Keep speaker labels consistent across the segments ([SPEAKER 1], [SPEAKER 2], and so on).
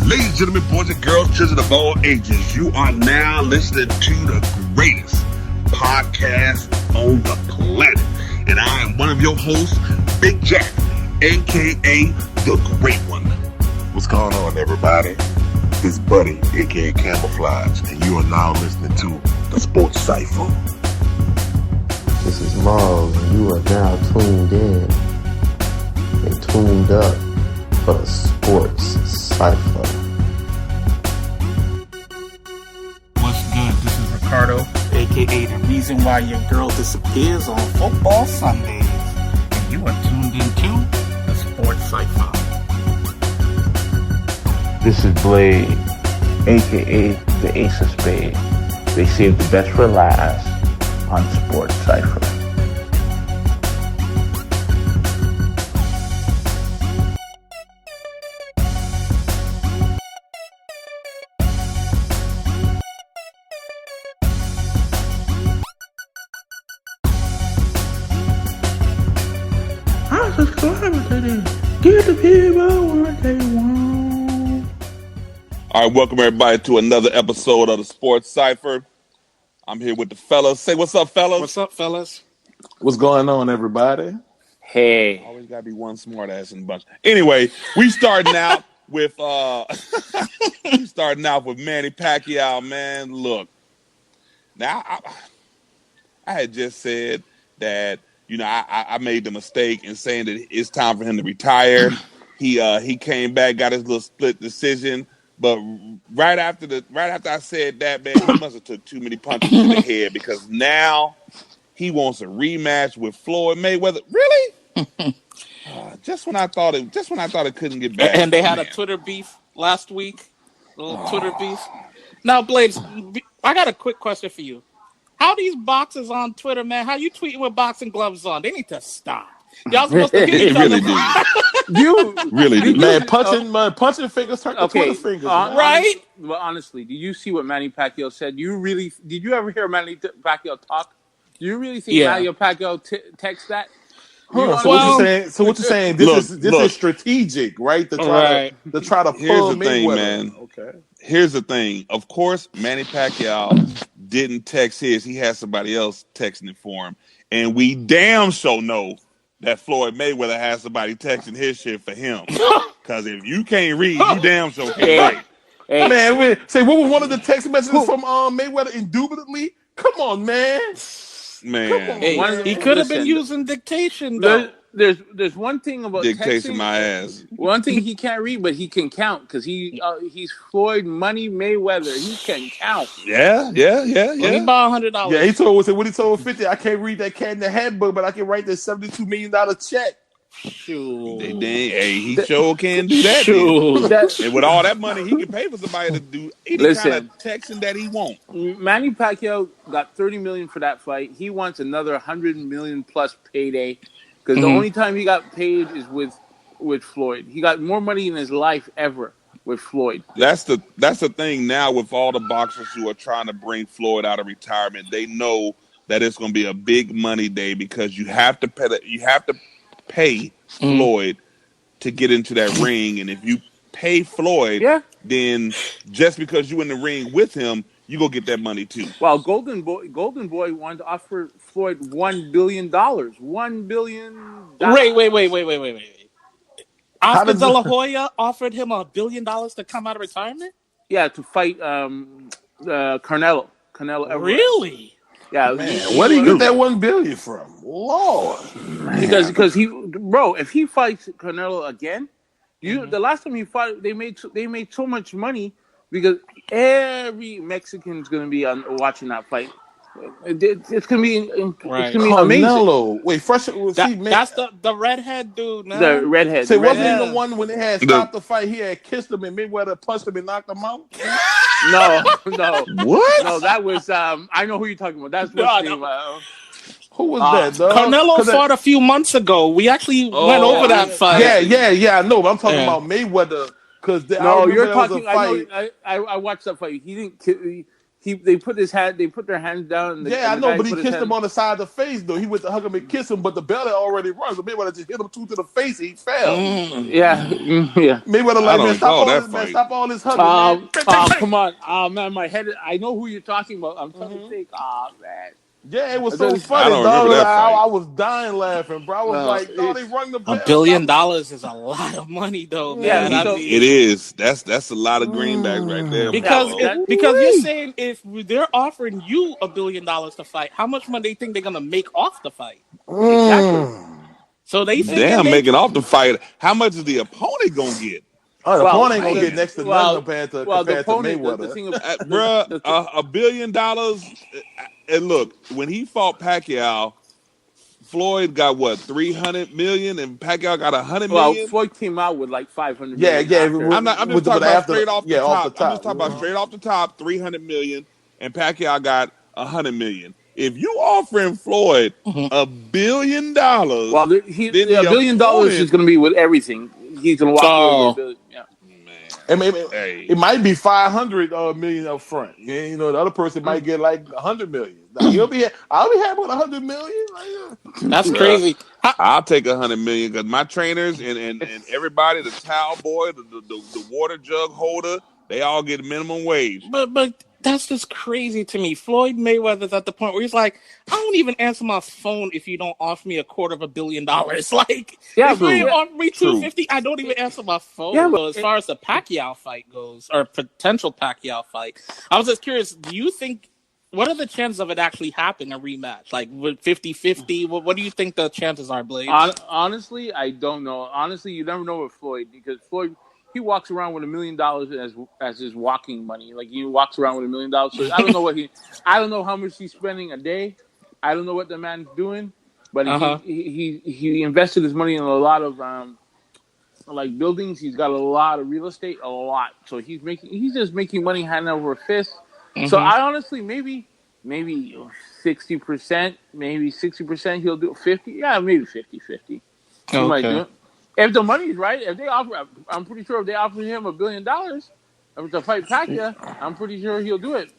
[SPEAKER 1] Ladies and gentlemen, boys and girls, children of all ages, you are now listening to the greatest podcast on the planet. And I am one of your hosts, Big Jack, a.k.a. The Great One. What's going on, everybody? It's Buddy, a.k.a. Camouflage, and you are now listening to the Sports Cypher.
[SPEAKER 2] This is Miles, and you are now tuned in and tuned up for the Sports Cypher.
[SPEAKER 3] What's good? This is Ricardo, aka the reason why your girl disappears on football Sundays. And you are tuned into the Sports Cypher.
[SPEAKER 4] This is Blade, aka the Ace of Spades. They save the best for last on Sports Cypher.
[SPEAKER 3] Give the people what they want.
[SPEAKER 1] All right, welcome everybody to another episode of the Sports Cypher. I'm here with the fellas. Say what's up, fellas.
[SPEAKER 3] What's up, fellas?
[SPEAKER 5] What's going on, everybody?
[SPEAKER 4] Hey.
[SPEAKER 1] Always gotta be one smart ass in the bunch. Anyway, we starting out with Manny Pacquiao, man. Look, now I had just said that, you know, I made the mistake in saying that it's time for him to retire. He came back, got his little split decision. But right after I said that, man, he must have took too many punches in the head, because now he wants a rematch with Floyd Mayweather. Really? Just when I thought it couldn't get bad.
[SPEAKER 3] And they had a Twitter beef last week. Twitter beef. Now, Blades, I got a quick question for you. How these boxers on Twitter, man? How you tweeting with boxing gloves on? They need to stop. Y'all supposed to hit each other.
[SPEAKER 5] You
[SPEAKER 1] really do.
[SPEAKER 5] Man, punching fingers turn to Twitter fingers.
[SPEAKER 3] Right?
[SPEAKER 6] Well, honestly, did you see what Manny Pacquiao said? Did you ever hear Manny Pacquiao talk? Do you really think Manny Pacquiao text that?
[SPEAKER 5] So what you're saying? This is strategic, right? To try to pull
[SPEAKER 1] Here's the thing, man.
[SPEAKER 5] Okay.
[SPEAKER 1] Here's the thing. Of course, Manny Pacquiao didn't text his. He had somebody else texting it for him, and we damn sure know that Floyd Mayweather has somebody texting his shit for him. Because if you can't read, you damn sure can't write.
[SPEAKER 5] Hey. Man, what was one of the text messages from Mayweather? Indubitably, come on, man.
[SPEAKER 1] Man,
[SPEAKER 3] he could have been using dictation though.
[SPEAKER 6] There's one thing about
[SPEAKER 1] dictation
[SPEAKER 6] texting,
[SPEAKER 1] my ass.
[SPEAKER 6] One thing he can't read, but he can count, because he's Floyd Money Mayweather. He can count.
[SPEAKER 1] Yeah.
[SPEAKER 3] He bought $100.
[SPEAKER 5] Yeah, he told 50. I can't read that cat in the handbook, but I can write this $72 million check.
[SPEAKER 3] Shoot.
[SPEAKER 1] He sure can do that. And with all that money, he can pay for somebody to do any kind of texting that he wants.
[SPEAKER 6] Manny Pacquiao got $30 million for that fight. He wants another $100 million plus payday, because the only time he got paid is with Floyd. He got more money in his life ever with Floyd.
[SPEAKER 1] That's the thing now with all the boxers who are trying to bring Floyd out of retirement. They know that it's going to be a big money day, because you have to pay Floyd to get into that ring, and if you pay Floyd, then just because you in the ring with him, you go get that money too.
[SPEAKER 6] Well, Golden Boy wanted to offer Floyd $1 billion. $1 billion.
[SPEAKER 3] Wait. Oscar De La Hoya offered him $1 billion to come out of retirement?
[SPEAKER 6] Yeah, to fight Canelo.
[SPEAKER 3] Really?
[SPEAKER 6] Yeah,
[SPEAKER 5] man, where do you get that $1 billion from? Lord,
[SPEAKER 6] because if he fights Canelo again, the last time he fought, they made so much money, because every Mexican's going to be watching that fight. It's going to be amazing.
[SPEAKER 5] Canelo, wait, that's
[SPEAKER 3] the redhead dude. No?
[SPEAKER 6] The redhead.
[SPEAKER 5] So wasn't he the one when they had stopped the fight? He had kissed him and Mayweather punched him and knocked him out.
[SPEAKER 6] No.
[SPEAKER 1] What?
[SPEAKER 6] No, that was I know who you're talking about. That's
[SPEAKER 5] who was that, dog?
[SPEAKER 3] Canelo fought a few months ago. We actually went over that fight.
[SPEAKER 5] Yeah, I know. But I'm talking about Mayweather, because
[SPEAKER 6] you're talking. I watched that fight. they put their hands down.
[SPEAKER 5] I know, but he kissed him on the side of the face, though. He went to hug him and kiss him, but the bell had already rung. So Mayweather just hit him to the face and he fell.
[SPEAKER 6] Yeah.
[SPEAKER 5] Mayweather like, man, stop all this hugging, man.
[SPEAKER 6] Come on. Man, my head. I know who you're talking about. I'm trying to think. Man.
[SPEAKER 5] Yeah, it was so funny, dog. I was dying laughing, bro. I was like, dog, they rung the bell.
[SPEAKER 3] $1 billion is a lot of money, though, man.
[SPEAKER 6] Yeah,
[SPEAKER 1] it is. That's a lot of greenbacks right there.
[SPEAKER 3] Because you're saying if they're offering you $1 billion to fight, how much money do you think they're gonna make off the fight?
[SPEAKER 6] Exactly.
[SPEAKER 3] So they
[SPEAKER 1] making off the fight. How much is the opponent gonna get?
[SPEAKER 5] Oh, the opponent ain't gonna get next to nothing compared to Mayweather.
[SPEAKER 1] Bruh, $1 billion. And look, when he fought Pacquiao, Floyd got what, 300 million, and Pacquiao got 100 million.
[SPEAKER 6] Well, Floyd came out with like 500
[SPEAKER 1] million.
[SPEAKER 6] Yeah.
[SPEAKER 1] I'm just talking about straight off the top. I'm just talking about straight off the top, 300 million, and Pacquiao got 100 million. If you offering Floyd $1 billion,
[SPEAKER 6] well, $1 billion is going to be with everything. He's going to walk away with $1 billion. Yeah.
[SPEAKER 5] It might be 500 million up front. You know, the other person might get like 100 million. Like, I'll be happy with 100 million.
[SPEAKER 3] That's crazy.
[SPEAKER 1] I'll take 100 million because my trainers and everybody, the towel boy, the water jug holder, they all get minimum wage.
[SPEAKER 3] But that's just crazy to me. Floyd Mayweather's at the point where he's like, I don't even answer my phone if you don't offer me $250 million. Like, if you offer me $250, I don't even answer my phone. Yeah, but as far as the Pacquiao fight goes, or potential Pacquiao fight, I was just curious, do you think, what are the chances of it actually happening, a rematch? Like, with 50-50? What do you think the chances are, Blade?
[SPEAKER 6] Honestly, I don't know. Honestly, you never know with Floyd, because Floyd, he walks around with $1 million as his walking money. Like, he walks around with $1 million. So I don't know I don't know how much he's spending a day. I don't know what the man's doing, but he invested his money in a lot of like buildings. He's got a lot of real estate, a lot. So he's just making money hand over fist. So I honestly maybe 60%, maybe 60% he'll do 50. Yeah, maybe 50-50. He might do it. If the money's right, I'm pretty sure if they offer him $1 billion to fight Pacquiao, I'm pretty sure he'll do it.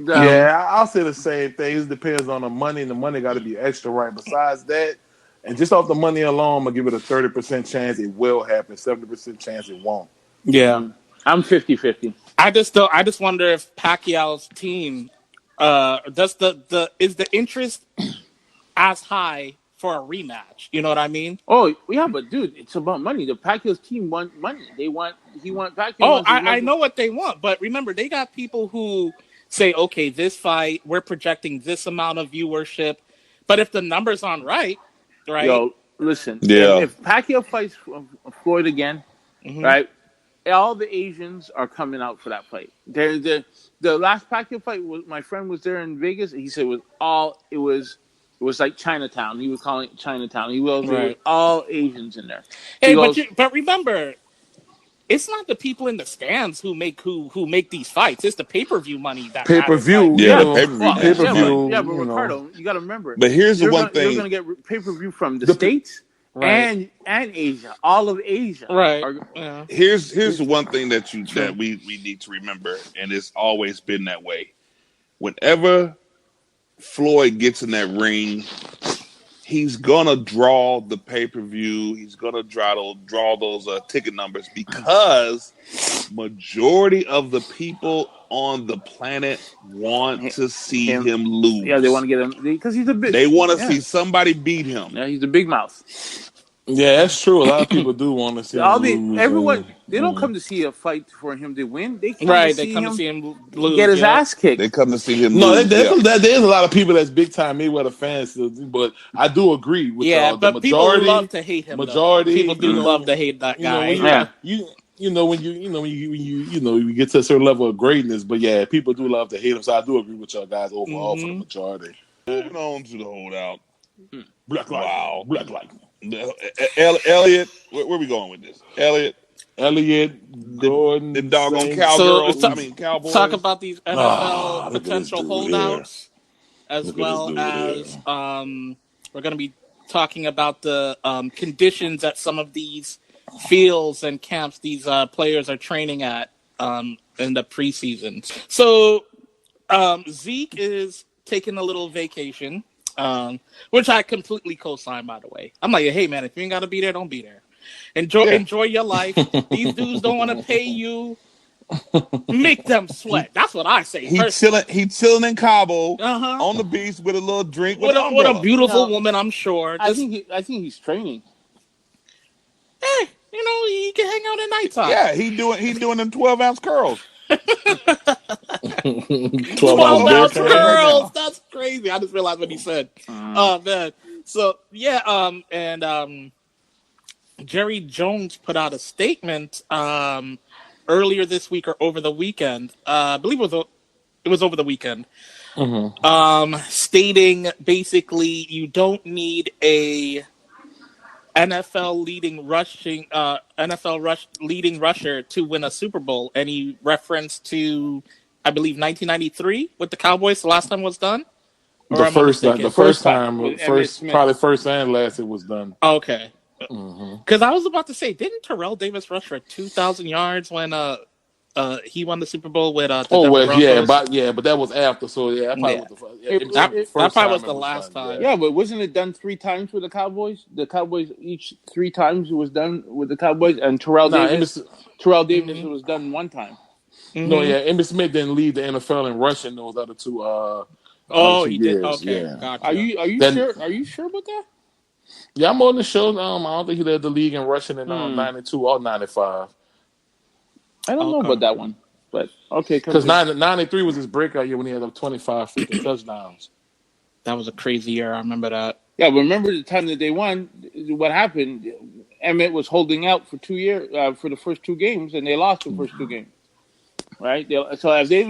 [SPEAKER 5] I'll say the same thing. It depends on the money, and the money got to be extra right. Besides that, and just off the money alone, I'm gonna give it a 30% chance it will happen, 70% chance it won't.
[SPEAKER 3] Yeah,
[SPEAKER 6] I'm 50-50.
[SPEAKER 3] I just wonder if Pacquiao's team is the interest as high for a rematch. You know what I mean?
[SPEAKER 6] Oh yeah, but dude, it's about money. The Pacquiao's team want money. He want Pacquiao.
[SPEAKER 3] Oh, I know what they want, but remember, they got people who say, okay, this fight, we're projecting this amount of viewership, but if the numbers aren't right?
[SPEAKER 6] Yo, listen. If Pacquiao fights Floyd again, right? All the Asians are coming out for that fight. The last Pacquiao fight, my friend was there in Vegas. He said it was like Chinatown. He was calling it Chinatown. He was all Asians in there.
[SPEAKER 3] Hey, but remember, it's not the people in the stands who make these fights. It's the pay-per-view money that
[SPEAKER 5] pay-per-view.
[SPEAKER 6] Pay-per-view. Yeah, but Ricardo, you got to remember.
[SPEAKER 1] But here's the one thing:
[SPEAKER 6] you're going to get pay-per-view from the States and Asia, all of Asia.
[SPEAKER 3] Right.
[SPEAKER 1] Here's the one thing that we need to remember, and it's always been that way. Whenever Floyd gets in that ring, he's gonna draw the pay-per-view. He's gonna draw those ticket numbers because majority of the people on the planet want to see him lose.
[SPEAKER 6] Yeah, they want to get him because he's a big.
[SPEAKER 1] They want to see somebody beat him.
[SPEAKER 6] Yeah, he's a big mouth.
[SPEAKER 5] Yeah, that's true. A lot of people do want to see him lose.
[SPEAKER 6] Everyone, they don't come to see a fight for him to win. They come to see him lose, get his ass kicked.
[SPEAKER 1] They come to see him lose.
[SPEAKER 5] No, there's a lot of people that's big time Mayweather fans, but I do agree with the
[SPEAKER 3] but
[SPEAKER 5] majority.
[SPEAKER 3] People love to hate him. People do love to hate that guy.
[SPEAKER 5] When you get to a certain level of greatness, but yeah, people do love to hate him. So I do agree with y'all guys overall for the majority.
[SPEAKER 1] Moving on to the holdout.
[SPEAKER 5] Black Light.
[SPEAKER 1] Elliot, where we going with this? Elliot,
[SPEAKER 5] Gordon,
[SPEAKER 1] the doggone Cowgirls. Cowboys.
[SPEAKER 3] Talk about these NFL potential holdouts, as well as we're going to be talking about the conditions at some of these fields and camps these players are training at in the preseason. So Zeke is taking a little vacation, which I completely co-sign, by the way. I'm like, hey, man, if you ain't got to be there, don't be there. Enjoy your life. These dudes don't want to pay you. Make them sweat. That's what I say.
[SPEAKER 1] He chilling in Cabo
[SPEAKER 3] Uh-huh.
[SPEAKER 1] on the beach with a little drink
[SPEAKER 3] with
[SPEAKER 1] with an umbrella.
[SPEAKER 3] a beautiful woman, I'm sure.
[SPEAKER 6] I think he's training.
[SPEAKER 3] Hey, he can hang out at nighttime.
[SPEAKER 1] Yeah, he doing them 12-ounce curls.
[SPEAKER 3] 12-ounce curls. That's crazy. I just realized what he said. Oh man. So yeah, and Jerry Jones put out a statement earlier this week or over the weekend. I believe it was over the weekend. Stating basically you don't need a NFL leading rusher to win a Super Bowl. And he referenced to, I believe, 1993 with the Cowboys. The last time it was done.
[SPEAKER 5] Probably first and last it was done.
[SPEAKER 3] Okay. Because I was about to say, didn't Terrell Davis rush for 2,000 yards when he won the Super Bowl with the Denver Broncos?
[SPEAKER 5] but that was after. So yeah, that
[SPEAKER 3] probably was the last time.
[SPEAKER 6] Yeah, but wasn't it done 3 times with the Cowboys? The Cowboys each 3 times it was done with the Cowboys, and Terrell Davis was done 1 time.
[SPEAKER 5] No, yeah, Emmitt Smith didn't lead the NFL in rushing those other 2.
[SPEAKER 3] He did. Okay,
[SPEAKER 5] yeah.
[SPEAKER 3] gotcha.
[SPEAKER 6] Are you sure about that?
[SPEAKER 5] Yeah, I'm on the show. I don't think he led the league in rushing in 92 or 95.
[SPEAKER 6] I don't know about that one, but okay.
[SPEAKER 5] Because 93 was his breakout year when he had 25 50 touchdowns.
[SPEAKER 3] That was a crazy year. I remember that.
[SPEAKER 6] Yeah, but remember the time that they won, what happened? Emmett was holding out for 2 years for the first 2 games, and they lost the first 2 games. Right? So if they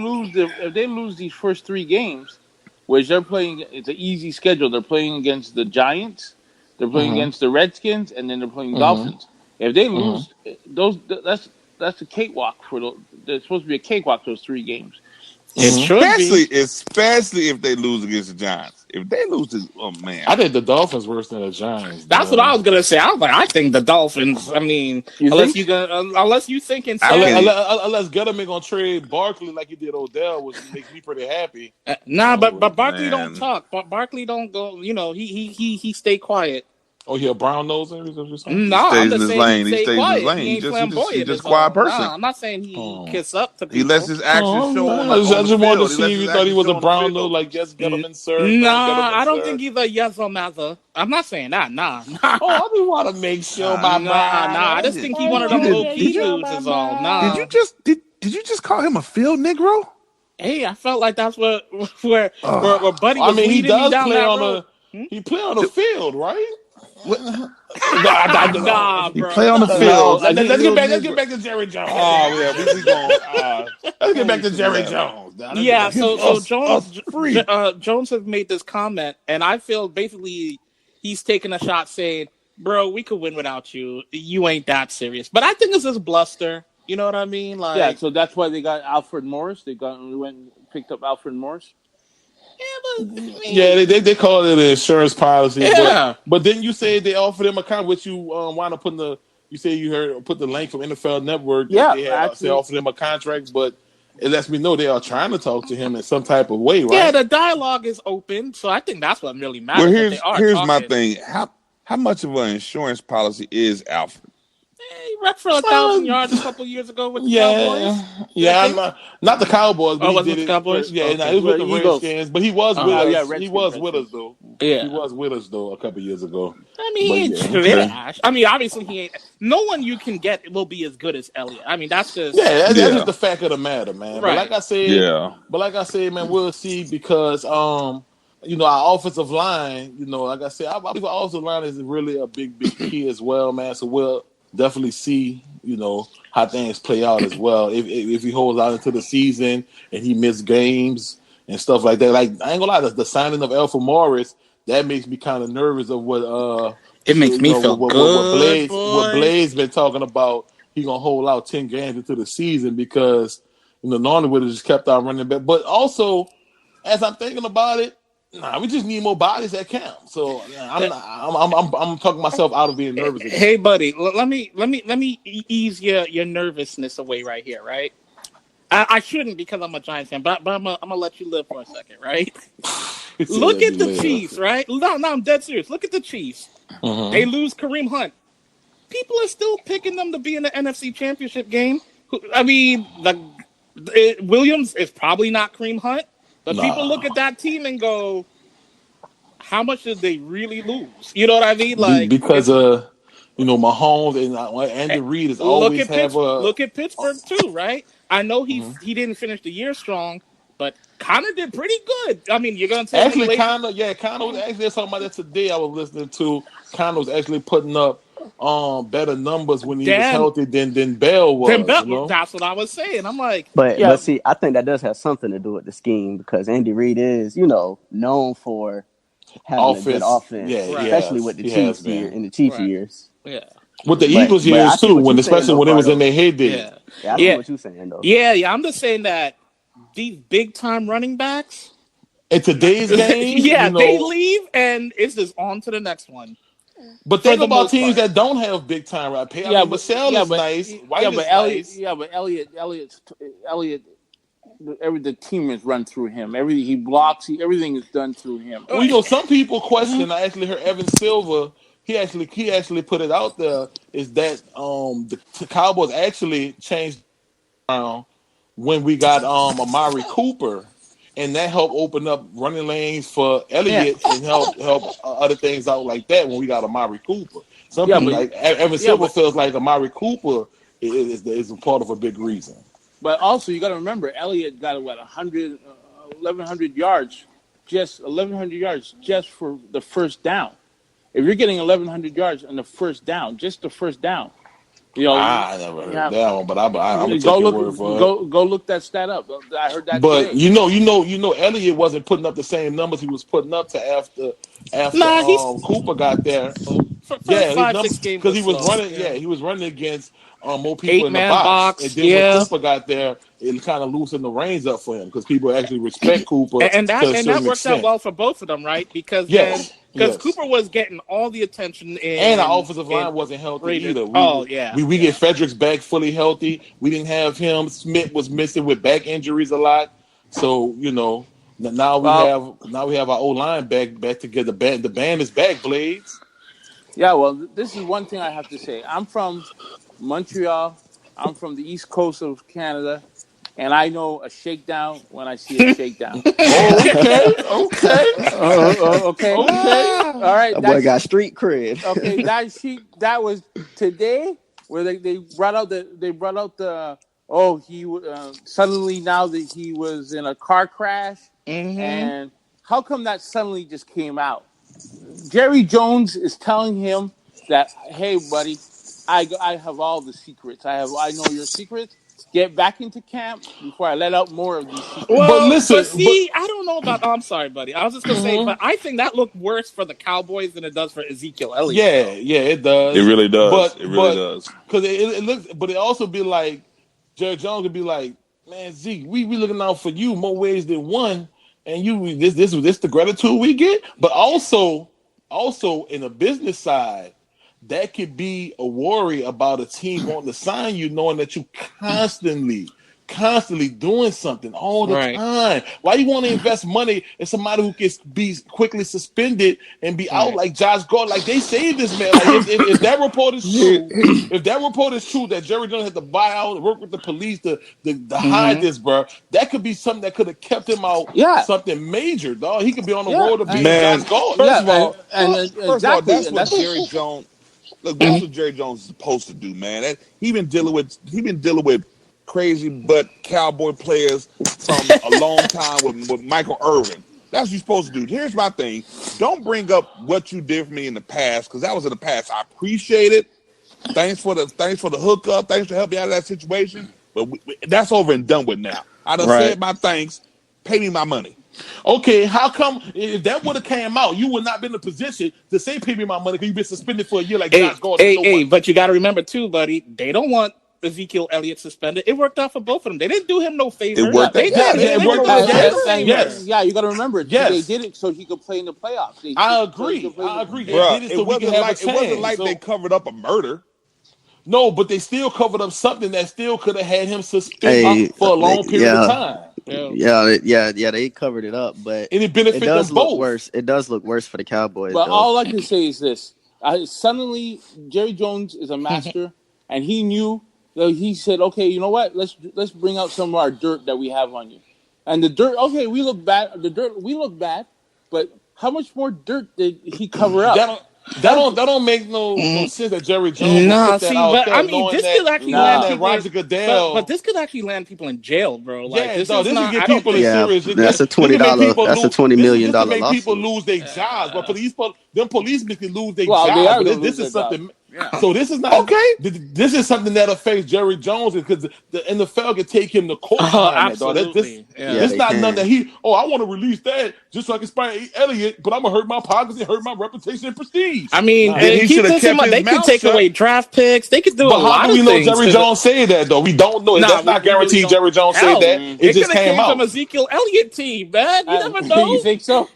[SPEAKER 6] lose these first 3 games, which they're playing, it's an easy schedule. They're playing against the Giants, they're playing against the Redskins, and then they're playing Dolphins. If they lose those, that's a cakewalk there's supposed to be a cakewalk those 3 games.
[SPEAKER 3] It should be.
[SPEAKER 1] Especially if they lose against the Giants. If they lose to, oh man,
[SPEAKER 5] I think the Dolphins worse than the Giants.
[SPEAKER 3] That's what I was gonna say. I think the Dolphins. I mean, unless you think
[SPEAKER 5] unless Gutterman gonna trade Barkley like he did Odell, which makes me pretty happy.
[SPEAKER 3] But Barkley don't talk. Barkley don't go. He stay quiet.
[SPEAKER 5] Oh, he a brown nose?
[SPEAKER 3] No, I'm just saying he stay quiet. He ain't flamboyant.
[SPEAKER 1] He's just a quiet person.
[SPEAKER 3] No, I'm not saying he kiss up to people.
[SPEAKER 1] He lets his actions show.
[SPEAKER 5] I just wanted to see if you thought he was a brown nose, like yes, Gentleman, sir.
[SPEAKER 3] Nah, I don't think he's a yes or mother. I'm not saying that. Nah.
[SPEAKER 5] Oh, I just want to make sure my
[SPEAKER 3] Nah. I just think he one of them little key dudes is all. Nah.
[SPEAKER 1] Did you just call him a field Negro?
[SPEAKER 3] Hey, I felt like that's where Buddy was leading me down that road.
[SPEAKER 5] He play on the field, right?
[SPEAKER 3] Nah, bro.
[SPEAKER 1] You play on the field.
[SPEAKER 5] Let's get back to Jerry Jones.
[SPEAKER 1] Oh yeah, we going.
[SPEAKER 5] Let's get back to Jerry Jones.
[SPEAKER 3] Yeah, so Jones has made this comment, and I feel basically he's taking a shot saying, "Bro, we could win without you. You ain't that serious." But I think it's just bluster. You know what I mean? Like,
[SPEAKER 6] yeah. So that's why they got Alfred Morris. They went and picked up Alfred Morris.
[SPEAKER 3] Yeah,
[SPEAKER 5] they call it an insurance policy.
[SPEAKER 3] Yeah,
[SPEAKER 5] but didn't you say they offered him a contract? Which you wound up putting you say you put the link from NFL Network.
[SPEAKER 6] Yeah,
[SPEAKER 5] they offered him a contract, but it lets me know they are trying to talk to him in some type of way, right?
[SPEAKER 3] Yeah, the dialogue is open, so I think that's what really matters.
[SPEAKER 1] Well, here's my thing: how much of an insurance policy is Alfred?
[SPEAKER 3] He wrecked for 1,000 yards a couple years ago with the Cowboys.
[SPEAKER 5] Yeah, not the Cowboys. But
[SPEAKER 3] was it the Cowboys?
[SPEAKER 5] Yeah, it was with the Redskins, but he was with us.
[SPEAKER 6] Yeah,
[SPEAKER 5] he was with us though.
[SPEAKER 3] Yeah,
[SPEAKER 5] he was with us though a couple years ago.
[SPEAKER 3] I mean, he ain't trash. I mean, obviously he ain't. No one you can get will be as good as Elliott. I mean, that's just
[SPEAKER 5] that's just the fact of the matter, man.
[SPEAKER 3] Right.
[SPEAKER 5] But like I said, man, we'll see because our offensive line, like I said, our offensive line is really a big key as well, man. So we'll definitely see, how things play out as well. If he holds out into the season and he missed games and stuff like that. Like, I ain't gonna lie, the signing of Alfred Morris, that makes me kind of nervous of what
[SPEAKER 3] it makes me feel good.
[SPEAKER 5] What Blade's been talking about, he gonna hold out 10 games into the season because normally would have just kept on running back. But also, as I'm thinking about it, we just need more bodies that count. So I'm talking myself out of being nervous again.
[SPEAKER 3] Hey, buddy, let me ease your nervousness away right here, right? I shouldn't because I'm a Giants fan, but I'm gonna let you live for a second, right?
[SPEAKER 5] He said,
[SPEAKER 3] Look
[SPEAKER 5] "Let me
[SPEAKER 3] at the
[SPEAKER 5] live."
[SPEAKER 3] Chiefs, right? No, I'm dead serious. Look at the Chiefs. They lose Kareem Hunt. People are still picking them to be in the NFC Championship game. I mean, Williams is probably not Kareem Hunt, but people look
[SPEAKER 5] Nah,
[SPEAKER 3] at that team and go, "How much did they really lose?" You know what I mean? Like
[SPEAKER 5] because
[SPEAKER 3] it's
[SPEAKER 5] Mahomes and Andy Reid is always have a.
[SPEAKER 3] Look at Pittsburgh too, right? I know he didn't finish the year strong, but Connor did pretty good. I mean, you're gonna tell me
[SPEAKER 5] Actually,
[SPEAKER 3] late.
[SPEAKER 5] Connor was actually talking about that today. I was listening to Connor was actually putting up better numbers when he was
[SPEAKER 3] Dan,
[SPEAKER 5] healthy than Bell
[SPEAKER 3] then
[SPEAKER 5] was.
[SPEAKER 3] Bell, that's what I was saying. I'm like,
[SPEAKER 6] Yeah,
[SPEAKER 2] But see, I think that does have something to do with the scheme because Andy Reid is, known for having a good
[SPEAKER 5] Offense,
[SPEAKER 2] offense,
[SPEAKER 5] yeah,
[SPEAKER 3] right,
[SPEAKER 2] especially with the
[SPEAKER 5] he has
[SPEAKER 2] Chiefs here
[SPEAKER 5] been
[SPEAKER 2] in the Chiefs
[SPEAKER 3] right,
[SPEAKER 2] years.
[SPEAKER 3] yeah,
[SPEAKER 5] with the
[SPEAKER 2] But
[SPEAKER 5] Eagles
[SPEAKER 2] but I
[SPEAKER 5] years
[SPEAKER 2] see
[SPEAKER 5] too,
[SPEAKER 2] what you're saying
[SPEAKER 5] especially
[SPEAKER 2] though,
[SPEAKER 5] when it was in
[SPEAKER 2] Cardo.
[SPEAKER 5] their heyday.
[SPEAKER 3] yeah,
[SPEAKER 2] Yeah, I see
[SPEAKER 3] yeah,
[SPEAKER 2] what you're saying though.
[SPEAKER 3] yeah. I'm just saying that these big time running backs,
[SPEAKER 5] In today's game,
[SPEAKER 3] yeah, they leave and it's just on to the next one
[SPEAKER 5] but
[SPEAKER 3] for
[SPEAKER 5] think
[SPEAKER 3] the
[SPEAKER 5] about
[SPEAKER 3] most
[SPEAKER 5] teams
[SPEAKER 3] part.
[SPEAKER 5] that don't have big time right pay. I
[SPEAKER 6] yeah,
[SPEAKER 5] mean,
[SPEAKER 6] but
[SPEAKER 5] Michelle
[SPEAKER 6] yeah,
[SPEAKER 5] is
[SPEAKER 6] but
[SPEAKER 5] nice,
[SPEAKER 6] yeah,
[SPEAKER 5] White
[SPEAKER 6] but
[SPEAKER 5] is
[SPEAKER 6] Elliot,
[SPEAKER 5] nice,
[SPEAKER 6] yeah, but Elliot, the team is run through him. Everything he blocks, everything is done through him.
[SPEAKER 5] well, some people question. I actually heard Evan Silver. He actually put it out there. Is that the Cowboys actually changed around when we got Amari Cooper, and that helped open up running lanes for
[SPEAKER 6] Yeah,
[SPEAKER 5] Elliott and help other things out like that when we got Amari Cooper. Some
[SPEAKER 6] yeah,
[SPEAKER 5] people
[SPEAKER 6] but
[SPEAKER 5] like Evan
[SPEAKER 6] yeah,
[SPEAKER 5] Silver
[SPEAKER 6] but
[SPEAKER 5] feels like Amari Cooper is a part of a big reason.
[SPEAKER 6] but also you got to remember Elliott got what 1,100 yards, just 1,100 yards just for the first down. If you're getting 1,100 yards on the first down, just the first down,
[SPEAKER 5] I never heard
[SPEAKER 6] yeah,
[SPEAKER 5] that one, but I'm gonna
[SPEAKER 6] go
[SPEAKER 5] take your
[SPEAKER 6] look,
[SPEAKER 5] word for it.
[SPEAKER 6] go look that stat up. I heard that
[SPEAKER 5] But
[SPEAKER 6] today.
[SPEAKER 5] Elliott wasn't putting up the same numbers he was putting up to after
[SPEAKER 3] Nah, he's
[SPEAKER 5] Cooper got there.
[SPEAKER 3] first
[SPEAKER 5] Yeah, his
[SPEAKER 3] five
[SPEAKER 5] numbers
[SPEAKER 3] six games
[SPEAKER 5] because
[SPEAKER 3] or
[SPEAKER 5] he was
[SPEAKER 3] so.
[SPEAKER 5] running.
[SPEAKER 3] Yeah,
[SPEAKER 5] Yeah, he was running against more people in the
[SPEAKER 3] 8-man
[SPEAKER 5] box, and
[SPEAKER 3] box.
[SPEAKER 5] then when
[SPEAKER 3] Yeah,
[SPEAKER 5] Cooper got there, it kind of loosened the reins up for him because people actually respect Cooper
[SPEAKER 3] and
[SPEAKER 5] to a
[SPEAKER 3] that
[SPEAKER 5] certain
[SPEAKER 3] worked out
[SPEAKER 5] extent.
[SPEAKER 3] well for both of them, right?
[SPEAKER 5] Yes,
[SPEAKER 3] Because
[SPEAKER 5] yes.
[SPEAKER 3] Cooper was getting all the attention
[SPEAKER 5] And our offensive
[SPEAKER 3] in
[SPEAKER 5] line wasn't healthy
[SPEAKER 3] Raiders.
[SPEAKER 5] either.
[SPEAKER 3] Oh yeah,
[SPEAKER 5] We
[SPEAKER 3] yeah.
[SPEAKER 5] get Fredericks back fully healthy. We didn't have him. Smith was missing with back injuries a lot. So
[SPEAKER 6] Well,
[SPEAKER 5] now we have our O line back together. The band is back. Blades.
[SPEAKER 6] yeah, well, this is one thing I have to say. I'm from Montreal. I'm from the east coast of Canada, and I know a shakedown when I see a shakedown.
[SPEAKER 5] Oh,
[SPEAKER 6] Okay,
[SPEAKER 5] okay.
[SPEAKER 6] all right.
[SPEAKER 2] That boy got street cred.
[SPEAKER 6] Okay, that was today where they brought out the he suddenly now that he was in a car crash,
[SPEAKER 3] Mm-hmm.
[SPEAKER 6] and how come that suddenly just came out? Jerry Jones is telling him that, hey buddy, I have all the secrets. I know your secrets. Get back into camp before I let out more of these secrets.
[SPEAKER 5] But
[SPEAKER 3] But
[SPEAKER 5] listen,
[SPEAKER 3] see, I don't know about. Oh, I'm sorry, buddy. I was just gonna say, but I think that looked worse for the Cowboys than it does for Ezekiel Elliott,
[SPEAKER 5] yeah,
[SPEAKER 3] though.
[SPEAKER 5] yeah, it
[SPEAKER 1] It
[SPEAKER 5] does.
[SPEAKER 1] really does. It really
[SPEAKER 5] But
[SPEAKER 1] does.
[SPEAKER 5] because it looks, but it also be like Jerry Jones would be like, man, Zeke, we looking out for you more ways than one, and this the gratitude we get. But also in the business side, that could be a worry about a team wanting to sign you, knowing that you constantly doing something all the
[SPEAKER 3] Right.
[SPEAKER 5] time. Why you want to invest money in somebody who can be quickly suspended and be out
[SPEAKER 3] Right.
[SPEAKER 5] like Josh Gordon? Like they saved this man. Like if that report is true, that Jerry Jones had to buy out and work with the police to hide
[SPEAKER 3] Mm-hmm.
[SPEAKER 5] this, bro, that could be something that could have kept him out.
[SPEAKER 6] Yeah,
[SPEAKER 5] Something major, dog. He could be on the
[SPEAKER 6] yeah,
[SPEAKER 5] road to being Josh
[SPEAKER 1] Man,
[SPEAKER 5] Gordon.
[SPEAKER 1] first
[SPEAKER 6] yeah,
[SPEAKER 1] of all,
[SPEAKER 6] exactly,
[SPEAKER 1] that's
[SPEAKER 6] and
[SPEAKER 1] what
[SPEAKER 6] that's
[SPEAKER 1] Jerry Jones. Look, that's what Jerry Jones is supposed to do, man. He been dealing with crazy but cowboy players from a long time with Michael Irvin. That's what you're supposed to do. Here's my thing: don't bring up what you did for me in the past because that was in the past. I appreciate it. Thanks for the hookup. Thanks for helping me out of that situation. But that's over and done with now. I done
[SPEAKER 3] Right.
[SPEAKER 1] said my thanks. Pay me my money.
[SPEAKER 5] Okay, how come if that would have came out, you would not been in a position to say pay me my money because you've been suspended for a year like Josh Gordon and nobody.
[SPEAKER 3] But you got to remember too, buddy. They don't want Ezekiel Elliott suspended. It worked out for both of them. They didn't do him no
[SPEAKER 1] It
[SPEAKER 3] favors.
[SPEAKER 1] worked out.
[SPEAKER 3] They
[SPEAKER 5] Yeah,
[SPEAKER 3] did.
[SPEAKER 5] yeah, it
[SPEAKER 3] They
[SPEAKER 5] worked
[SPEAKER 3] did
[SPEAKER 5] out.
[SPEAKER 3] him a
[SPEAKER 5] Yes,
[SPEAKER 3] favor.
[SPEAKER 5] yes,
[SPEAKER 6] yeah. You got to remember, they
[SPEAKER 5] yes.
[SPEAKER 6] did it so he could play in the playoffs.
[SPEAKER 5] I
[SPEAKER 6] So he
[SPEAKER 5] agree.
[SPEAKER 6] could play
[SPEAKER 5] I agree. They
[SPEAKER 1] Bruh,
[SPEAKER 5] did it so we could have a chance.
[SPEAKER 1] it wasn't like
[SPEAKER 5] So,
[SPEAKER 1] they covered up a murder.
[SPEAKER 5] No, but they still covered up something that still could have had him suspended
[SPEAKER 2] Hey,
[SPEAKER 5] for a long period of
[SPEAKER 2] yeah,
[SPEAKER 5] time,
[SPEAKER 3] Yeah.
[SPEAKER 2] they covered it up, but
[SPEAKER 5] and it
[SPEAKER 2] it
[SPEAKER 5] benefit them
[SPEAKER 2] does look
[SPEAKER 5] both.
[SPEAKER 2] worse. It does look worse for the Cowboys,
[SPEAKER 6] But
[SPEAKER 2] though.
[SPEAKER 6] all I can say is this: suddenly Jerry Jones is a master, and he knew that he said, "Okay, you know what? Let's bring out some of our dirt that we have on you." And the dirt, okay, we look bad. The dirt, we look bad, but how much more dirt did he cover
[SPEAKER 5] That
[SPEAKER 6] up?
[SPEAKER 5] don't that don't make no sense that Jerry Jones would
[SPEAKER 3] Nah,
[SPEAKER 5] put that
[SPEAKER 3] see,
[SPEAKER 5] out
[SPEAKER 3] but I
[SPEAKER 5] there,
[SPEAKER 3] mean,
[SPEAKER 5] knowing
[SPEAKER 3] this
[SPEAKER 5] that
[SPEAKER 3] could actually land
[SPEAKER 6] Nah.
[SPEAKER 3] people in,
[SPEAKER 5] Roger
[SPEAKER 3] but
[SPEAKER 5] Goodell.
[SPEAKER 3] this could actually land people in jail, bro. Like,
[SPEAKER 5] Yeah,
[SPEAKER 3] this
[SPEAKER 5] no,
[SPEAKER 3] is
[SPEAKER 5] this would
[SPEAKER 3] not.
[SPEAKER 5] get
[SPEAKER 3] I don't
[SPEAKER 5] people in
[SPEAKER 3] think.
[SPEAKER 2] Yeah,
[SPEAKER 5] serious.
[SPEAKER 2] that's a
[SPEAKER 5] This could make
[SPEAKER 2] $20.
[SPEAKER 5] people
[SPEAKER 2] That's a
[SPEAKER 5] lose.
[SPEAKER 2] $20 million
[SPEAKER 5] This could make people
[SPEAKER 2] lawsuit.
[SPEAKER 5] lose their jobs. But them policemen can lose their
[SPEAKER 6] Well, they
[SPEAKER 5] jobs.
[SPEAKER 6] are
[SPEAKER 5] But
[SPEAKER 6] going to
[SPEAKER 5] this
[SPEAKER 6] lose
[SPEAKER 5] is
[SPEAKER 6] their job.
[SPEAKER 5] something.
[SPEAKER 6] Yeah.
[SPEAKER 5] So this is not
[SPEAKER 1] Okay.
[SPEAKER 5] This is something that affects Jerry Jones because the NFL can take him to court
[SPEAKER 3] Oh,
[SPEAKER 5] behind that. Dog.
[SPEAKER 3] absolutely.
[SPEAKER 2] Yeah,
[SPEAKER 5] This
[SPEAKER 3] Yeah.
[SPEAKER 2] they
[SPEAKER 5] not nothing that
[SPEAKER 2] can.
[SPEAKER 5] I want to release that just so I can spy Elliott, but I'm gonna hurt my pockets and hurt my reputation and prestige.
[SPEAKER 3] I mean,
[SPEAKER 5] Nah.
[SPEAKER 1] Then he should
[SPEAKER 3] keep
[SPEAKER 1] have
[SPEAKER 3] this in
[SPEAKER 1] kept
[SPEAKER 3] mind.
[SPEAKER 1] his
[SPEAKER 3] They could
[SPEAKER 1] mouth
[SPEAKER 3] take
[SPEAKER 1] shut.
[SPEAKER 3] away draft picks. They could do a
[SPEAKER 5] But how
[SPEAKER 3] lot
[SPEAKER 5] do
[SPEAKER 3] of
[SPEAKER 5] we know
[SPEAKER 3] things.
[SPEAKER 5] Jerry Jones said that though? We don't know.
[SPEAKER 3] Nah,
[SPEAKER 5] That's not
[SPEAKER 3] we really
[SPEAKER 5] guaranteed.
[SPEAKER 3] don't.
[SPEAKER 5] Jerry Jones said
[SPEAKER 3] Hell,
[SPEAKER 5] that. It
[SPEAKER 3] it could
[SPEAKER 5] just
[SPEAKER 3] have
[SPEAKER 5] came
[SPEAKER 3] came from
[SPEAKER 5] out.
[SPEAKER 3] Ezekiel Elliott team, man. You never know.
[SPEAKER 6] You think so?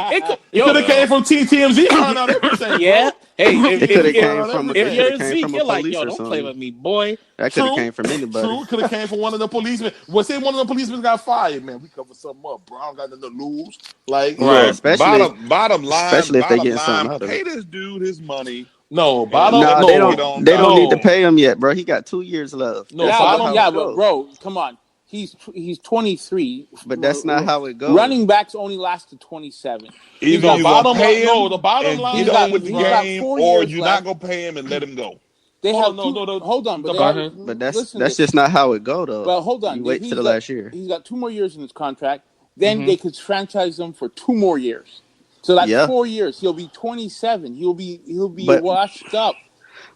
[SPEAKER 3] It could,
[SPEAKER 5] It could
[SPEAKER 3] yo,
[SPEAKER 5] have came from TMZ. Find out everything,
[SPEAKER 3] yeah.
[SPEAKER 5] bro.
[SPEAKER 3] Hey,
[SPEAKER 2] It could have came
[SPEAKER 5] Find out
[SPEAKER 2] from
[SPEAKER 3] if
[SPEAKER 2] it could
[SPEAKER 5] everything.
[SPEAKER 3] you're
[SPEAKER 2] have came
[SPEAKER 3] Zeke,
[SPEAKER 2] from a
[SPEAKER 3] you're like,
[SPEAKER 2] police
[SPEAKER 3] yo,
[SPEAKER 2] or
[SPEAKER 3] don't play
[SPEAKER 2] something.
[SPEAKER 3] with me, boy.
[SPEAKER 2] That could have
[SPEAKER 5] True.
[SPEAKER 2] came from anybody.
[SPEAKER 5] True. Could have came from one of the policemen. Well, say one of the policemen got fired, man. We covered something up, bro. I don't got nothing to lose. Like,
[SPEAKER 2] Yeah,
[SPEAKER 1] Look,
[SPEAKER 2] especially
[SPEAKER 1] bottom line,
[SPEAKER 2] if they getting something out of
[SPEAKER 1] pay
[SPEAKER 2] it.
[SPEAKER 1] this dude his money
[SPEAKER 5] no,
[SPEAKER 1] and
[SPEAKER 5] bottom,
[SPEAKER 1] let
[SPEAKER 2] Nah,
[SPEAKER 1] him
[SPEAKER 2] they
[SPEAKER 1] get
[SPEAKER 2] don't.
[SPEAKER 5] no,
[SPEAKER 1] on
[SPEAKER 2] They don't
[SPEAKER 1] about
[SPEAKER 2] need
[SPEAKER 1] it.
[SPEAKER 2] to
[SPEAKER 5] no,
[SPEAKER 2] pay him yet, bro. He got 2 years left.
[SPEAKER 5] no,
[SPEAKER 2] That's
[SPEAKER 6] Yeah,
[SPEAKER 2] not
[SPEAKER 6] but
[SPEAKER 2] how
[SPEAKER 5] bottom.
[SPEAKER 2] it
[SPEAKER 6] but
[SPEAKER 2] go.
[SPEAKER 6] bro, come on. He's 23.
[SPEAKER 2] But that's not how it go.
[SPEAKER 6] Running backs only last to 27. He's
[SPEAKER 1] Either
[SPEAKER 6] got
[SPEAKER 1] you're gonna
[SPEAKER 5] Bottom line,
[SPEAKER 1] pay
[SPEAKER 5] no,
[SPEAKER 1] him
[SPEAKER 5] the bottom
[SPEAKER 1] and
[SPEAKER 5] line
[SPEAKER 1] get
[SPEAKER 6] he's
[SPEAKER 1] on
[SPEAKER 6] got
[SPEAKER 5] is,
[SPEAKER 1] with the
[SPEAKER 6] he's
[SPEAKER 5] bro.
[SPEAKER 6] got
[SPEAKER 1] game,
[SPEAKER 6] 4
[SPEAKER 1] or
[SPEAKER 6] years
[SPEAKER 1] you're not
[SPEAKER 6] left.
[SPEAKER 1] gonna pay him and let him go.
[SPEAKER 6] They
[SPEAKER 5] Hold
[SPEAKER 6] have
[SPEAKER 5] on,
[SPEAKER 6] two.
[SPEAKER 5] no,
[SPEAKER 6] Hold on, but
[SPEAKER 5] the
[SPEAKER 6] they
[SPEAKER 3] Go
[SPEAKER 6] have.
[SPEAKER 3] ahead.
[SPEAKER 2] But
[SPEAKER 6] Listen to
[SPEAKER 2] that's
[SPEAKER 6] this.
[SPEAKER 2] just not how it go though.
[SPEAKER 6] Well, hold on.
[SPEAKER 2] You wait till the last year.
[SPEAKER 6] He's got 2 more years in his contract. Then they could franchise him for 2 more years. So that's
[SPEAKER 2] Yeah,
[SPEAKER 6] 4 years. He'll be 27. He'll be
[SPEAKER 2] but
[SPEAKER 6] washed up.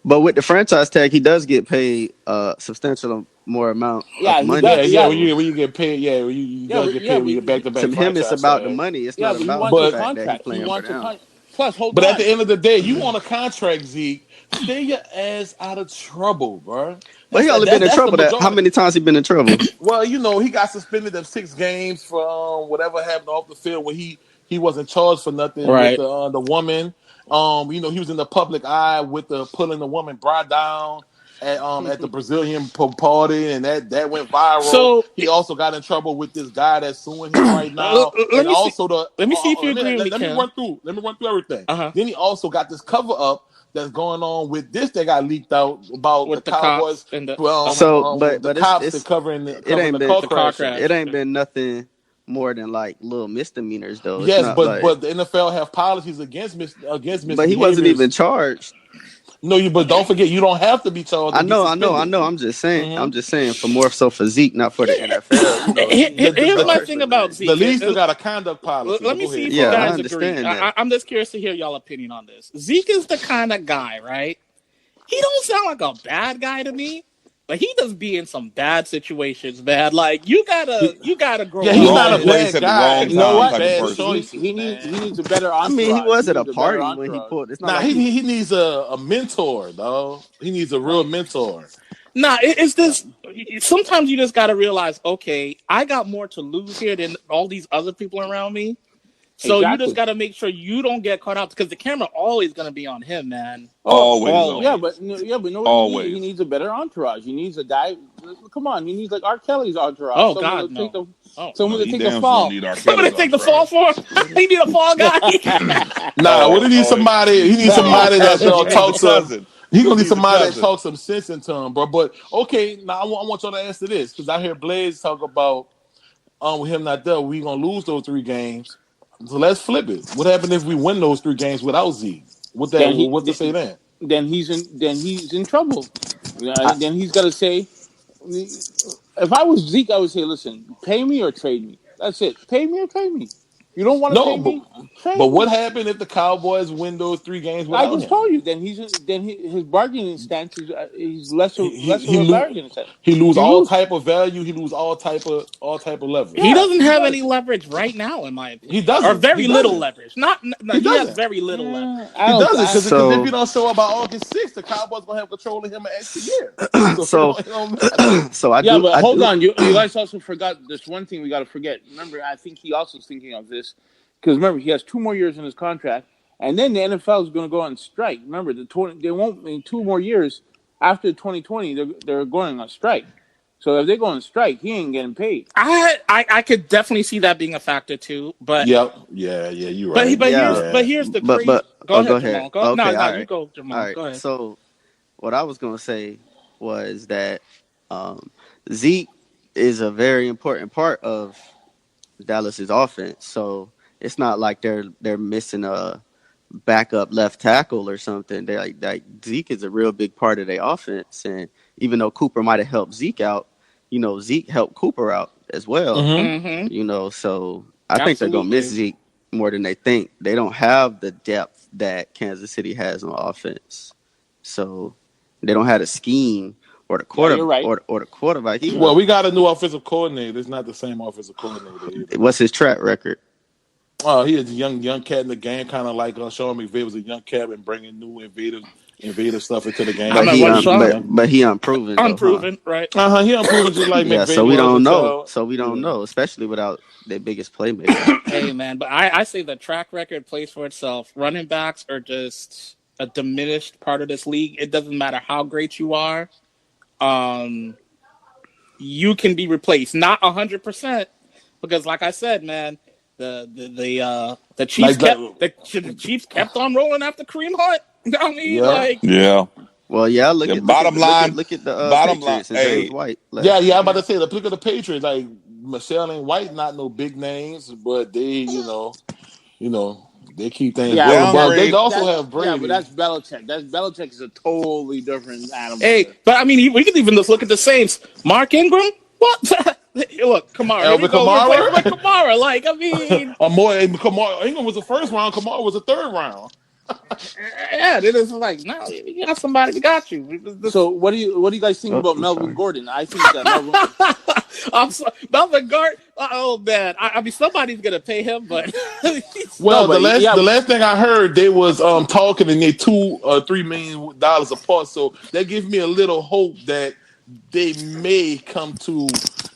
[SPEAKER 2] with the franchise tag, he does get paid a substantial more amount of
[SPEAKER 6] Yeah, he
[SPEAKER 2] money.
[SPEAKER 5] yeah,
[SPEAKER 6] does.
[SPEAKER 5] yeah.
[SPEAKER 6] Yeah,
[SPEAKER 2] So
[SPEAKER 5] When you get paid, yeah, you
[SPEAKER 6] yeah,
[SPEAKER 5] does
[SPEAKER 6] but,
[SPEAKER 5] get
[SPEAKER 6] yeah.
[SPEAKER 5] paid when you get back to
[SPEAKER 2] to
[SPEAKER 5] back
[SPEAKER 2] him, it's
[SPEAKER 5] franchise
[SPEAKER 2] about the
[SPEAKER 5] tag.
[SPEAKER 2] money. It's
[SPEAKER 6] Yeah,
[SPEAKER 2] not
[SPEAKER 6] but he
[SPEAKER 2] about
[SPEAKER 6] wants
[SPEAKER 2] the
[SPEAKER 6] a
[SPEAKER 5] But
[SPEAKER 2] fact that he
[SPEAKER 6] contract. He
[SPEAKER 2] playing for
[SPEAKER 6] wants a
[SPEAKER 2] them.
[SPEAKER 6] contract. Plus, hold
[SPEAKER 5] but
[SPEAKER 6] on.
[SPEAKER 5] at the end of the day, you want a contract, Zeke. Stay your ass out of trouble, bro.
[SPEAKER 2] But he only been in
[SPEAKER 5] That's the
[SPEAKER 2] trouble. That how
[SPEAKER 5] majority.
[SPEAKER 2] many times he been in trouble?
[SPEAKER 5] Well, he got suspended of 6 games for whatever happened off the field when he wasn't charged for nothing with
[SPEAKER 3] Right.
[SPEAKER 5] the woman. He was in the public eye with the pulling the woman bra down at the Brazilian party, and that went viral.
[SPEAKER 3] So
[SPEAKER 5] He also got in trouble with this guy that's suing him right now,
[SPEAKER 3] let
[SPEAKER 5] and
[SPEAKER 3] me see.
[SPEAKER 5] also
[SPEAKER 3] Let me see if you agree with me,
[SPEAKER 5] let me
[SPEAKER 3] Ken.
[SPEAKER 5] run through. Let me run through everything.
[SPEAKER 3] Uh-huh.
[SPEAKER 5] Then he also got this cover up that's going on with this that got leaked out about the
[SPEAKER 3] With the
[SPEAKER 5] Cowboys.
[SPEAKER 3] cops and the
[SPEAKER 2] So,
[SPEAKER 5] The
[SPEAKER 2] but
[SPEAKER 5] cops that
[SPEAKER 2] it's
[SPEAKER 5] covering
[SPEAKER 2] it ain't
[SPEAKER 5] the
[SPEAKER 2] been
[SPEAKER 5] car
[SPEAKER 3] the car
[SPEAKER 5] crashing.
[SPEAKER 3] crash.
[SPEAKER 2] it ain't been nothing more than like little misdemeanors though. It's
[SPEAKER 5] Yes,
[SPEAKER 2] not like.
[SPEAKER 5] but the NFL have policies against
[SPEAKER 2] But he wasn't even
[SPEAKER 5] misbehaviors.
[SPEAKER 2] charged.
[SPEAKER 5] No, but don't forget you don't have to be charged
[SPEAKER 2] I
[SPEAKER 5] to get
[SPEAKER 2] know.
[SPEAKER 5] suspended.
[SPEAKER 2] I'm just saying.
[SPEAKER 5] Mhm.
[SPEAKER 2] I'm just saying for more so for Zeke, not for the NFL. You know, he
[SPEAKER 5] The,
[SPEAKER 2] ain't
[SPEAKER 3] Here's my
[SPEAKER 2] charged
[SPEAKER 3] thing
[SPEAKER 2] for
[SPEAKER 3] about
[SPEAKER 2] nothing.
[SPEAKER 3] Zeke.
[SPEAKER 5] the league still got a conduct policy.
[SPEAKER 3] Let
[SPEAKER 5] But
[SPEAKER 3] me
[SPEAKER 5] go
[SPEAKER 3] see
[SPEAKER 5] ahead.
[SPEAKER 3] if you
[SPEAKER 2] Yeah, I
[SPEAKER 3] guys agree.
[SPEAKER 2] understand that.
[SPEAKER 3] I'm just curious to hear y'all opinion on this. Zeke is the kind of guy, right? He don't sound like a bad guy to me, but he does be in some bad situations, man. Like you gotta
[SPEAKER 5] Yeah,
[SPEAKER 3] grow
[SPEAKER 5] he's
[SPEAKER 3] up,
[SPEAKER 5] not a
[SPEAKER 1] Wrong
[SPEAKER 3] man.
[SPEAKER 1] place
[SPEAKER 5] bad
[SPEAKER 1] at the
[SPEAKER 5] guy.
[SPEAKER 1] wrong
[SPEAKER 6] You
[SPEAKER 5] He
[SPEAKER 6] know
[SPEAKER 5] just
[SPEAKER 1] time
[SPEAKER 5] makes
[SPEAKER 6] what?
[SPEAKER 1] type of
[SPEAKER 5] bad
[SPEAKER 1] person.
[SPEAKER 5] choices,
[SPEAKER 6] He needs
[SPEAKER 5] man.
[SPEAKER 6] a better
[SPEAKER 2] I mean, he
[SPEAKER 6] entourage.
[SPEAKER 2] was
[SPEAKER 6] He
[SPEAKER 2] at a
[SPEAKER 6] needs a better
[SPEAKER 2] party when he
[SPEAKER 6] entourage.
[SPEAKER 2] pulled. It's not
[SPEAKER 5] Nah,
[SPEAKER 2] like he.
[SPEAKER 5] he needs a mentor, though. He needs a real mentor.
[SPEAKER 3] Nah, it's this. Sometimes you just gotta realize, okay, I got more to lose here than all these other people around me. So you just
[SPEAKER 6] Exactly.
[SPEAKER 3] gotta make sure you don't get caught out because the camera always gonna be on him, man.
[SPEAKER 6] Oh
[SPEAKER 1] Always,
[SPEAKER 6] well, yeah,
[SPEAKER 1] always,
[SPEAKER 6] but know what he needs?
[SPEAKER 1] always.
[SPEAKER 6] He needs a better entourage. He needs a guy. Come on, he needs like R. Kelly's entourage.
[SPEAKER 3] Oh
[SPEAKER 6] Someone
[SPEAKER 3] God,
[SPEAKER 6] to take
[SPEAKER 3] no.
[SPEAKER 6] the
[SPEAKER 3] Oh
[SPEAKER 6] someone
[SPEAKER 3] no.
[SPEAKER 6] to
[SPEAKER 1] He
[SPEAKER 6] take the
[SPEAKER 1] damn sure
[SPEAKER 6] fall.
[SPEAKER 1] need R.
[SPEAKER 3] Somebody
[SPEAKER 1] Kelly's
[SPEAKER 3] take the fall
[SPEAKER 1] entourage.
[SPEAKER 3] for him. He need a fall guy.
[SPEAKER 5] Nah, what he needs somebody. He needs somebody that's
[SPEAKER 1] He
[SPEAKER 5] gonna
[SPEAKER 1] needs a
[SPEAKER 5] talk some.
[SPEAKER 1] cousin.
[SPEAKER 5] He
[SPEAKER 1] He
[SPEAKER 5] gonna need
[SPEAKER 1] needs a
[SPEAKER 5] somebody that
[SPEAKER 1] cousin.
[SPEAKER 5] talks some sense into him, bro. But okay, now I want y'all to answer this because I hear Blaze talk about with him not there, we gonna lose those 3 games. So let's flip it. What happened if we win those 3 games without Z?
[SPEAKER 6] then he
[SPEAKER 5] What to say then?
[SPEAKER 6] then he's in trouble. Then he's got to say, if I was Zeke, I would say, listen, pay me or trade me. That's it. Pay me or trade me. You don't want to
[SPEAKER 5] No,
[SPEAKER 6] pay me?
[SPEAKER 5] but
[SPEAKER 6] Trade
[SPEAKER 5] what
[SPEAKER 6] me.
[SPEAKER 5] happened if the Cowboys win those 3 games
[SPEAKER 6] I
[SPEAKER 5] without
[SPEAKER 6] just
[SPEAKER 5] him?
[SPEAKER 6] told you. Then his bargaining stance is he's less of a
[SPEAKER 5] He
[SPEAKER 6] bargaining stance.
[SPEAKER 5] he lose
[SPEAKER 6] You
[SPEAKER 5] all
[SPEAKER 6] lose.
[SPEAKER 5] type of value. He lose all type of
[SPEAKER 3] He
[SPEAKER 5] leverage.
[SPEAKER 6] Yeah,
[SPEAKER 3] doesn't
[SPEAKER 6] he
[SPEAKER 3] have
[SPEAKER 6] does.
[SPEAKER 3] any leverage right now, in my
[SPEAKER 5] He
[SPEAKER 3] opinion, or
[SPEAKER 5] doesn't. He
[SPEAKER 3] very little
[SPEAKER 5] doesn't.
[SPEAKER 3] leverage. Not
[SPEAKER 5] He
[SPEAKER 3] he has
[SPEAKER 5] doesn't.
[SPEAKER 3] very little leverage.
[SPEAKER 6] I
[SPEAKER 5] He
[SPEAKER 6] don't.
[SPEAKER 5] doesn't because if
[SPEAKER 2] So
[SPEAKER 5] he don't show up by August 6th, the Cowboys gonna have control of him an extra year. So
[SPEAKER 2] so
[SPEAKER 5] it don't matter.
[SPEAKER 2] so I
[SPEAKER 6] Yeah,
[SPEAKER 2] do.
[SPEAKER 6] but
[SPEAKER 2] I
[SPEAKER 6] hold
[SPEAKER 2] do.
[SPEAKER 6] on. You guys also forgot this one thing we got to forget. Remember, I think he also is thinking of this because remember he has 2 more years in his contract, and then the NFL is going to go on strike. Remember, they won't in 2 more years. after 2020, they're going on strike. So if they go on strike, he ain't getting paid.
[SPEAKER 3] I could definitely see that being a factor too, but
[SPEAKER 5] Yep. Yeah. You're right.
[SPEAKER 3] here's the crazy. Go
[SPEAKER 2] go
[SPEAKER 3] ahead,
[SPEAKER 2] ahead.
[SPEAKER 3] Jamal. Go
[SPEAKER 2] Okay,
[SPEAKER 3] no,
[SPEAKER 2] all
[SPEAKER 3] you
[SPEAKER 2] right,
[SPEAKER 3] go,
[SPEAKER 2] all
[SPEAKER 3] Jamal.
[SPEAKER 2] right.
[SPEAKER 3] Go ahead.
[SPEAKER 2] So what I was gonna say was that Zeke is a very important part of Dallas's offense. So it's not like they're missing a backup left tackle or something. They like Zeke is a real big part of their offense, and even though Cooper might have helped Zeke out, Zeke helped Cooper out as well.
[SPEAKER 5] Mm-hmm.
[SPEAKER 3] Mm-hmm.
[SPEAKER 2] So I think they're gonna miss
[SPEAKER 3] Absolutely.
[SPEAKER 2] Zeke more than they think. They don't have the depth that Kansas City has on offense, so they don't have the scheme or the
[SPEAKER 6] Yeah, you're right.
[SPEAKER 2] or the quarterback either.
[SPEAKER 5] Well, we got a new offensive coordinator. It's not the same offensive coordinator either.
[SPEAKER 2] What's his track record?
[SPEAKER 5] Oh, he is a young cat in the game, kind of like Sean McVay was a young cat and bringing new innovative stuff into the
[SPEAKER 3] I
[SPEAKER 5] game.
[SPEAKER 2] But
[SPEAKER 3] mean,
[SPEAKER 5] He's
[SPEAKER 2] he
[SPEAKER 3] what
[SPEAKER 5] young, he's
[SPEAKER 3] Sean
[SPEAKER 5] young.
[SPEAKER 2] but he unproven though, huh?
[SPEAKER 3] unproven, right?
[SPEAKER 5] He improving just like
[SPEAKER 2] Yeah,
[SPEAKER 5] McVay
[SPEAKER 2] so we
[SPEAKER 5] was
[SPEAKER 2] don't know.
[SPEAKER 5] until
[SPEAKER 2] So we don't know, especially without their biggest playmaker.
[SPEAKER 3] Hey man, but I say the track record plays for itself. Running backs are just a diminished part of this league. It doesn't matter how great you are. You can be replaced, not 100%, because like I said, man, the Chiefs
[SPEAKER 5] like
[SPEAKER 3] the Chiefs kept on rolling after Kareem Hunt. I mean,
[SPEAKER 5] yeah.
[SPEAKER 3] like,
[SPEAKER 1] Yeah.
[SPEAKER 2] Well, yeah,
[SPEAKER 1] The bottom line.
[SPEAKER 2] look at the
[SPEAKER 1] Bottom line.
[SPEAKER 2] Patriots and James
[SPEAKER 1] Hey,
[SPEAKER 2] White
[SPEAKER 5] Yeah,
[SPEAKER 2] last year.
[SPEAKER 5] I'm about to say the pick of the Patriots, like Michelle and White, not no big names, but they, they keep things
[SPEAKER 6] Yeah,
[SPEAKER 5] rolling. But they
[SPEAKER 1] downgrade.
[SPEAKER 5] also have
[SPEAKER 6] yeah, but
[SPEAKER 5] Brady.
[SPEAKER 6] that's Belichick. Belichick is a totally different animal.
[SPEAKER 3] hey, but I mean, we can even just look at the Saints. Mark Ingram, what? Look, Kamara. Here we
[SPEAKER 5] Alvin
[SPEAKER 3] go. Replacement
[SPEAKER 5] Kamara,
[SPEAKER 3] Kamara. Like, I mean,
[SPEAKER 5] or more. Kamara Ingram was the first round. Kamara was the third round.
[SPEAKER 3] yeah, it is like, no, you got somebody that got you.
[SPEAKER 6] So what do you guys think about
[SPEAKER 2] I'm
[SPEAKER 6] Melvin
[SPEAKER 2] sorry.
[SPEAKER 6] Gordon? I think that Melvin.
[SPEAKER 3] I'm sorry. Melvin Gart. Oh man, I mean somebody's gonna pay him, but
[SPEAKER 5] Well,
[SPEAKER 6] but
[SPEAKER 5] the last thing I heard, they was talking and they $2-3 million apart. So that gives me a little hope that they may come to.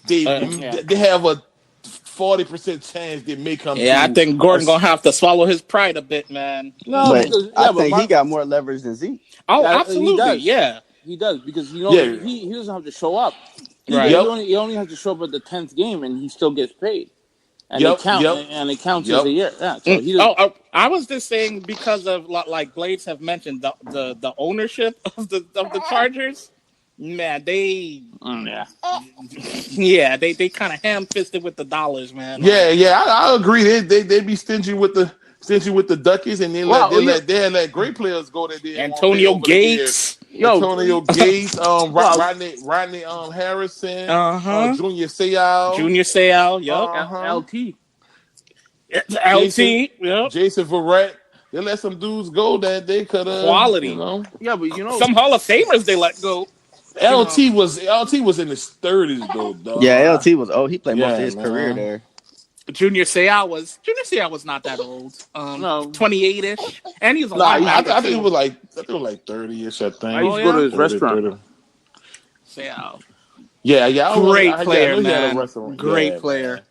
[SPEAKER 6] yeah.
[SPEAKER 5] They have a 40% chance they may come
[SPEAKER 3] yeah, I
[SPEAKER 5] to.
[SPEAKER 3] think Gordon gonna have to swallow his pride a bit, man.
[SPEAKER 6] No, because
[SPEAKER 2] I
[SPEAKER 6] but
[SPEAKER 2] think he got more leverage than Zeke.
[SPEAKER 3] Oh,
[SPEAKER 6] yeah,
[SPEAKER 3] absolutely, yeah,
[SPEAKER 6] he does because
[SPEAKER 5] Yeah.
[SPEAKER 6] he doesn't have to show up.
[SPEAKER 3] Right.
[SPEAKER 5] Yep.
[SPEAKER 6] He only has to show up at the 10th game and he still gets paid. And
[SPEAKER 5] Yep.
[SPEAKER 6] it counts as a year. Yeah, so he
[SPEAKER 3] I was just saying because of like Blades have mentioned the ownership of the Chargers. Man, they
[SPEAKER 6] yeah.
[SPEAKER 3] they kind of ham fisted with the dollars, man.
[SPEAKER 5] Yeah. I agree. They be stingy with the Duckies, and they let great players go that they didn't want to pay
[SPEAKER 3] Antonio
[SPEAKER 5] over the years.
[SPEAKER 3] Gates.
[SPEAKER 5] Antonio Gates, Rodney Harrison,
[SPEAKER 3] Uh-huh.
[SPEAKER 5] Junior Seau,
[SPEAKER 3] Junior Seau, yep.
[SPEAKER 6] LT.
[SPEAKER 3] LT, yep.
[SPEAKER 5] Jason Verrett. They let some dudes go that they could have
[SPEAKER 3] Quality.
[SPEAKER 6] Yeah, but
[SPEAKER 3] some Hall of Famers they let go.
[SPEAKER 5] LT was in his 30s though, dog.
[SPEAKER 2] Yeah, LT was. Oh, he played most of his
[SPEAKER 5] man.
[SPEAKER 2] career there.
[SPEAKER 3] Junior Seau was not that old.
[SPEAKER 6] No.
[SPEAKER 3] 28-ish, and he was a
[SPEAKER 5] I
[SPEAKER 3] linebacker.
[SPEAKER 5] think it was like 30ish. I think
[SPEAKER 6] I used to go to his restaurant.
[SPEAKER 5] 30.
[SPEAKER 3] Seau.
[SPEAKER 5] Yeah.
[SPEAKER 3] Great player,
[SPEAKER 5] I knew he had a
[SPEAKER 3] man.
[SPEAKER 5] restaurant.
[SPEAKER 3] Great
[SPEAKER 5] Yeah,
[SPEAKER 3] player.
[SPEAKER 5] man.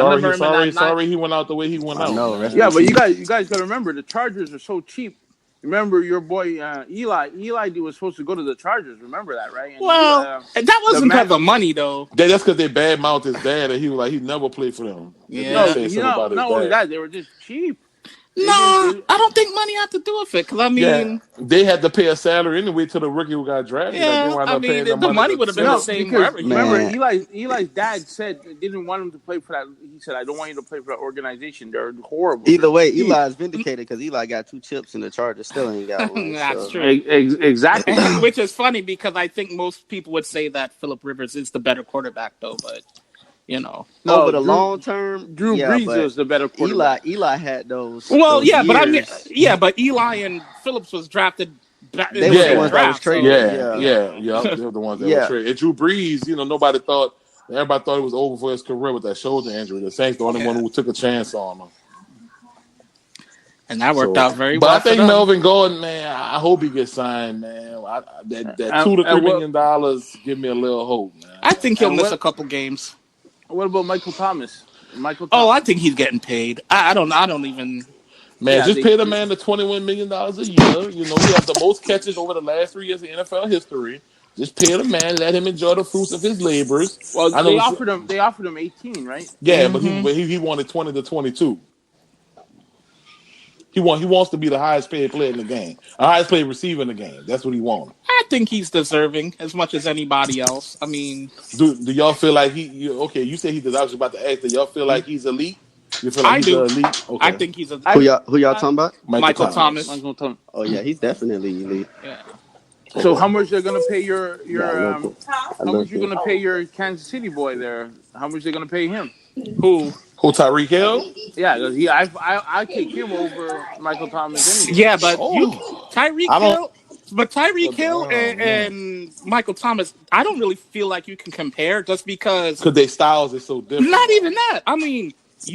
[SPEAKER 3] remember him in that
[SPEAKER 5] Sorry, he went out the way he went
[SPEAKER 2] I
[SPEAKER 5] out.
[SPEAKER 2] know,
[SPEAKER 5] man.
[SPEAKER 6] Yeah, but you guys got to remember the Chargers are so cheap. Remember your boy Eli was supposed to go to the Chargers. Remember that, right? And
[SPEAKER 3] well, that wasn't because of money, though.
[SPEAKER 5] That's because they bad mouthed his dad, and he was like he never played for them.
[SPEAKER 3] Yeah,
[SPEAKER 6] not only that, they were just cheap.
[SPEAKER 3] No, I don't think money had to do with it. Because I mean,
[SPEAKER 5] they had to pay a salary anyway to the rookie who got drafted.
[SPEAKER 3] Yeah,
[SPEAKER 5] like,
[SPEAKER 3] the money would have been the same wherever.
[SPEAKER 6] Remember, Eli's dad said they didn't want him to play for that. He said, "I don't want you to play for that organization. They're horrible."
[SPEAKER 2] Either way, Eli's vindicated because Eli got 2 chips and the Chargers still ain't got one.
[SPEAKER 3] That's true.
[SPEAKER 6] Exactly.
[SPEAKER 3] Which is funny because I think most people would say that Phillip Rivers is the better quarterback, though. But
[SPEAKER 2] over the long term,
[SPEAKER 6] Drew Brees was the better quarterback.
[SPEAKER 2] Eli had those.
[SPEAKER 3] Well,
[SPEAKER 2] those years.
[SPEAKER 3] but I mean, but Eli and Phillips was drafted.
[SPEAKER 2] They were the ones that was traded.
[SPEAKER 5] They were the ones that were traded. And Drew Brees, everybody thought it was over for his career with that shoulder injury. The Saints, the only one who took a chance on him.
[SPEAKER 3] And that worked out very well.
[SPEAKER 5] But I think Melvin Gordon, man, I hope he gets signed, man. That $2 to $3 million give me a little hope, man.
[SPEAKER 3] I think he'll miss a couple games.
[SPEAKER 6] What about Michael Thomas?
[SPEAKER 3] Oh, I think he's getting paid. I don't even.
[SPEAKER 5] Man, just pay the man the $21 million a year. You know, he has the most catches over the last 3 years in NFL history. Just pay the man, let him enjoy the fruits of his labors.
[SPEAKER 6] Well,
[SPEAKER 5] I know.
[SPEAKER 6] they offered him 18, right?
[SPEAKER 5] Yeah, but he wanted 20 to 22. He wants to be the highest paid player in the game, the highest paid receiver in the game. That's what he wants.
[SPEAKER 3] I think he's deserving as much as anybody else. I mean,
[SPEAKER 5] Do y'all feel like okay? You say he does. I was about to ask. Do y'all feel like he's elite? You feel like
[SPEAKER 3] I
[SPEAKER 5] he's
[SPEAKER 3] do.
[SPEAKER 5] elite? Okay.
[SPEAKER 3] I think he's a
[SPEAKER 2] Who y'all talking about?
[SPEAKER 3] Michael Thomas.
[SPEAKER 6] Michael Thomas.
[SPEAKER 2] Oh yeah, he's definitely elite.
[SPEAKER 3] Yeah.
[SPEAKER 6] So how much they're gonna pay your
[SPEAKER 2] How
[SPEAKER 6] much you gonna pay your Kansas City boy there? How much they gonna pay him?
[SPEAKER 3] Who?
[SPEAKER 5] Tyreek Hill?
[SPEAKER 6] Yeah, I take him over Michael Thomas anyway.
[SPEAKER 3] Yeah, but Tyreek
[SPEAKER 5] I don't.
[SPEAKER 3] Hill. But Tyreek Hill and Michael Thomas, I don't really feel like you can compare just because
[SPEAKER 5] their styles are so different.
[SPEAKER 3] Not even that. I mean, do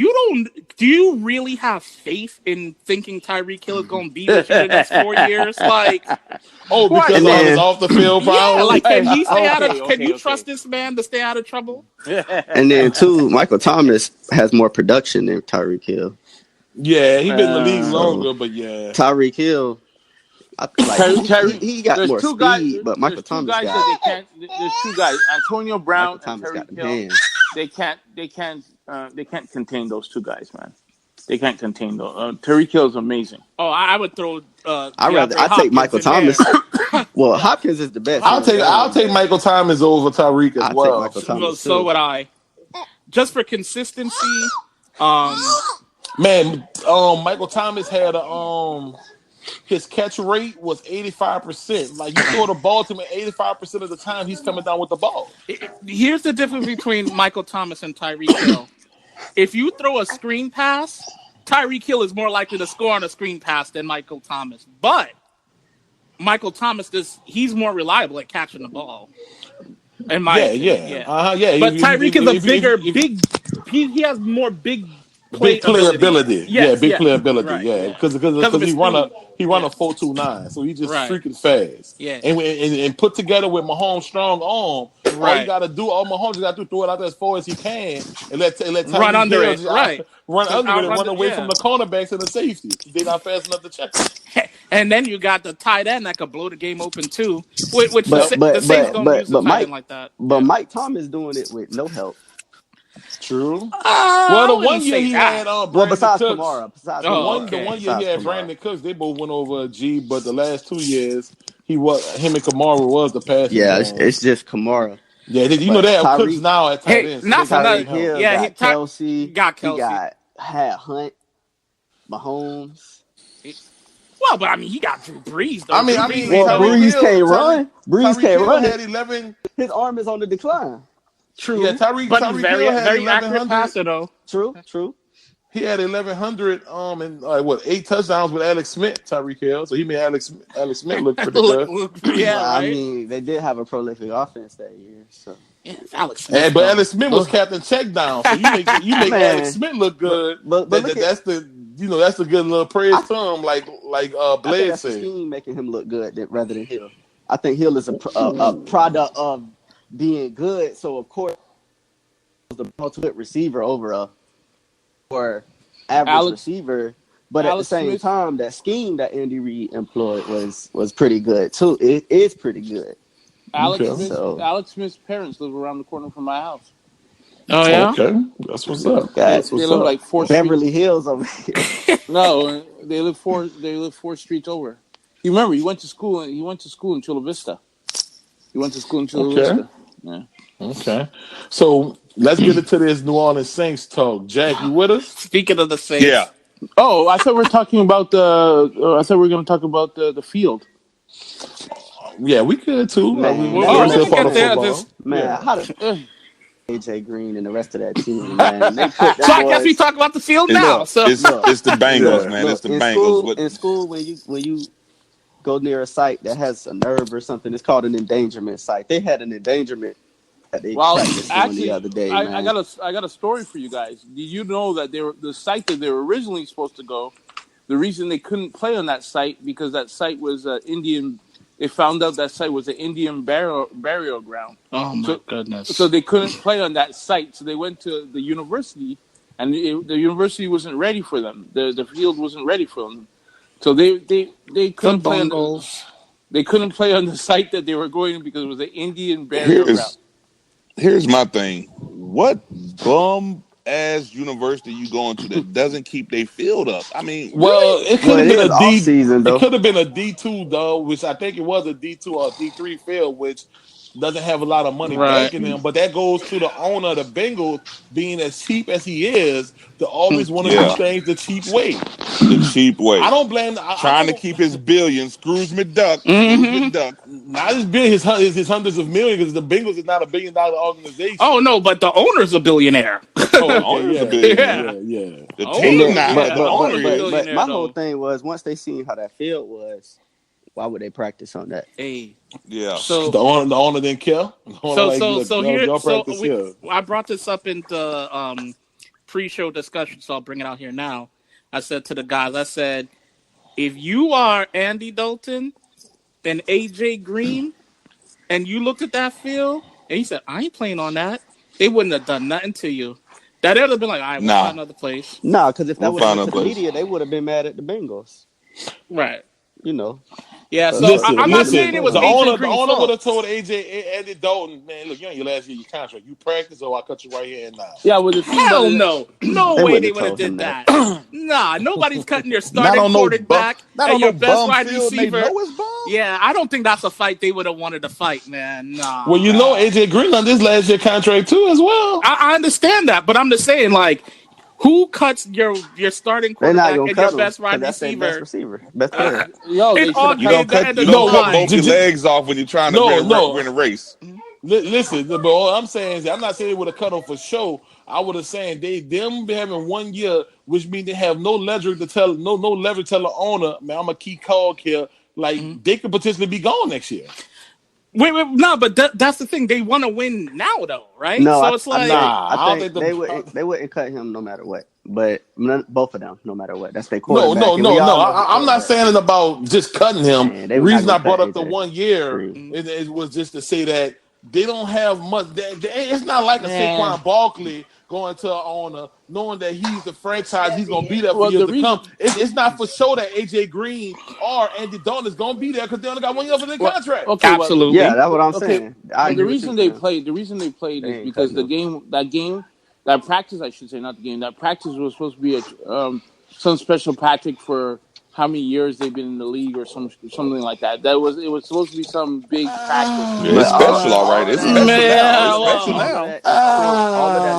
[SPEAKER 3] you really have faith in thinking Tyreek Hill is going to be with you the next 4 years? Like,
[SPEAKER 5] because of his off the field problems.
[SPEAKER 3] Yeah, like can he stay out of? Can you
[SPEAKER 6] okay.
[SPEAKER 3] trust this man to stay out of trouble?
[SPEAKER 2] And then too, Michael Thomas has more production than Tyreek Hill.
[SPEAKER 5] Yeah, he's been in the league longer, but yeah,
[SPEAKER 2] Tyreek Hill. He got more speed, but Michael Thomas got.
[SPEAKER 6] There's two guys, Antonio Brown and
[SPEAKER 2] Thomas got
[SPEAKER 6] Tyreek
[SPEAKER 2] the
[SPEAKER 6] Hill.
[SPEAKER 2] hands.
[SPEAKER 6] They can't contain those two guys, man. They can't contain those. Tyreek Hill is amazing.
[SPEAKER 3] Oh, I would throw.
[SPEAKER 2] I take Michael Thomas. Well, Hopkins is the best.
[SPEAKER 5] I'll take Michael Thomas over Tyreek as well.
[SPEAKER 2] Take Michael Thomas
[SPEAKER 3] so would I. Just for consistency,
[SPEAKER 5] man. Michael Thomas had his catch rate was 85%. Like you throw the ball to him 85% of the time, he's coming down with the ball.
[SPEAKER 3] Here's the difference between Michael Thomas and Tyreek Hill. If you throw a screen pass, Tyreek Hill is more likely to score on a screen pass than Michael Thomas. But Michael Thomas he's more reliable at catching the ball. In my opinion.
[SPEAKER 5] Yeah.
[SPEAKER 3] But Tyreek is he has more big
[SPEAKER 5] playability. Big playability.
[SPEAKER 3] Right,
[SPEAKER 5] yeah, because he run a 4.29, so he's just freaking fast.
[SPEAKER 3] Yeah,
[SPEAKER 5] and put together with Mahomes' strong arm,
[SPEAKER 3] right.
[SPEAKER 5] All you got to do, Mahomes got to throw it out there as far as he can, and let
[SPEAKER 3] run under it, right?
[SPEAKER 5] Run under it and run away from the cornerbacks and the safety. They're not fast enough to check it.
[SPEAKER 3] And then you got the tight end that could blow the game open too. Which the Saints don't use the tight end like that.
[SPEAKER 2] But Mike Thomas doing it with no help.
[SPEAKER 5] True. Well, the one year he had
[SPEAKER 2] besides
[SPEAKER 5] Cooks,
[SPEAKER 2] Kamara.
[SPEAKER 5] The one year he had Brandon Cooks, they both went over a G. But the last 2 years, him and Kamara was the passing.
[SPEAKER 2] Yeah, it's just Kamara.
[SPEAKER 5] Yeah, you know they have Cooks now at tight end.
[SPEAKER 3] Not for nothing.
[SPEAKER 2] He got Kelsey.
[SPEAKER 3] Got Kelsey.
[SPEAKER 2] He had Hunt, Mahomes.
[SPEAKER 3] Well, but I mean, he got Drew Brees. Though.
[SPEAKER 2] Brees can't run. Brees can't run.
[SPEAKER 5] Had 11.
[SPEAKER 2] His arm is on the decline.
[SPEAKER 3] True.
[SPEAKER 5] Yeah, Tyreek
[SPEAKER 3] very accurate passer though.
[SPEAKER 2] True.
[SPEAKER 5] He had 1,100 and 8 touchdowns with Alex Smith, Tyreek Hill. So he made Alex Smith look pretty good.
[SPEAKER 3] Yeah, right?
[SPEAKER 2] I mean, they did have a prolific offense that year. So
[SPEAKER 3] yeah, Alex Smith.
[SPEAKER 5] But Alex Smith was captain check down, so you make Alex Smith look good. But that's the good little praise term, like Blade said.
[SPEAKER 2] Scheme making him look good rather than Hill. I think Hill is a product of being good, so of course the ultimate receiver over or average receiver, but at the same time, that scheme that Andy Reid employed was pretty good too. It is pretty good.
[SPEAKER 6] Alex Smith's parents live around the corner from my house.
[SPEAKER 3] Oh yeah,
[SPEAKER 5] okay, that's what's up.
[SPEAKER 6] They live like 4
[SPEAKER 2] Beverly Hills over here.
[SPEAKER 6] No, they live 4 streets over. You remember he went to school in Chula Vista. Vista. Yeah.
[SPEAKER 5] Okay. So let's get into this New Orleans Saints talk. Jack, you with us?
[SPEAKER 3] Speaking of the Saints.
[SPEAKER 1] Yeah.
[SPEAKER 6] Oh, I thought we were talking about I thought we were going to talk about the field.
[SPEAKER 5] Yeah, we could too.
[SPEAKER 2] How did AJ Green and the rest of that team, man? They put
[SPEAKER 3] so I guess we talk about the field now. So
[SPEAKER 1] it's the Bengals, man. It's the Bengals.
[SPEAKER 2] In school, when you go near a site that has a nerve or something, it's called an endangerment site. They had an endangerment that they practiced on the other day.
[SPEAKER 6] I got a story for you guys. Did you know that the site that they were originally supposed to go, the reason they couldn't play on that site because that site was Indian. They found out that site was an Indian burial ground.
[SPEAKER 3] Oh my goodness!
[SPEAKER 6] So they couldn't play on that site. So they went to the university and the university wasn't ready for them. The field wasn't ready for them, so they couldn't play. They couldn't play on the site that they were going to because it was an Indian burial ground.
[SPEAKER 1] Here's my thing. What bum ass university you going to that doesn't keep their field up? I mean,
[SPEAKER 5] well,
[SPEAKER 1] really?
[SPEAKER 5] it could have been a D
[SPEAKER 2] season though.
[SPEAKER 5] It could have been a D2 though, which I think it was a D2 or a D3 field, which doesn't have a lot of money backing him. But that goes to the owner of the Bengals being as cheap as he is to always want to do things the cheap way.
[SPEAKER 1] The cheap way.
[SPEAKER 5] I don't blame.
[SPEAKER 1] Trying to keep his billion. Scrooge McDuck.
[SPEAKER 5] Not his billion, his hundreds of millions, because the Bengals is not $1 billion organization.
[SPEAKER 3] Oh no, but the owner's a billionaire.
[SPEAKER 1] The owner's a billionaire.
[SPEAKER 5] Yeah.
[SPEAKER 1] The team not. The owner is.
[SPEAKER 2] But my whole thing was once they seen how that field was, why would they practice on that?
[SPEAKER 1] Yeah.
[SPEAKER 5] So the owner didn't care.
[SPEAKER 3] I brought this up in the pre-show discussion, so I'll bring it out here now. I said to the guys, I said, if you are Andy Dalton and AJ Green, and you looked at that field and you said, I ain't playing on that, they wouldn't have done nothing to you. That would have been like, all right, we'll find another place.
[SPEAKER 2] Because if that would have been to the media, they would have been mad at the Bengals.
[SPEAKER 3] Right.
[SPEAKER 2] You know.
[SPEAKER 3] Yeah, so I'm not saying it was
[SPEAKER 5] the
[SPEAKER 3] AJ
[SPEAKER 5] owner.
[SPEAKER 3] Green's
[SPEAKER 5] The owner
[SPEAKER 3] fault.
[SPEAKER 5] would have told Andy Dalton, man, look, you on your last year of your contract. You practice, or I'll cut you right here and now.
[SPEAKER 6] Yeah, with the
[SPEAKER 3] hell no, way they would have did that. Nah, nobody's cutting your starting quarterback and your best wide receiver. Yeah, I don't think that's a fight they would have wanted to fight, man. Nah.
[SPEAKER 5] Well, AJ Green on this last year contract too, as well.
[SPEAKER 3] I understand that, but I'm just saying, like, who cuts your starting quarterback and your best wide receiver?
[SPEAKER 2] Best player.
[SPEAKER 1] You don't cut both your legs off when you're trying to win a race.
[SPEAKER 5] Listen, but all I'm saying is, I'm not saying they would have cut him for sure. I would have saying them having 1 year, which means they have no leverage to tell no leverage to tell the owner, man, I'm a key cog here. Like they could potentially be gone next year.
[SPEAKER 3] Wait, no, but that's the thing. They want to win now, though, right?
[SPEAKER 2] No,
[SPEAKER 3] so it's
[SPEAKER 2] I think they wouldn't cut him no matter what. But both of them, no matter what. That's their quarterback.
[SPEAKER 5] No. I'm not saying it about just cutting him. The reason I brought up the 1 year it was just to say that they don't have much. It's not like a Saquon Barkley going to an owner knowing that he's the franchise, he's going to be there for years to come. It's not for sure that AJ Green or Andy Dalton is going to be there because they only got 1 year for their contract.
[SPEAKER 3] Okay, absolutely.
[SPEAKER 2] Yeah, that's what I'm saying.
[SPEAKER 6] The reason they played is because that practice, I should say, not the game. That practice was supposed to be some special Patrick for how many years they've been in the league or something like that. It was supposed to be some big practice.
[SPEAKER 1] It's special, all right. It's special now.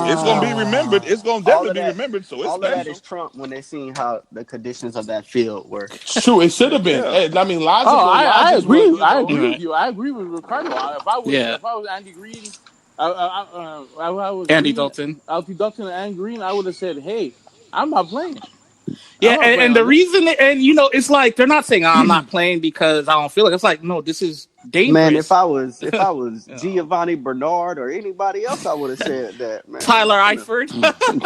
[SPEAKER 1] It's going to be remembered. It's going to definitely be remembered. So it's
[SPEAKER 2] all
[SPEAKER 1] special.
[SPEAKER 2] Of that is Trump when they seen how the conditions of that field were.
[SPEAKER 5] True, it should have been. Yeah. I mean, logically,
[SPEAKER 6] I agree. I agree with you. I agree with Ricardo. If I was Andy Green, I was
[SPEAKER 3] Andy Dalton
[SPEAKER 6] and Green, I would have said, "Hey, I'm not playing."
[SPEAKER 3] Yeah, and the reason, it's like they're not saying I'm not playing because I don't feel it. It's like, no, this is dangerous.
[SPEAKER 2] Man, if I was Giovanni Bernard or anybody else, I would have said that. Man,
[SPEAKER 3] Tyler Eifert,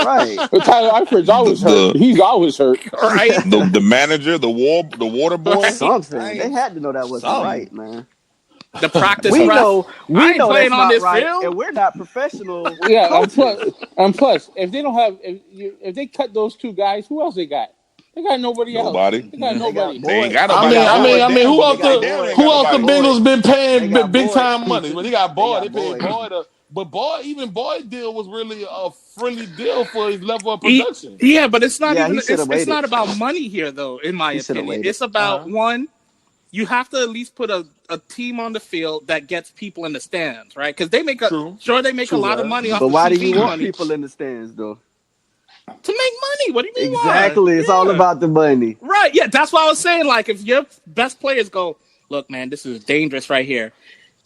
[SPEAKER 2] right?
[SPEAKER 6] But Tyler Eifert's always hurt. He's always hurt,
[SPEAKER 3] right?
[SPEAKER 1] The manager, the water boy,
[SPEAKER 2] something. They had to know that wasn't right, man.
[SPEAKER 3] The practice
[SPEAKER 2] we
[SPEAKER 3] ref.
[SPEAKER 2] know
[SPEAKER 3] playing on this
[SPEAKER 2] right,
[SPEAKER 3] field,
[SPEAKER 2] and we're not professional.
[SPEAKER 6] Yeah, and plus, if they don't have, if they cut those two guys, who else they got? They got nobody else. They got nobody.
[SPEAKER 1] They ain't got nobody.
[SPEAKER 5] I mean, who else the Bengals been paying big time money? Well, they got Boyd. They paid Boyd. But Boyd's deal was really a friendly deal for his level of production.
[SPEAKER 3] Yeah, but it's not even. It's not about money here, though. In my opinion, it's about one. You have to at least put a team on the field that gets people in the stands, right? Because they make a lot of money off.
[SPEAKER 2] But why do you want people in the stands, though?
[SPEAKER 3] To make money. What do you mean?
[SPEAKER 2] Exactly. It's all about the money.
[SPEAKER 3] Right. Yeah. That's why I was saying, like, if your best players go, look, man, this is dangerous right here.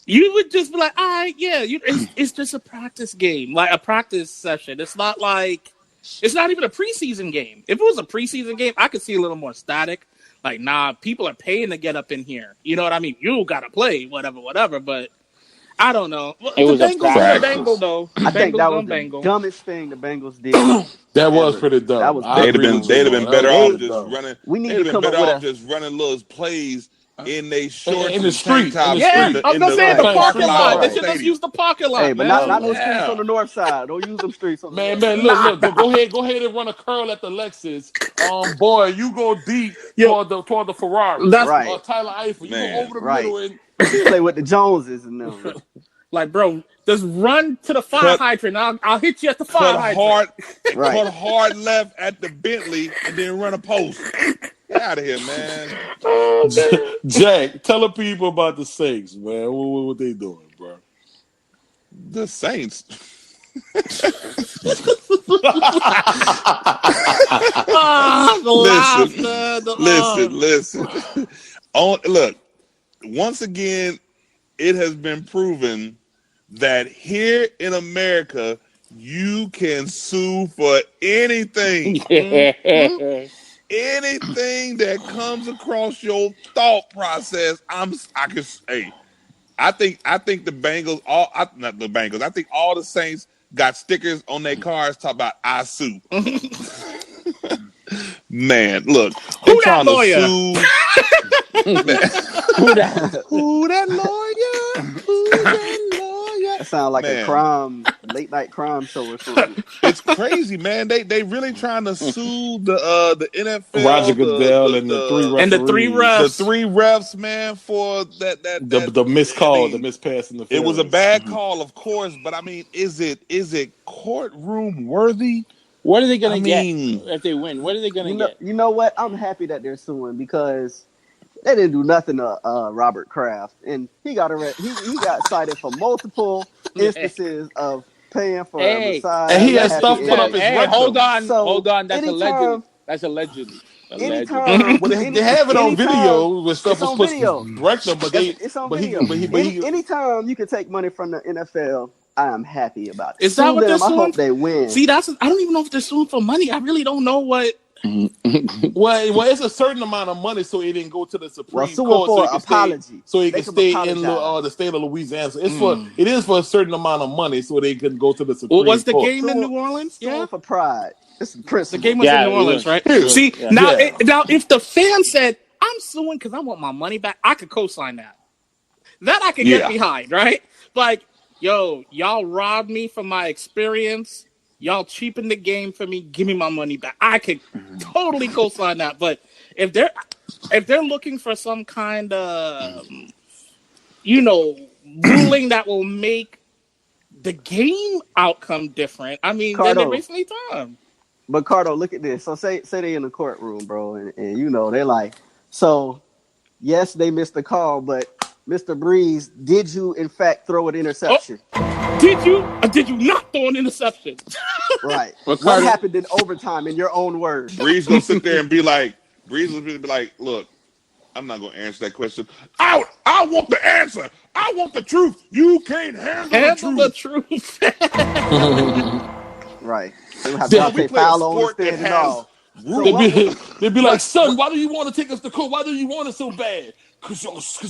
[SPEAKER 3] You would just be like, all right, yeah, it's just a practice game, like a practice session. It's not even a preseason game. If it was a preseason game, I could see a little more static. Like, nah, people are paying to get up in here. You know what I mean? You got to play, whatever. But I don't know.
[SPEAKER 6] It was a practice.
[SPEAKER 3] Bengal, though.
[SPEAKER 2] I think that was the dumbest thing the Bengals did.
[SPEAKER 5] That was pretty dumb.
[SPEAKER 1] They'd have been better off just running.
[SPEAKER 2] We need to come up with
[SPEAKER 1] just running little plays in they shorts
[SPEAKER 5] In the
[SPEAKER 1] and tank
[SPEAKER 5] street, in the
[SPEAKER 1] tops
[SPEAKER 3] Yeah,
[SPEAKER 5] street.
[SPEAKER 3] I was gonna say
[SPEAKER 1] in
[SPEAKER 3] the
[SPEAKER 1] the
[SPEAKER 5] Playing
[SPEAKER 3] parking
[SPEAKER 1] parking
[SPEAKER 5] street
[SPEAKER 1] lot
[SPEAKER 3] lot.
[SPEAKER 1] of
[SPEAKER 3] They
[SPEAKER 1] the
[SPEAKER 5] ball.
[SPEAKER 3] should just
[SPEAKER 1] stadium.
[SPEAKER 3] use the parking
[SPEAKER 2] Hey,
[SPEAKER 3] lot,
[SPEAKER 2] but
[SPEAKER 3] man.
[SPEAKER 2] not those streets on
[SPEAKER 1] Yeah,
[SPEAKER 2] the north side. Don't use them streets on the
[SPEAKER 5] Man,
[SPEAKER 2] north
[SPEAKER 5] man,
[SPEAKER 2] side.
[SPEAKER 5] look, go ahead and run a curl at the Lexus. Boy, you go deep
[SPEAKER 3] Yo,
[SPEAKER 5] toward the Ferrari.
[SPEAKER 3] that's
[SPEAKER 2] Right,
[SPEAKER 5] Tyler Eiffel, you go
[SPEAKER 1] man.
[SPEAKER 5] over the
[SPEAKER 2] right.
[SPEAKER 5] middle and
[SPEAKER 2] Play with the Joneses and them.
[SPEAKER 3] like, bro, just run to the fire
[SPEAKER 1] Cut
[SPEAKER 3] hydrant. I'll hit you at the
[SPEAKER 1] cut
[SPEAKER 3] fire hydrant.
[SPEAKER 2] Right.
[SPEAKER 1] hard left at the Bentley and then run a post. Get out of here, man.
[SPEAKER 5] Jack, tell the people about the Saints, man. What they doing, bro?
[SPEAKER 1] The Saints. Listen. Look, once again, it has been proven that here in America, you can sue for anything. Anything that comes across your thought process. I think the Bengals, not the Bengals. I think all the Saints got stickers on their cars talking about "I sue." Man, look, they
[SPEAKER 3] Who that
[SPEAKER 1] trying to
[SPEAKER 3] lawyer?
[SPEAKER 1] sue. Who that lawyer? Who that lawyer?
[SPEAKER 2] That sounds like
[SPEAKER 1] Man.
[SPEAKER 2] a late night crime show or something.
[SPEAKER 1] It's crazy, man. They really trying to sue the NFL,
[SPEAKER 5] Roger Goodell and the three referees.
[SPEAKER 3] And the three refs.
[SPEAKER 1] the three refs, man, for that
[SPEAKER 5] the missed call,
[SPEAKER 1] I mean,
[SPEAKER 5] the missed pass interference.
[SPEAKER 1] It was a bad call, of course, but I mean, is it courtroom worthy?
[SPEAKER 6] What are they going to get
[SPEAKER 1] mean-
[SPEAKER 6] if they win? What are they going to get?
[SPEAKER 2] You know what? I'm happy that they're suing because they didn't do nothing to Robert Kraft, and he got he got cited for multiple instances of paying for a massage.
[SPEAKER 5] And he had stuff put up his rectum.
[SPEAKER 6] Hold on.
[SPEAKER 2] So,
[SPEAKER 6] That's
[SPEAKER 2] anytime-
[SPEAKER 6] allegedly.
[SPEAKER 2] Anytime,
[SPEAKER 5] But they have it on video where stuff
[SPEAKER 2] it's
[SPEAKER 5] was
[SPEAKER 2] on
[SPEAKER 5] put
[SPEAKER 2] video.
[SPEAKER 5] rectum, but they
[SPEAKER 2] It's on
[SPEAKER 5] but
[SPEAKER 2] video.
[SPEAKER 5] he
[SPEAKER 2] Anytime you can take money from the NFL, I am happy about it.
[SPEAKER 3] Is that what they're
[SPEAKER 2] I
[SPEAKER 3] suing?
[SPEAKER 2] hope they win.
[SPEAKER 3] See, I don't even know if they're suing for money. I really don't know what.
[SPEAKER 5] well, it's a certain amount of money, so it didn't go to the Supreme
[SPEAKER 2] suing
[SPEAKER 5] Court.
[SPEAKER 2] for
[SPEAKER 5] So
[SPEAKER 2] apology.
[SPEAKER 5] So it
[SPEAKER 2] They
[SPEAKER 5] can
[SPEAKER 2] can
[SPEAKER 5] stay
[SPEAKER 2] apologize.
[SPEAKER 5] in the state of Louisiana. So it is for a certain amount of money, so they can go to the Supreme
[SPEAKER 3] What was the
[SPEAKER 5] Court.
[SPEAKER 3] game in New Orleans?
[SPEAKER 2] Suing for pride. It's the principle.
[SPEAKER 3] The game was in New Orleans, right? See, now if the fan said, "I'm suing because I want my money back," I could co-sign that. That I could get behind, right? Like, yo, y'all robbed me from my experience. Y'all cheapened the game for me. Give me my money back. I could totally co-sign that. But if they're looking for some kind of, ruling that will make the game outcome different, I mean, then they're wasting their time.
[SPEAKER 2] But Cardo, look at this. So say they in the courtroom, bro, and they're like, so yes, they missed the call, but Mr. Breeze, did you in fact throw an interception?
[SPEAKER 3] Did you or did you not throw an interception?
[SPEAKER 2] Right. What happened in overtime in your own words?
[SPEAKER 1] Breeze gonna sit there and be like, look, I'm not gonna answer that question. I want the answer. I want the truth. You can't handle the truth.
[SPEAKER 2] Right. They would have Dante Fowler on the stand and all.
[SPEAKER 5] They'd be like, son, why do you want to take us to court? Why do you want it so bad? Because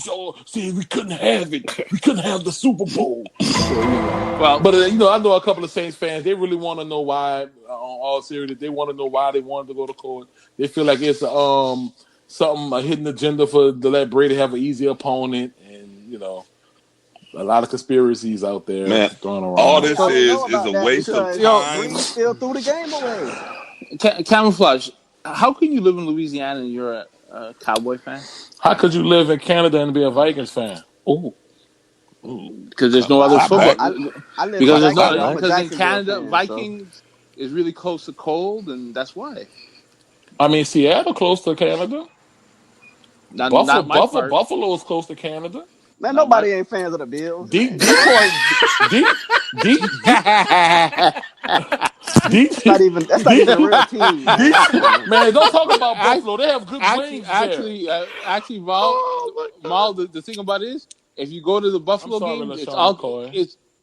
[SPEAKER 5] y'all saying we couldn't have it. We couldn't have the Super Bowl. But I know a couple of Saints fans, they really want to know why, on all serious, they want to know why they wanted to go to court. They feel like it's a hidden agenda to let Brady have an easy opponent, and a lot of conspiracies out there thrown around.
[SPEAKER 1] All this is a waste of time.
[SPEAKER 2] Brady still threw the game away.
[SPEAKER 6] Camouflage. How can you live in Louisiana and you're a Cowboy fan?
[SPEAKER 5] How could you live in Canada and be a Vikings fan?
[SPEAKER 6] Oh, because there's no other football. Because in Canada, Vikings is really close to cold, and that's why.
[SPEAKER 5] I mean, Seattle close to Canada. Buffalo is close to Canada.
[SPEAKER 2] Man, nobody ain't fans of the Bills.
[SPEAKER 5] Detroit.
[SPEAKER 2] That's not even a real team.
[SPEAKER 5] Man, don't talk about Buffalo. They have good brains
[SPEAKER 6] there. Actually, Mal, the thing about it is, if you go to the Buffalo game,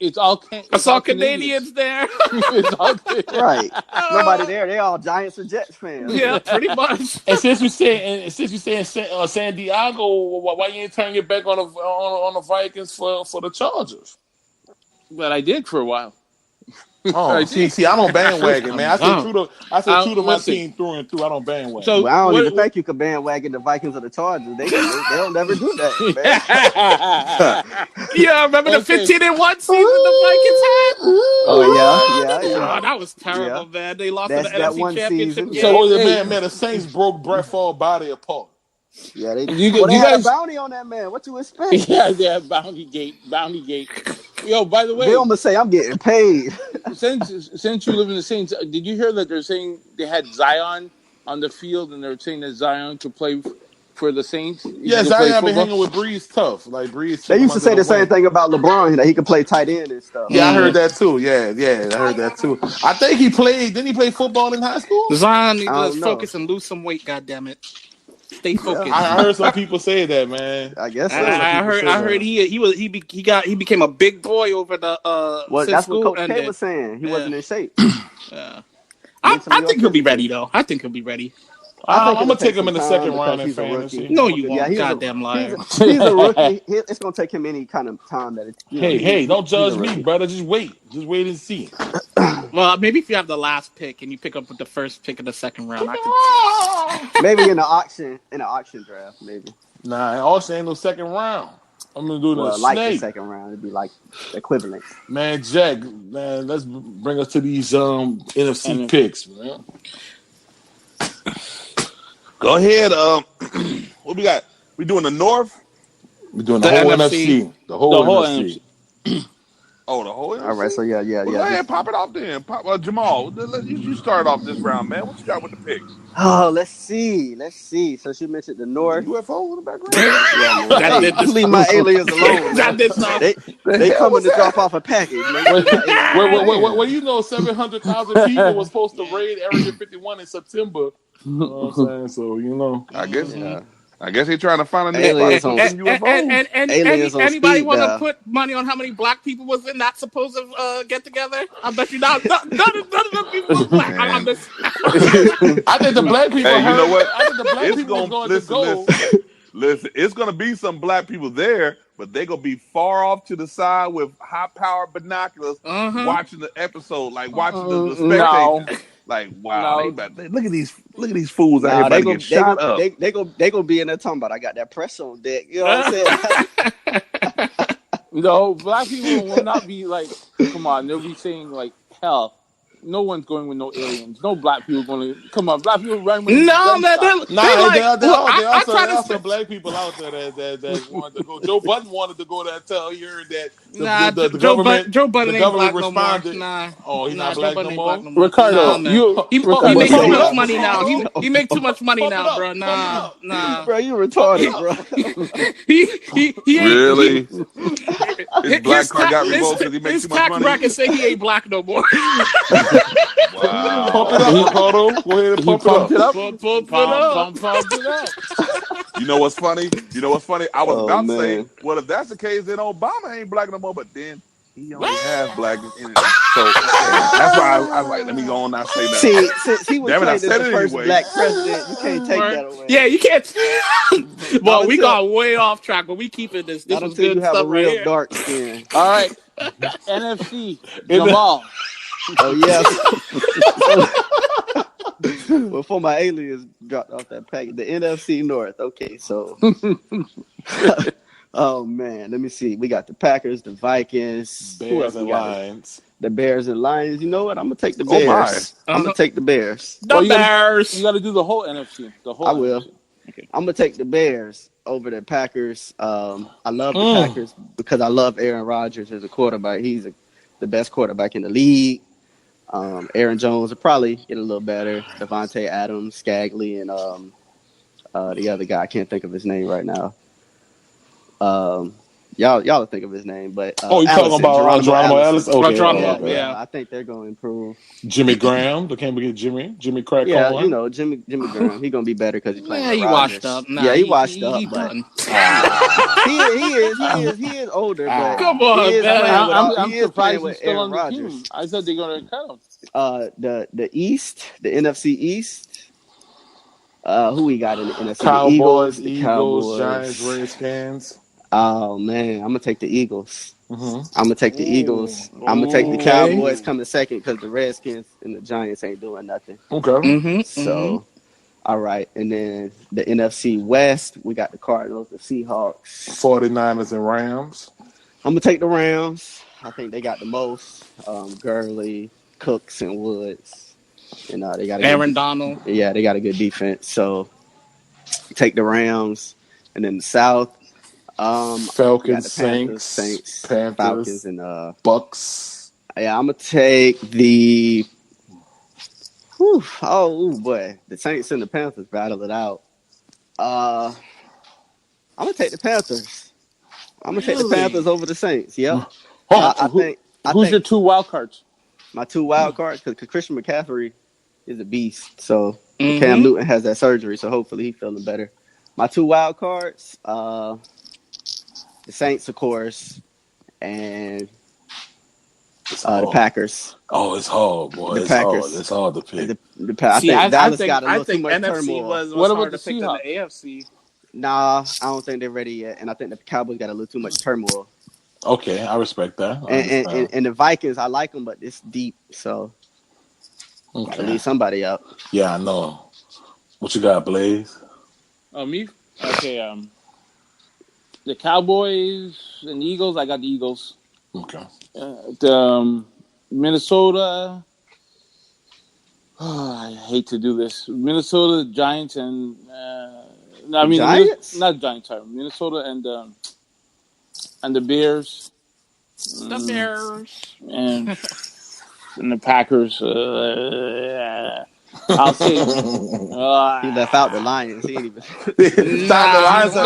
[SPEAKER 6] it's all
[SPEAKER 3] Canadians there.
[SPEAKER 6] It's all
[SPEAKER 2] right. Nobody there. They all Giants and Jets fans.
[SPEAKER 3] Yeah, pretty much.
[SPEAKER 5] And since you say San Diego, why you ain't turn your back on the Vikings for the Chargers?
[SPEAKER 6] But I did for a while.
[SPEAKER 5] Oh, see, I don't bandwagon, man. I say true to my
[SPEAKER 6] Listen.
[SPEAKER 5] team through and through. I don't bandwagon.
[SPEAKER 6] So
[SPEAKER 2] Well, I don't even
[SPEAKER 6] what?
[SPEAKER 2] think you could bandwagon the Vikings or the Chargers. They'll never do that, man.
[SPEAKER 3] Yeah, remember the
[SPEAKER 6] Okay.
[SPEAKER 3] 15-1 season the Vikings had?
[SPEAKER 2] Oh yeah.
[SPEAKER 3] Oh, that was terrible,
[SPEAKER 2] Yeah.
[SPEAKER 3] man. They lost in the
[SPEAKER 2] That's that
[SPEAKER 3] NFC
[SPEAKER 2] one
[SPEAKER 3] Championship
[SPEAKER 2] season.
[SPEAKER 3] game.
[SPEAKER 5] So
[SPEAKER 6] Hey,
[SPEAKER 5] man, the Saints broke Brett Favre's body apart.
[SPEAKER 2] Yeah, they
[SPEAKER 6] you
[SPEAKER 2] had a
[SPEAKER 6] guys.
[SPEAKER 2] bounty on that man. What you expect?
[SPEAKER 6] Yeah, Bounty Gate. Yo, by the way,
[SPEAKER 2] They almost say I'm getting paid.
[SPEAKER 6] since you live in the Saints, did you hear that they're saying they had Zion on the field and they're saying that Zion could play for the Saints?
[SPEAKER 5] Yes, I have been hanging with Breeze tough. Like Breeze took
[SPEAKER 2] They
[SPEAKER 5] him
[SPEAKER 2] used to
[SPEAKER 5] under
[SPEAKER 2] say the same
[SPEAKER 5] wing.
[SPEAKER 2] thing about LeBron, that he could play tight end and stuff.
[SPEAKER 5] Yeah, I heard that too. Yeah, I heard that too. I think he played. Didn't he play football in high school?
[SPEAKER 3] Zion needs
[SPEAKER 2] I
[SPEAKER 3] to
[SPEAKER 2] don't know.
[SPEAKER 3] focus and lose some weight. Goddammit, stay
[SPEAKER 2] Yeah,
[SPEAKER 3] focused.
[SPEAKER 5] I heard some people say that, man.
[SPEAKER 2] I guess so.
[SPEAKER 3] I heard he became a big boy over the
[SPEAKER 2] Well,
[SPEAKER 3] since
[SPEAKER 2] that's what
[SPEAKER 3] school
[SPEAKER 2] Coach K
[SPEAKER 3] ended.
[SPEAKER 2] was saying. He wasn't in shape.
[SPEAKER 3] Yeah.
[SPEAKER 2] Mentally
[SPEAKER 3] I think he'll be
[SPEAKER 2] physically.
[SPEAKER 3] ready though. I think he'll be ready.
[SPEAKER 2] I think
[SPEAKER 5] I'm
[SPEAKER 2] it'll
[SPEAKER 5] gonna take him
[SPEAKER 2] some
[SPEAKER 5] in the
[SPEAKER 2] time
[SPEAKER 5] second
[SPEAKER 2] because
[SPEAKER 5] round in
[SPEAKER 2] he's a rookie.
[SPEAKER 5] fantasy.
[SPEAKER 3] No, you
[SPEAKER 2] Yeah,
[SPEAKER 3] won't.
[SPEAKER 2] he's
[SPEAKER 3] Goddamn liar.
[SPEAKER 2] He's a rookie. It's gonna take him any kind of time that it's.
[SPEAKER 5] Hey, don't
[SPEAKER 2] he's
[SPEAKER 5] judge
[SPEAKER 2] a
[SPEAKER 5] me,
[SPEAKER 2] rookie.
[SPEAKER 5] brother. Just wait and see.
[SPEAKER 3] Well, maybe if you have the last pick and you pick up with the first pick of the second round, I could.
[SPEAKER 2] Maybe in the auction draft, maybe.
[SPEAKER 5] Nah, also ain't no second round. I'm gonna do the
[SPEAKER 2] Like the
[SPEAKER 5] snake.
[SPEAKER 2] second round, it'd be like equivalent.
[SPEAKER 5] Man, Jack, man, let's bring us to these NFC picks, man.
[SPEAKER 1] Go ahead. What we got? We doing the North?
[SPEAKER 5] We're doing the whole NFC. The whole NFC.
[SPEAKER 1] Oh, the whole NFC?
[SPEAKER 2] All right, so yeah.
[SPEAKER 1] Well, go ahead, pop it off then. Jamal, you start off this round, man. What you got with the picks?
[SPEAKER 2] Oh, let's see. So she mentioned the North.
[SPEAKER 1] UFO in the background?
[SPEAKER 2] Yeah, man. Hey, leave my aliens alone.
[SPEAKER 3] That did not.
[SPEAKER 2] They coming to drop off a package, man.
[SPEAKER 5] Well, you know, 700,000 people were supposed to raid Area 51 in September. You know what I'm saying? So, you know.
[SPEAKER 1] I guess they're trying to find a new
[SPEAKER 2] Aliens
[SPEAKER 1] spot
[SPEAKER 2] on-
[SPEAKER 1] for UFOs.
[SPEAKER 3] Anybody
[SPEAKER 2] speed
[SPEAKER 3] want to
[SPEAKER 2] dial.
[SPEAKER 3] put money on how many black people was in that supposed get together? I bet you not. None of them people was black. I'm just.
[SPEAKER 5] I think the black people
[SPEAKER 1] Hey, you know what?
[SPEAKER 5] I think the black people are going to go.
[SPEAKER 1] Listen, it's going to be some black people there, but they're going to be far off to the side with high-powered binoculars watching the episode, like watching the spectators. Like, wow, look at these fools out here about to get shot up.
[SPEAKER 2] They go be in there talking about I got that press on deck. You know what I'm saying?
[SPEAKER 6] No, black people will not be like, come on, they'll be saying like, hell, no one's going with no aliens. No black people going to, come on, black people run with
[SPEAKER 3] No, man,
[SPEAKER 5] There are also black people out there that wanted to go. Joe Budden wanted to go there until he heard that the government
[SPEAKER 3] ain't black
[SPEAKER 5] responded.
[SPEAKER 3] no more. Nah.
[SPEAKER 5] Oh, he's not black no more?
[SPEAKER 6] Ricardo,
[SPEAKER 3] he
[SPEAKER 6] Ricardo,
[SPEAKER 3] make too
[SPEAKER 5] pump it
[SPEAKER 3] much
[SPEAKER 5] up.
[SPEAKER 3] money now. He make too much money
[SPEAKER 5] Pump it
[SPEAKER 3] now,
[SPEAKER 5] up,
[SPEAKER 3] bro. Nah.
[SPEAKER 2] Bro, you retarded, bro.
[SPEAKER 3] He ain't
[SPEAKER 1] Really? His black card got revoked because he makes
[SPEAKER 3] his
[SPEAKER 1] too much
[SPEAKER 3] tax
[SPEAKER 1] money?
[SPEAKER 3] bracket say he ain't black no more.
[SPEAKER 1] Wow.
[SPEAKER 5] Pump it up, Ricardo. Go ahead and pump it up.
[SPEAKER 6] Pump it up.
[SPEAKER 1] You know what's funny? I was about to say,
[SPEAKER 2] man.
[SPEAKER 1] well, if that's the case, then Obama ain't black no more, but then he only has black in it. So that's why I was like, let me go on and not say that.
[SPEAKER 2] See, since he was
[SPEAKER 1] Damn it, I
[SPEAKER 2] claimed as
[SPEAKER 1] said
[SPEAKER 2] the
[SPEAKER 1] it
[SPEAKER 2] first
[SPEAKER 1] anyway.
[SPEAKER 2] black president, you can't take that away.
[SPEAKER 3] Yeah, you can't. Well, we
[SPEAKER 2] until-
[SPEAKER 3] got way off track, but we keeping this. This
[SPEAKER 2] Not
[SPEAKER 3] was
[SPEAKER 2] until
[SPEAKER 3] good
[SPEAKER 2] you have a
[SPEAKER 3] stuff right
[SPEAKER 2] real
[SPEAKER 3] here.
[SPEAKER 2] dark skin.
[SPEAKER 6] All right, NFC, Jamal.
[SPEAKER 2] Oh yeah. Before my aliens dropped off that package, the NFC North. Okay, so. Oh man, let me see. We got the Packers, the Vikings,
[SPEAKER 5] Bears and Lions.
[SPEAKER 2] the Bears and Lions. You know what? I'm gonna take the
[SPEAKER 1] Oh, my.
[SPEAKER 2] Bears. I'm gonna take the Bears.
[SPEAKER 3] The Bears.
[SPEAKER 6] You got to do the whole NFC. The whole.
[SPEAKER 2] I will.
[SPEAKER 6] NFC.
[SPEAKER 2] I'm gonna take the Bears over the Packers. I love the Packers because I love Aaron Rodgers as a quarterback. He's the best quarterback in the league. Aaron Jones will probably get a little better. Devontae Adams, Skagley, and the other guy. I can't think of his name right now. Y'all will think of his name, but
[SPEAKER 5] you talking about Geronimo Allison? Okay,
[SPEAKER 3] Geronimo,
[SPEAKER 2] yeah. I think they're going to improve.
[SPEAKER 5] Jimmy Graham. They can't forget Jimmy Crack.
[SPEAKER 2] Yeah, you know Jimmy Graham. He's gonna be better because he's playing.
[SPEAKER 3] Yeah,
[SPEAKER 2] with
[SPEAKER 3] he
[SPEAKER 2] Rodgers.
[SPEAKER 3] washed up. Nah,
[SPEAKER 2] yeah, he washed up.
[SPEAKER 3] He
[SPEAKER 2] but
[SPEAKER 3] done.
[SPEAKER 2] he is older. But
[SPEAKER 3] Come on,
[SPEAKER 2] he is
[SPEAKER 3] man.
[SPEAKER 6] I'm
[SPEAKER 2] he is
[SPEAKER 6] surprised
[SPEAKER 2] playing
[SPEAKER 6] he's
[SPEAKER 2] with
[SPEAKER 6] still
[SPEAKER 2] Aaron
[SPEAKER 6] on the
[SPEAKER 2] Rodgers.
[SPEAKER 6] team. I said they're going to cut him.
[SPEAKER 2] The East, the NFC East. Who we got in the NFC?
[SPEAKER 5] Cowboys,
[SPEAKER 2] the
[SPEAKER 5] Eagles, Giants, Redskins.
[SPEAKER 2] Oh man, I'm gonna take the Eagles.
[SPEAKER 5] Mm-hmm.
[SPEAKER 2] I'm gonna take the Eagles. I'm gonna take the
[SPEAKER 5] Okay.
[SPEAKER 2] Cowboys coming second because the Redskins and the Giants ain't doing nothing.
[SPEAKER 5] Okay.
[SPEAKER 2] So, all right, and then the NFC West, we got the Cardinals, the Seahawks.
[SPEAKER 5] 49ers and Rams.
[SPEAKER 2] I'm gonna take the Rams. I think they got the most. Gurley, Cooks, and Woods. You know, they got a
[SPEAKER 3] Aaron
[SPEAKER 2] good.
[SPEAKER 3] Donald.
[SPEAKER 2] Yeah, they got a good defense. So take the Rams, and then the South. We got
[SPEAKER 5] Falcons,
[SPEAKER 2] the Panthers,
[SPEAKER 5] Saints,
[SPEAKER 2] Saints, Falcons,
[SPEAKER 5] Panthers,
[SPEAKER 2] and
[SPEAKER 5] Bucks.
[SPEAKER 2] yeah, I'm gonna take the. Boy, the Saints and the Panthers battle it out. I'm gonna take the Panthers. I'm gonna take the Panthers
[SPEAKER 3] Really?
[SPEAKER 2] over the Saints. Yep.
[SPEAKER 5] Oh,
[SPEAKER 2] I think. I
[SPEAKER 6] Who's your
[SPEAKER 2] think
[SPEAKER 6] 2 wild cards?
[SPEAKER 2] my 2 wild cards because Christian McCaffrey is a beast. So Cam
[SPEAKER 3] Mm-hmm.
[SPEAKER 2] Newton has that surgery, so hopefully he's feeling better. My 2 wild cards, the Saints, of course, and the Packers.
[SPEAKER 5] Oh, it's hard, boy.
[SPEAKER 2] The
[SPEAKER 5] It's hard.
[SPEAKER 2] Packers.
[SPEAKER 5] It's hard to pick.
[SPEAKER 2] I
[SPEAKER 3] See,
[SPEAKER 2] think Dallas got a
[SPEAKER 3] I
[SPEAKER 2] little too
[SPEAKER 3] think
[SPEAKER 2] much
[SPEAKER 3] NFC
[SPEAKER 2] turmoil.
[SPEAKER 3] was
[SPEAKER 6] What about
[SPEAKER 3] harder
[SPEAKER 6] the
[SPEAKER 3] to pick than the
[SPEAKER 6] Seahawks?
[SPEAKER 3] AFC.
[SPEAKER 2] Nah, I don't think they're ready yet, and I think the Cowboys got a little too much turmoil.
[SPEAKER 5] Okay, I respect that. I understand.
[SPEAKER 2] And the Vikings, I like them, but it's deep, so gotta leave somebody out.
[SPEAKER 5] Yeah, I know. What you got, Blaze?
[SPEAKER 6] Oh, me? Okay. The Cowboys and Eagles. I got the Eagles.
[SPEAKER 5] Okay.
[SPEAKER 6] The Minnesota. I hate to do this. Minnesota Giants and
[SPEAKER 2] Giants?
[SPEAKER 6] not Giants. Sorry, Minnesota and the Bears.
[SPEAKER 3] The Bears.
[SPEAKER 6] And the Packers. I'll say
[SPEAKER 2] He left out the Lions. He ain't even.
[SPEAKER 5] the Lions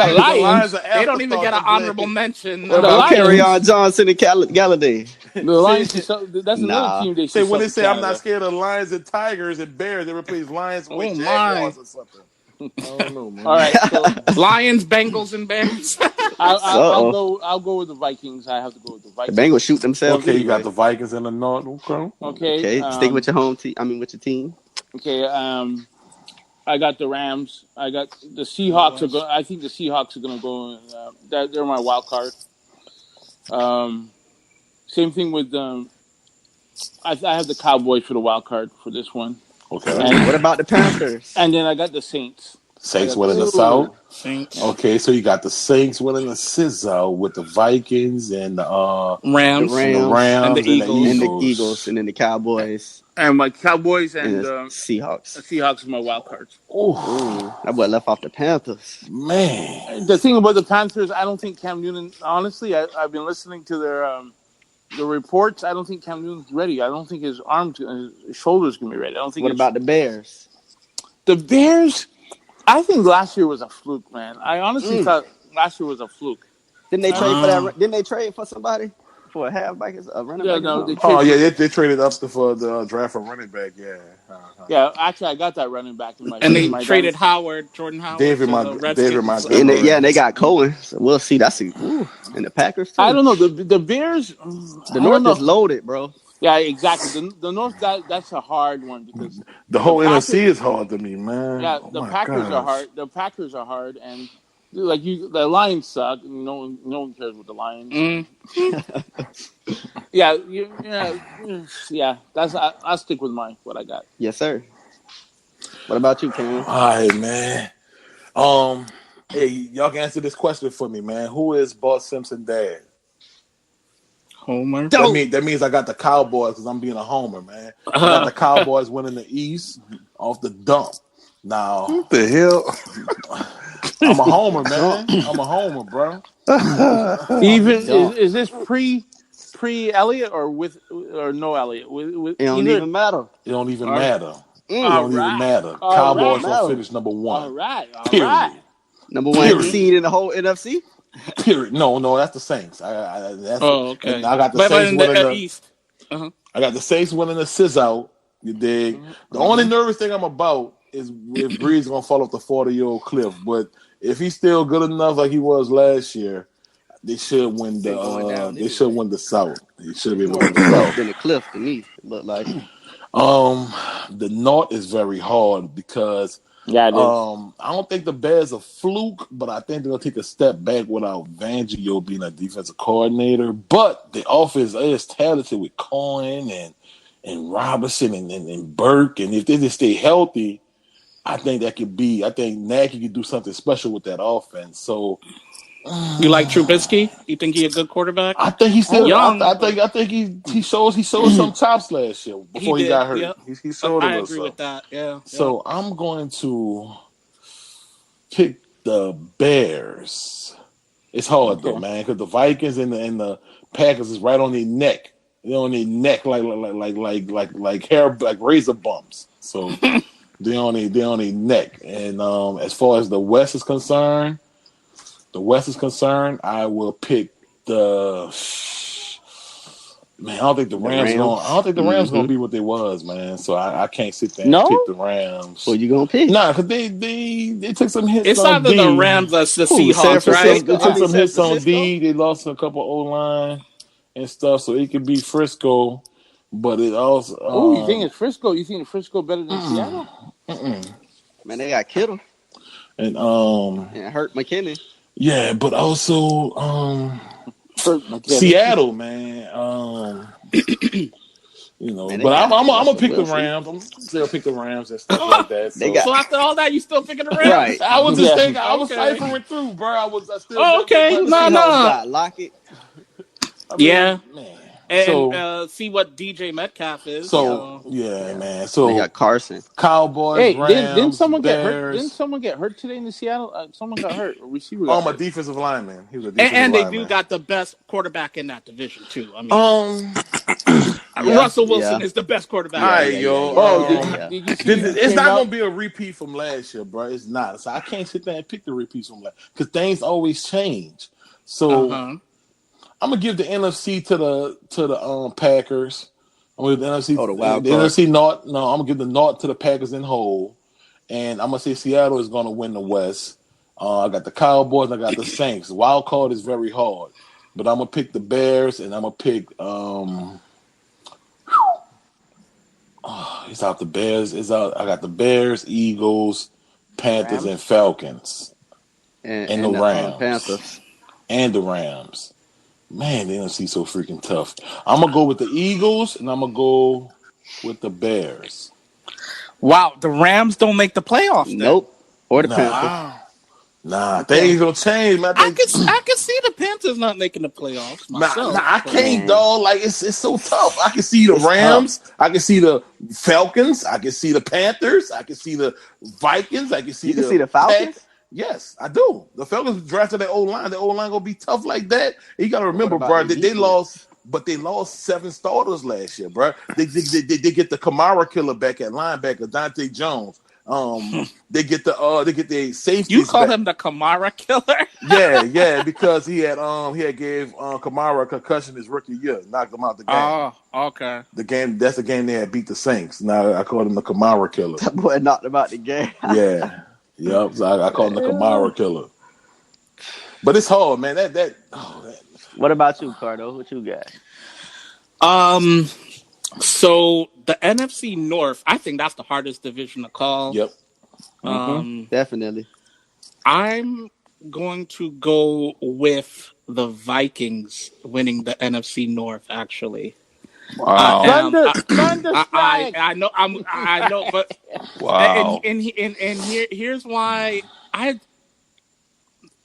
[SPEAKER 5] are
[SPEAKER 3] They don't even get an
[SPEAKER 5] afterthought,
[SPEAKER 3] honorable
[SPEAKER 5] Blaze.
[SPEAKER 3] mention.
[SPEAKER 2] What
[SPEAKER 6] The
[SPEAKER 2] about
[SPEAKER 6] Lions.
[SPEAKER 2] Kerryon Johnson and Galladay?
[SPEAKER 6] the Lions. That's another
[SPEAKER 2] Nah.
[SPEAKER 6] team they
[SPEAKER 5] Say
[SPEAKER 6] should
[SPEAKER 5] when they
[SPEAKER 6] sub
[SPEAKER 5] say
[SPEAKER 6] to
[SPEAKER 5] I'm not
[SPEAKER 6] Canada.
[SPEAKER 5] scared of lions and tigers and bears, they replace lions with
[SPEAKER 3] Oh,
[SPEAKER 5] jaguars
[SPEAKER 3] my.
[SPEAKER 5] or something. I don't know, man.
[SPEAKER 6] All right, so
[SPEAKER 3] Lions, Bengals, and Bears.
[SPEAKER 6] I'll go with the Vikings. I have to go with the
[SPEAKER 2] The
[SPEAKER 6] Vikings.
[SPEAKER 2] Bengals shoot themselves.
[SPEAKER 5] Okay, you got
[SPEAKER 2] anyway.
[SPEAKER 5] the Vikings in the north. Okay.
[SPEAKER 6] Okay.
[SPEAKER 2] Stick with your home team. I mean, with your team.
[SPEAKER 6] Okay. I got the Rams. I got the Seahawks. I think the Seahawks are going to go. They're my wild card. Same thing with I have the Cowboys for the wild card for this one.
[SPEAKER 5] Okay.
[SPEAKER 2] What about the Panthers?
[SPEAKER 6] And then I got the Saints.
[SPEAKER 5] Saints winning the South.
[SPEAKER 3] Saints.
[SPEAKER 5] Okay, so you got the Saints winning the sizzle with the Vikings and the
[SPEAKER 3] Rams.
[SPEAKER 5] Rams
[SPEAKER 3] And the Eagles.
[SPEAKER 2] And the Eagles, and then the Cowboys.
[SPEAKER 6] And my Cowboys
[SPEAKER 2] And
[SPEAKER 6] and
[SPEAKER 2] the Seahawks.
[SPEAKER 6] the Seahawks are my wild cards.
[SPEAKER 5] Oh,
[SPEAKER 2] That boy left off the Panthers.
[SPEAKER 5] man.
[SPEAKER 6] The thing about the Panthers, I don't think Cam Newton. Honestly, I've been listening to their the reports. I don't think Cam Newton's ready. I don't think his shoulders gonna be ready. I don't think.
[SPEAKER 2] What about the Bears?
[SPEAKER 6] The Bears? I think last year was a fluke, man. I honestly thought last year was a fluke.
[SPEAKER 2] Didn't they trade for that? Didn't they trade for somebody for a halfback, a running back?
[SPEAKER 6] No, they
[SPEAKER 5] They traded up for the draft for running back. Yeah.
[SPEAKER 6] Yeah, actually, I got that running back in my.
[SPEAKER 3] And they
[SPEAKER 6] my
[SPEAKER 3] traded
[SPEAKER 6] dynasty.
[SPEAKER 3] Jordan Howard.
[SPEAKER 5] David Montgomery.
[SPEAKER 2] And they got Cohen. So we'll see. And the Packers too.
[SPEAKER 6] I don't know the Bears.
[SPEAKER 2] The North is loaded, bro.
[SPEAKER 6] Yeah, exactly. The North that's a hard one because
[SPEAKER 5] the whole NFC is hard to me, man.
[SPEAKER 6] Yeah, the Packers are hard. The Packers are hard, and the Lions suck. No one cares with the Lions. Yeah. I'll stick with what I got.
[SPEAKER 2] Yes, sir. What about you, Cam?
[SPEAKER 5] All right, man. Hey, y'all can answer this question for me, man. Who is Bart Simpson's dad?
[SPEAKER 3] Homer.
[SPEAKER 5] That means I got the Cowboys because I'm being a homer, man. I got the Cowboys winning the East off the dump. Now,
[SPEAKER 1] What the hell?
[SPEAKER 5] I'm a homer, man. I'm a homer, bro.
[SPEAKER 6] Even is this pre Elliott or no Elliott?
[SPEAKER 2] It don't even matter.
[SPEAKER 5] It don't even matter. It
[SPEAKER 6] All
[SPEAKER 5] don't even matter.
[SPEAKER 6] All
[SPEAKER 5] Cowboys
[SPEAKER 6] right.
[SPEAKER 5] will finish number one.
[SPEAKER 6] All right.
[SPEAKER 5] Period.
[SPEAKER 2] Number one seed in the whole NFC.
[SPEAKER 5] Period. No, that's the Saints.
[SPEAKER 3] Okay.
[SPEAKER 5] And I got the Saints winning the
[SPEAKER 3] East.
[SPEAKER 5] I got the Saints winning the sizzle. You dig? The only nervous thing I'm about is if Breed's gonna fall off the 40-year-old cliff. But if he's still good enough like he was last year, they should win the. They should win the South. They should be able to win the South.
[SPEAKER 2] Been a cliff to me. It looked like.
[SPEAKER 5] The North is very hard because
[SPEAKER 6] Yeah, it is.
[SPEAKER 5] I don't think the Bears are fluke, but I think they're gonna take a step back without Fangio being a defensive coordinator. But the offense is talented with Cohen and Robinson and Burke, and if they just stay healthy, I think that could be. I think Nagy could do something special with that offense. So
[SPEAKER 3] You like Trubisky? You think he a good quarterback?
[SPEAKER 5] I think he still.
[SPEAKER 3] Young,
[SPEAKER 5] I think he showed some chops last year
[SPEAKER 3] he
[SPEAKER 5] before he
[SPEAKER 3] did.
[SPEAKER 5] got hurt.
[SPEAKER 3] Yep,
[SPEAKER 5] He showed a
[SPEAKER 3] I
[SPEAKER 5] little
[SPEAKER 3] agree with
[SPEAKER 5] something.
[SPEAKER 3] that. Yeah. Yep.
[SPEAKER 5] So I'm going to pick the Bears. It's hard though, man, because the Vikings and the Packers is right on their neck. They're on their neck like hair, like razor bumps. So they're on their neck. And as far as the West is concerned, I will pick the. Man, I don't think the Rams gonna be what they was, man. So I can't sit there and
[SPEAKER 6] No?
[SPEAKER 5] pick the Rams.
[SPEAKER 2] Who you gonna pick?
[SPEAKER 5] Nah, because they took some hits
[SPEAKER 3] It's
[SPEAKER 5] on
[SPEAKER 3] either
[SPEAKER 5] D.
[SPEAKER 3] the Rams or the
[SPEAKER 2] San
[SPEAKER 3] Seahawks,
[SPEAKER 2] Francisco?
[SPEAKER 3] right?
[SPEAKER 5] They took some hits on
[SPEAKER 2] Francisco?
[SPEAKER 5] D. They lost a couple O-line and stuff, so it could be Frisco. But it also
[SPEAKER 6] Oh, you think it's Frisco? You think Frisco better than Seattle?
[SPEAKER 2] Man, they got Kittle
[SPEAKER 5] and
[SPEAKER 2] and Hurt McKinnon.
[SPEAKER 5] yeah, but also Seattle, man. You know,
[SPEAKER 2] Man,
[SPEAKER 5] but I'm gonna pick the
[SPEAKER 2] Wilson.
[SPEAKER 5] Rams. I'm still pick the Rams and stuff like that. So.
[SPEAKER 3] So after all that, you still picking the Rams?
[SPEAKER 2] Right.
[SPEAKER 5] I was just
[SPEAKER 6] Yeah.
[SPEAKER 5] thinking, I was
[SPEAKER 3] Okay.
[SPEAKER 5] ciphering through, bro. I still.
[SPEAKER 3] Oh, okay.
[SPEAKER 2] Who the
[SPEAKER 3] No,
[SPEAKER 2] Seahawks
[SPEAKER 3] no.
[SPEAKER 2] got? Lockett.
[SPEAKER 5] I mean,
[SPEAKER 3] Yeah.
[SPEAKER 5] man.
[SPEAKER 3] And
[SPEAKER 5] So,
[SPEAKER 3] see what DJ Metcalf is.
[SPEAKER 5] yeah, man. So
[SPEAKER 2] They got Carson.
[SPEAKER 5] Cowboys,
[SPEAKER 6] Hey,
[SPEAKER 5] Rams,
[SPEAKER 6] didn't someone
[SPEAKER 5] Bears.
[SPEAKER 6] get hurt? Didn't someone get hurt today in the Seattle? Someone got hurt. A receiver got
[SPEAKER 5] my
[SPEAKER 6] hurt.
[SPEAKER 5] defensive lineman. He was a defensive
[SPEAKER 3] and they
[SPEAKER 5] lineman.
[SPEAKER 3] do got the best quarterback in that division too. I mean,
[SPEAKER 2] Yeah,
[SPEAKER 3] Russell Wilson
[SPEAKER 2] yeah.
[SPEAKER 3] is the best quarterback.
[SPEAKER 5] All right, yo.
[SPEAKER 6] Oh,
[SPEAKER 2] yeah.
[SPEAKER 6] did you see
[SPEAKER 5] It's not gonna be a repeat from last year, bro. It's not. So I can't sit there and pick the repeats from last because things always change. So I'm gonna give the NFC to the Packers. I'm gonna give the NFC.
[SPEAKER 2] Oh, the wild
[SPEAKER 5] the
[SPEAKER 2] card.
[SPEAKER 5] NFC North. No, I'm gonna give the North to the Packers in whole, and I'm gonna say Seattle is gonna win the West. I got the Cowboys. And I got the Saints. Wild card is very hard, but I'm gonna pick the Bears, and I'm gonna pick. It's out the Bears. It's out. I got the Bears, Eagles, Panthers, and Falcons, and the Rams,
[SPEAKER 2] Panthers,
[SPEAKER 5] and the Rams. Man, the NFC so freaking tough. I'm gonna go with the Eagles, and I'm gonna go with the Bears.
[SPEAKER 3] Wow, the Rams don't make the playoffs. Then.
[SPEAKER 2] Nope, or the
[SPEAKER 5] Nah.
[SPEAKER 2] Panthers.
[SPEAKER 5] Nah, things gonna change, man.
[SPEAKER 3] I could see the Panthers not making the playoffs myself.
[SPEAKER 5] I can't, dog. Like it's so tough. I can see the Rams. I can see the Falcons. I can see the Panthers. I can see the Vikings. I can see
[SPEAKER 2] You can see the Falcons?
[SPEAKER 5] Pack. Yes, I do. The Falcons drafted their O-line. The O-line gonna be tough like that. You gotta remember,
[SPEAKER 2] about
[SPEAKER 5] bro,
[SPEAKER 2] the
[SPEAKER 5] that they lost, but they lost 7 starters last year, bro. They get the Kamara killer back at linebacker, Dante Jones. They get the safety.
[SPEAKER 3] You call him the Kamara killer?
[SPEAKER 5] Yeah, because he had gave Kamara a concussion his rookie year, knocked him out the game.
[SPEAKER 3] Oh, okay.
[SPEAKER 5] That's the game they had beat the Saints. Now I called him the Kamara killer.
[SPEAKER 2] That boy knocked him out the game.
[SPEAKER 5] Yeah. Yep. So I call him the Kamara killer. But it's hard, man. That
[SPEAKER 2] What about you, Cardo? What you got?
[SPEAKER 3] So the NFC North, I think that's the hardest division to call.
[SPEAKER 5] Yep.
[SPEAKER 2] Definitely.
[SPEAKER 3] I'm going to go with the Vikings winning the NFC North. Actually,
[SPEAKER 1] Wow.
[SPEAKER 3] I know, but
[SPEAKER 1] Wow.
[SPEAKER 3] and here's why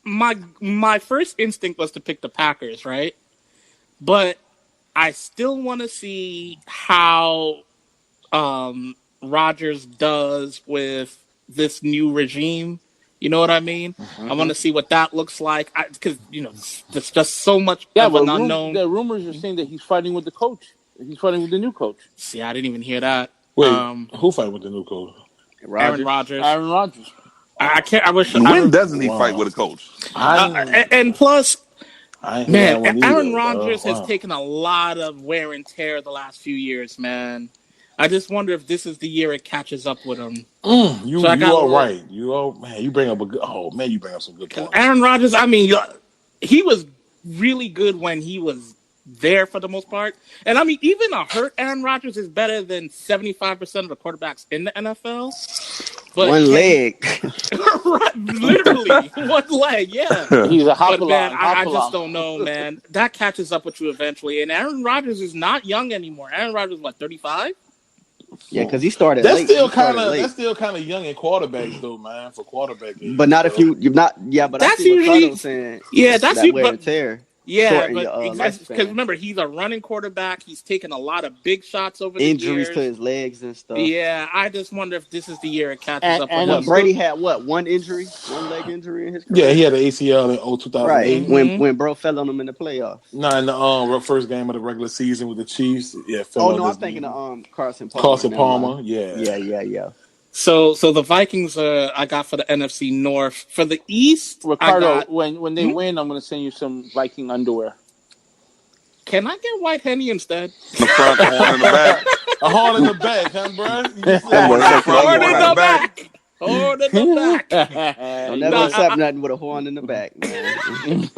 [SPEAKER 3] my first instinct was to pick the Packers, right? But I still want to see how Rodgers does with this new regime. You know what I mean? I want to see what that looks like because there's just so much of an unknown.
[SPEAKER 6] The rumors are saying that he's fighting with the coach. He's fighting with the new coach.
[SPEAKER 3] See, I didn't even hear that.
[SPEAKER 5] Wait, who fight with the new coach?
[SPEAKER 3] Aaron Rodgers.
[SPEAKER 6] Aaron Rodgers.
[SPEAKER 3] I can't. I wish.
[SPEAKER 1] When doesn't he fight with a coach?
[SPEAKER 3] And plus, man, Aaron Rodgers
[SPEAKER 5] Wow.
[SPEAKER 3] has taken a lot of wear and tear the last few years, man. I just wonder if this is the year it catches up with him.
[SPEAKER 5] You are right. You bring up you bring up some good points.
[SPEAKER 3] Aaron Rodgers, I mean, he was really good when he was there for the most part. And I mean, even a hurt Aaron Rodgers is better than 75% of the quarterbacks in the NFL. But
[SPEAKER 2] One leg.
[SPEAKER 3] literally one leg, yeah.
[SPEAKER 6] He's a
[SPEAKER 3] But man,
[SPEAKER 6] hopalong.
[SPEAKER 3] I just don't know, man. That catches up with you eventually. And Aaron Rodgers is not young anymore. Aaron Rodgers, what, 35?
[SPEAKER 2] Yeah, because he started
[SPEAKER 5] That's
[SPEAKER 2] late.
[SPEAKER 5] still
[SPEAKER 2] He started
[SPEAKER 5] kind of
[SPEAKER 2] late.
[SPEAKER 5] young in quarterbacks though, man. For quarterback age,
[SPEAKER 2] But not if
[SPEAKER 5] so.
[SPEAKER 2] you're not. Yeah, but I
[SPEAKER 3] That's
[SPEAKER 2] see what
[SPEAKER 3] usually,
[SPEAKER 2] Cardo's saying.
[SPEAKER 3] yeah, that's
[SPEAKER 2] That
[SPEAKER 3] you.
[SPEAKER 2] wear
[SPEAKER 3] But
[SPEAKER 2] and tear
[SPEAKER 3] yeah,
[SPEAKER 2] shorten
[SPEAKER 3] but
[SPEAKER 2] your
[SPEAKER 3] because
[SPEAKER 2] lifespan.
[SPEAKER 3] remember, he's a running quarterback. He's taken a lot of big shots over the
[SPEAKER 2] Injuries to
[SPEAKER 3] years.
[SPEAKER 2] his legs and stuff.
[SPEAKER 3] Yeah, I just wonder if this is the year it catches up with
[SPEAKER 6] And
[SPEAKER 2] What
[SPEAKER 3] him.
[SPEAKER 6] he's still
[SPEAKER 2] Brady had? What one injury? One leg injury in his
[SPEAKER 5] Yeah,
[SPEAKER 2] career.
[SPEAKER 5] he had an ACL in
[SPEAKER 2] Right
[SPEAKER 5] 2008.
[SPEAKER 3] Mm-hmm.
[SPEAKER 2] when bro fell on him in the playoffs.
[SPEAKER 5] No, in the first game of the regular season with the Chiefs, yeah, fell
[SPEAKER 2] Oh
[SPEAKER 5] on
[SPEAKER 2] no, I'm
[SPEAKER 5] his
[SPEAKER 2] thinking
[SPEAKER 5] knee.
[SPEAKER 2] of Carson Palmer.
[SPEAKER 5] Carson
[SPEAKER 2] Never mind.
[SPEAKER 5] Palmer, yeah.
[SPEAKER 2] Yeah.
[SPEAKER 3] So the Vikings, I got for the NFC North. For the East, I
[SPEAKER 6] Ricardo.
[SPEAKER 3] got.
[SPEAKER 6] When they win, I'm going to send you some Viking underwear.
[SPEAKER 3] Can I get White Henny instead?
[SPEAKER 1] In the front, horn in the back.
[SPEAKER 5] A horn in the back, huh, bro? You said
[SPEAKER 2] That boy
[SPEAKER 1] Horn in the
[SPEAKER 2] said,
[SPEAKER 1] front,
[SPEAKER 3] Horn
[SPEAKER 1] horn
[SPEAKER 3] in
[SPEAKER 1] in the
[SPEAKER 3] the
[SPEAKER 1] back.
[SPEAKER 3] back. Horn in the back.
[SPEAKER 2] "Don't never
[SPEAKER 3] No,
[SPEAKER 2] accept nothing with a horn in the back, man."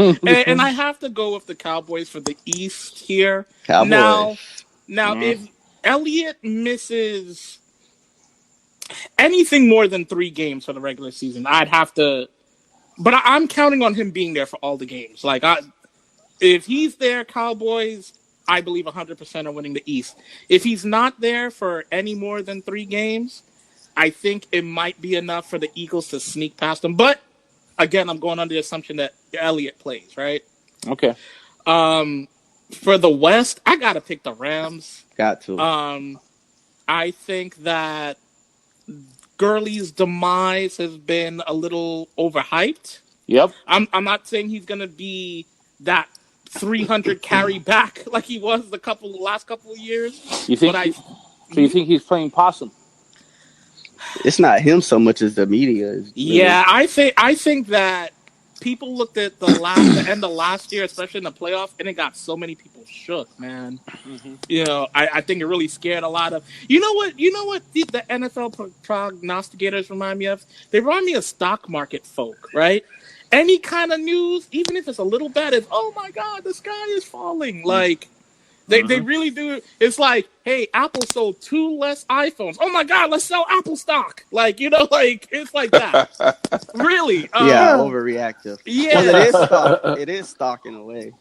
[SPEAKER 3] And I have to go with the Cowboys for the East here.
[SPEAKER 2] Cowboys.
[SPEAKER 3] Now, if Elliott misses anything more than 3 games for the regular season, I'd have to. But I'm counting on him being there for all the games. Like, if he's there, Cowboys, I believe 100% are winning the East. If he's not there for any more than 3 games, I think it might be enough for the Eagles to sneak past them. But again, I'm going under the assumption that Elliott plays, right?
[SPEAKER 6] Okay.
[SPEAKER 3] For the West, I gotta pick the Rams.
[SPEAKER 2] Got to.
[SPEAKER 3] I think that Gurley's demise has been a little overhyped.
[SPEAKER 6] Yep.
[SPEAKER 3] I'm not saying he's gonna be that 300 carry back like he was the last couple of years.
[SPEAKER 6] You think? So you think he's playing possum?
[SPEAKER 2] It's not him so much as the media is.
[SPEAKER 3] Yeah, I think that people looked at the end of last year, especially in the playoff, and it got so many people shook, man.
[SPEAKER 6] Mm-hmm.
[SPEAKER 3] You know, I think it really scared a lot of. You know what the NFL prognosticators remind me of? They remind me of stock market folk, right? Any kind of news, even if it's a little bad, is, oh my God, the sky is falling. Like, they really do. It's like, hey, Apple sold 2 less iPhones. Oh my God, let's sell Apple stock. Like, you know, like, it's like that. Really.
[SPEAKER 2] Yeah, overreactive.
[SPEAKER 3] Yeah.
[SPEAKER 2] Well, it is stock in a way.